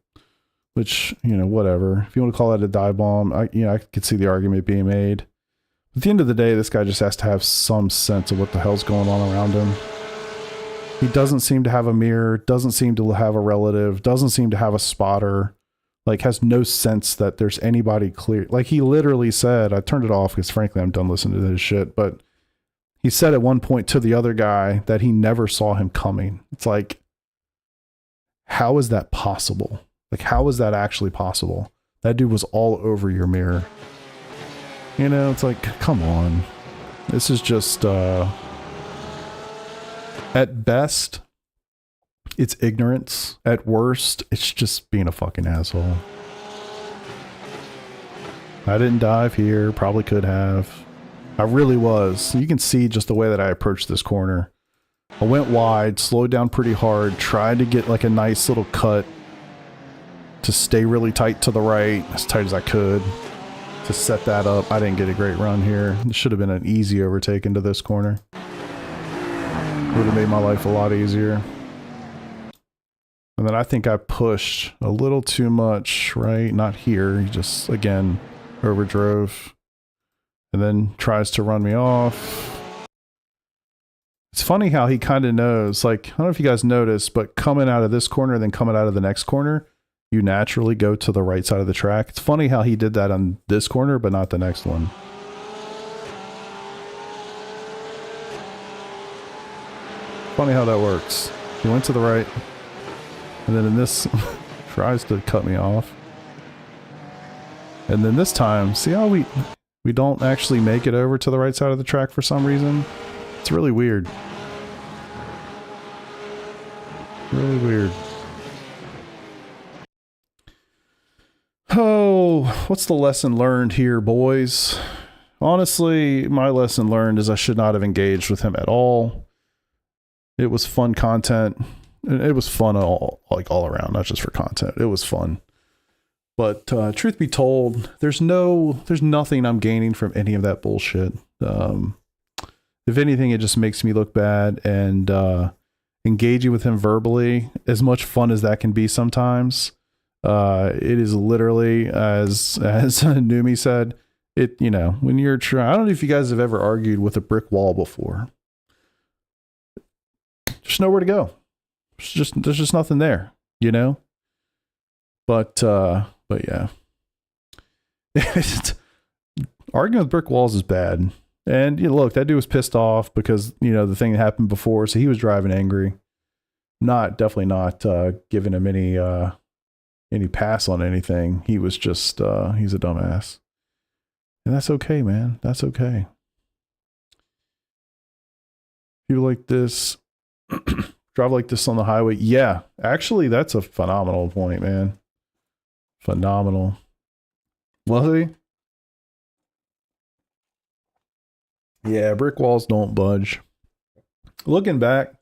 which, you know, whatever. If you want to call that a dive bomb, I could see the argument being made. At the end of the day, this guy just has to have some sense of what the hell's going on around him. He doesn't seem to have a mirror, doesn't seem to have a relative, doesn't seem to have a spotter, like has no sense that there's anybody clear. Like he literally said, I turned it off because frankly I'm done listening to this shit, but he said at one point to the other guy that he never saw him coming. It's like, how is that possible? Like, how is that actually possible? That dude was all over your mirror. You know, it's like, come on. This is just, at best, it's ignorance. At worst, it's just being a fucking asshole. I didn't dive here. Probably could have. I really was. You can see just the way that I approached this corner. I went wide, slowed down pretty hard, tried to get like a nice little cut to stay really tight to the right, as tight as I could, to set that up. I didn't get a great run here. It should have been an easy overtake into this corner. Would have made my life a lot easier. And then I think I pushed a little too much, right? Not here, he just, again, overdrove. And then tries to run me off. It's funny how he kind of knows, like, I don't know if you guys noticed, but coming out of this corner and then coming out of the next corner, you naturally go to the right side of the track. It's funny how he did that on this corner, but not the next one. Funny how that works. He went to the right, and then in this, tries to cut me off. And then this time, see how we don't actually make it over to the right side of the track for some reason? It's really weird. Really weird. Oh, what's the lesson learned here, boys? Honestly, my lesson learned is I should not have engaged with him at all. It was fun content. It was fun all around, not just for content. It was fun. But truth be told, there's nothing I'm gaining from any of that bullshit. If anything, it just makes me look bad, and engaging with him verbally, as much fun as that can be sometimes, it is literally, as Numi said, it, you know, when you're trying, I don't know if you guys have ever argued with a brick wall before. Just nowhere to go. There's just nothing there, you know? But yeah. Arguing with brick walls is bad. And you know, look, that dude was pissed off because, you know, the thing that happened before, so he was driving angry. Definitely not giving him any pass on anything. He was just he's a dumbass. And that's okay, man. That's okay. People like this drive like this on the highway. Yeah, actually, that's a phenomenal point, man. Phenomenal. Was he? Yeah, brick walls don't budge. Looking back,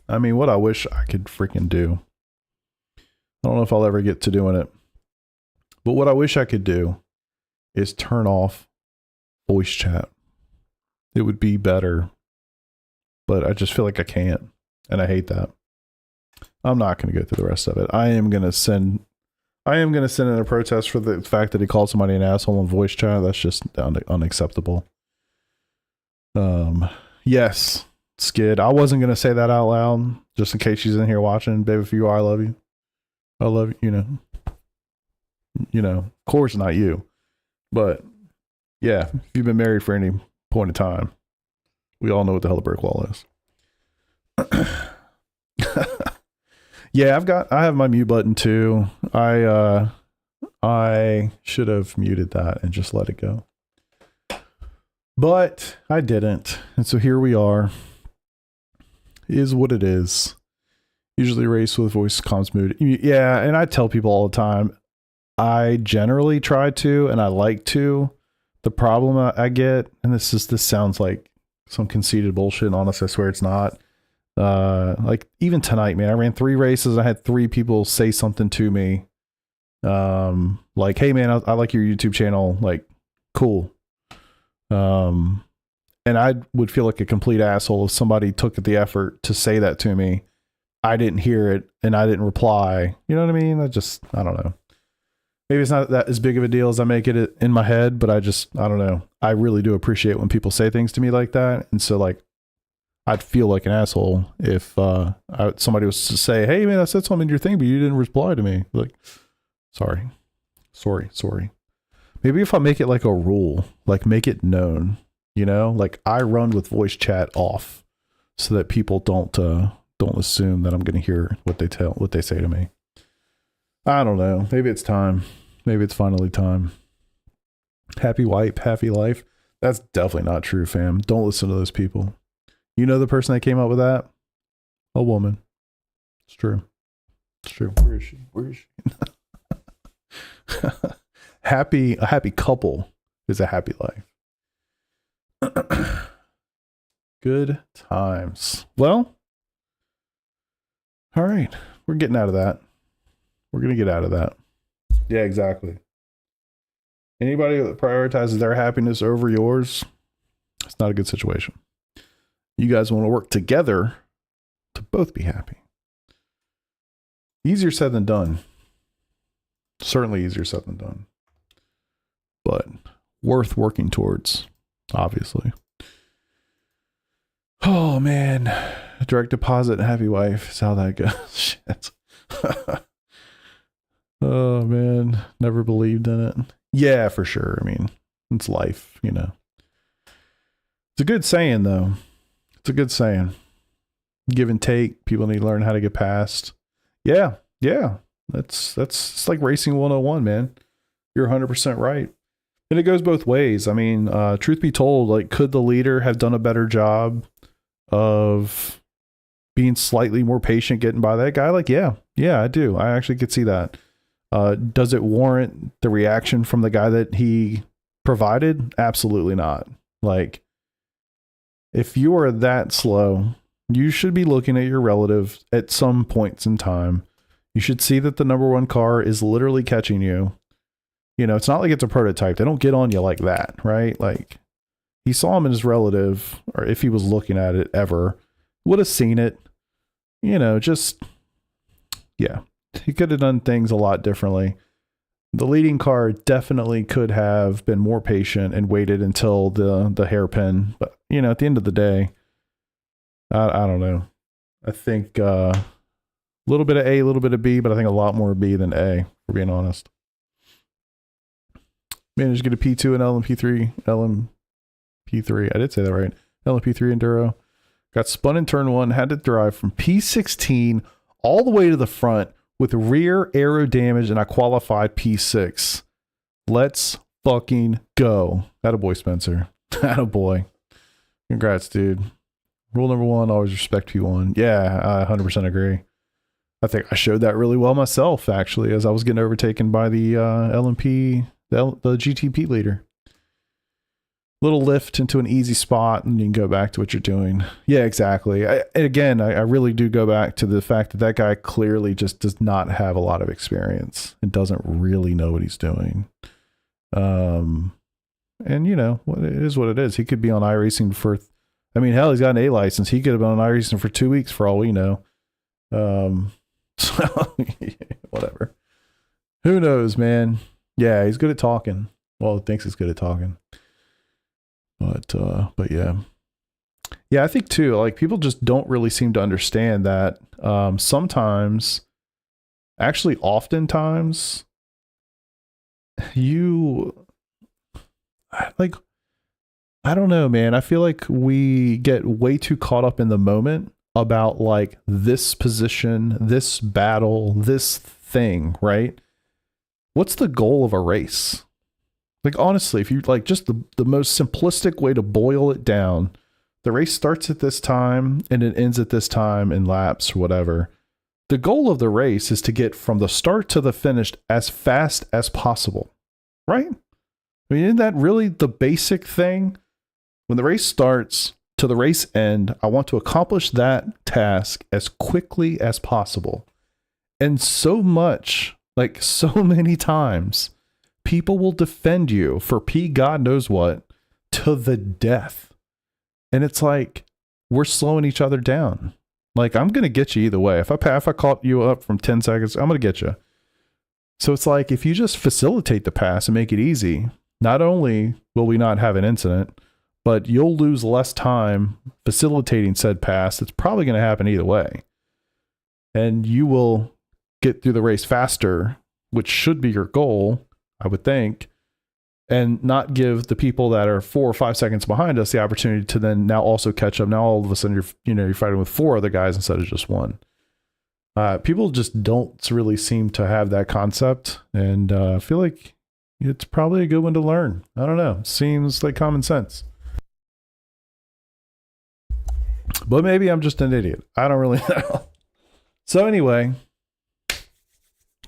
I mean, what I wish I could freaking do. I don't know if I'll ever get to doing it. But what I wish I could do is turn off voice chat. It would be better. But I just feel like I can't. And I hate that. I'm not going to go through the rest of it. I am going to send in a protest for the fact that he called somebody an asshole in voice chat. That's just unacceptable. Yes, Skid. I wasn't going to say that out loud, just in case she's in here watching. Babe, if you are, I love you. I love you, you know. You know, of course not you. But, yeah, if you've been married for any point in time, we all know what the hell a brick wall is. Yeah, I have my mute button too. I should have muted that and just let it go. But I didn't. And so here we are. It is what it is. Usually race with voice comms muted. Yeah, and I tell people all the time, I generally try to, and I like to. The problem I get, and this sounds like some conceited bullshit, and honestly, I swear it's not. Like even tonight, man, I ran 3 races. I had 3 people say something to me. Like, hey man, I like your YouTube channel. Like, cool. And I would feel like a complete asshole if somebody took the effort to say that to me. I didn't hear it and I didn't reply. You know what I mean? I don't know. Maybe it's not that as big of a deal as I make it in my head, but I don't know. I really do appreciate when people say things to me like that. And so like, I'd feel like an asshole if somebody was to say, hey man, I said something in your thing, but you didn't reply to me. Like, sorry. Maybe if I make it like a rule, like make it known, you know, like I run with voice chat off so that people don't assume that I'm going to hear what they say to me. I don't know. Maybe it's time. Maybe it's finally time. Happy wife, happy life. That's definitely not true, fam. Don't listen to those people. You know the person that came up with that? A woman. It's true. It's true. Where is she? A happy couple is a happy life. Good times. Well, all right. We're getting out of that. We're going to get out of that. Yeah, exactly. Anybody that prioritizes their happiness over yours, it's not a good situation. You guys want to work together to both be happy. Easier said than done. Certainly easier said than done. But worth working towards, obviously. Oh, man. Direct deposit and happy wife is how that goes. Shit. Oh, man. Never believed in it. Yeah, for sure. I mean, it's life, you know. It's a good saying, though. It's a good saying. Give and take. People need to learn how to get past. Yeah. That's it's like racing 101, man. You're 100% right. And it goes both ways. I mean, truth be told, like, could the leader have done a better job of being slightly more patient getting by that guy? Like, yeah, I do. I actually could see that. Does it warrant the reaction from the guy that he provided? Absolutely not. Like, if you are that slow, you should be looking at your relative at some points in time. You should see that the number 1 car is literally catching you. You know, it's not like it's a prototype. They don't get on you like that, right? Like, he saw him in his relative, or if he was looking at it ever, would have seen it. You know, just, yeah. He could have done things a lot differently. The leading car definitely could have been more patient and waited until the hairpin. But, you know, at the end of the day, I don't know. I think a little bit of A, a little bit of B, but I think a lot more B than A, for being honest. Managed to get a P2 and LMP3. I did say that right. LMP3 Enduro. Got spun in turn 1, had to drive from P16 all the way to the front with rear aero damage, and I qualified P6. Let's fucking go. Attaboy, Spencer. Attaboy. Congrats, dude. Rule number 1, always respect P1. Yeah, I 100% agree. I think I showed that really well myself, actually, as I was getting overtaken by the LMP, the GTP leader. Little lift into an easy spot, and you can go back to what you're doing. Yeah, exactly. I really do go back to the fact that that guy clearly just does not have a lot of experience and doesn't really know what he's doing. And you know, it is what it is. He could be on iRacing for, I mean, hell, he's got an A license. He could have been on iRacing for 2 weeks for all we know. So whatever. Who knows, man? Yeah, he's good at talking. Well, he thinks he's good at talking. But yeah. Yeah, I think too, like, people just don't really seem to understand that sometimes, actually oftentimes, I don't know, man. I feel like we get way too caught up in the moment about like this position, this battle, this thing, right? What's the goal of a race? Like, honestly, if you like just the most simplistic way to boil it down, the race starts at this time and it ends at this time in laps or whatever. The goal of the race is to get from the start to the finish as fast as possible, right? I mean, isn't that really the basic thing? When the race starts to the race end, I want to accomplish that task as quickly as possible. And so much, like so many times, people will defend you for P God knows what to the death. And it's like, we're slowing each other down. Like, I'm going to get you either way. If I caught you up from 10 seconds, I'm going to get you. So it's like, if you just facilitate the pass and make it easy, not only will we not have an incident, but you'll lose less time facilitating said pass. It's probably going to happen either way. And you will get through the race faster, which should be your goal, I would think, and not give the people that are 4 or 5 seconds behind us the opportunity to then now also catch up. Now all of a sudden you're fighting with 4 other guys instead of just 1. People just don't really seem to have that concept, and I feel like it's probably a good one to learn. I don't know. Seems like common sense. But maybe I'm just an idiot. I don't really know. So anyway,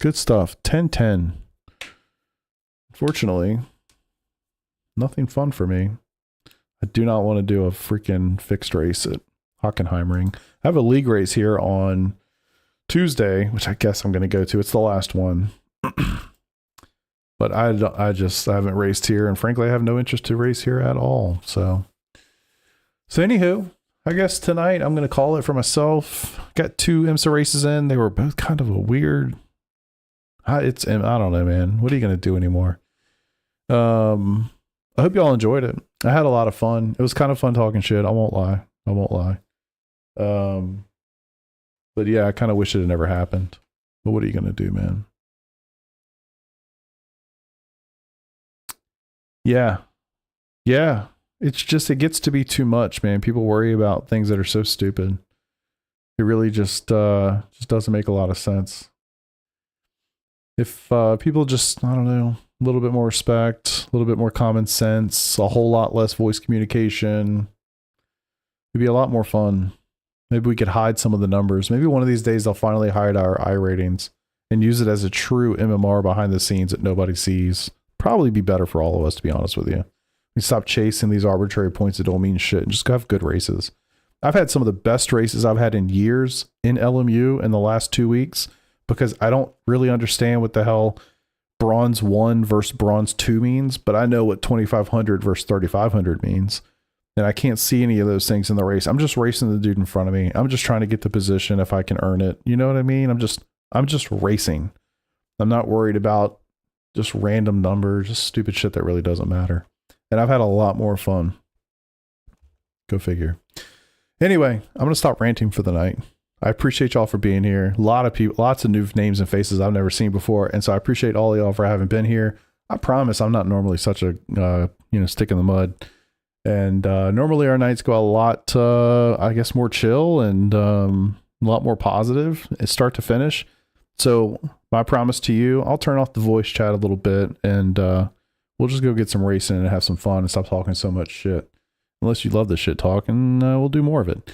good stuff. 10-10. Unfortunately, nothing fun for me. I do not want to do a freaking fixed race at Hockenheimring. I have a league race here on Tuesday, which I guess I'm going to go to. It's the last one. But I haven't raced here, and frankly, I have no interest to race here at all. So anywho, I guess tonight I'm going to call it for myself. Got 2 IMSA races in. They were both kind of a weird. I don't know, man. What are you going to do anymore? I hope y'all enjoyed it. I had a lot of fun. It was kind of fun talking shit. I won't lie. But yeah, I kind of wish it had never happened. But what are you going to do, man? Yeah. It's just, it gets to be too much, man. People worry about things that are so stupid. It really just doesn't make a lot of sense. If people just, I don't know, a little bit more respect, a little bit more common sense, a whole lot less voice communication, it'd be a lot more fun. Maybe we could hide some of the numbers. Maybe one of these days they'll finally hide our iRatings and use it as a true MMR behind the scenes that nobody sees. Probably be better for all of us, to be honest with you. We stop chasing these arbitrary points that don't mean shit and just go have good races. I've had some of the best races I've had in years in LMU in the last 2 weeks, because I don't really understand what the hell bronze 1 versus bronze 2 means, but I know what 2500 versus 3500 means. And I can't see any of those things in the race. I'm just racing the dude in front of me. I'm just trying to get the position if I can earn it. You know what I mean? I'm just racing. I'm not worried about just random numbers, just stupid shit that really doesn't matter. And I've had a lot more fun. Go figure. Anyway, I'm going to stop ranting for the night. I appreciate y'all for being here. A lot of people, lots of new names and faces I've never seen before. And so I appreciate all of y'all for having been here. I promise I'm not normally such a, stick in the mud. And normally our nights go a lot, I guess, more chill and a lot more positive, start to finish. So my promise to you, I'll turn off the voice chat a little bit and we'll just go get some racing and have some fun and stop talking so much shit. Unless you love this shit talk, and we'll do more of it.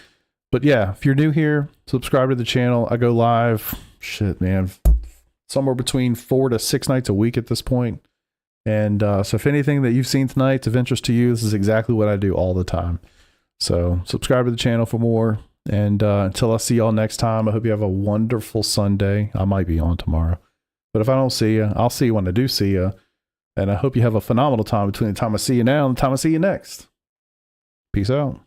But yeah, if you're new here, subscribe to the channel. I go live, shit, man, somewhere between 4 to 6 nights a week at this point. And so if anything that you've seen tonight is of interest to you, this is exactly what I do all the time. So subscribe to the channel for more. And until I see y'all next time, I hope you have a wonderful Sunday. I might be on tomorrow. But if I don't see you, I'll see you when I do see you. And I hope you have a phenomenal time between the time I see you now and the time I see you next. Peace out.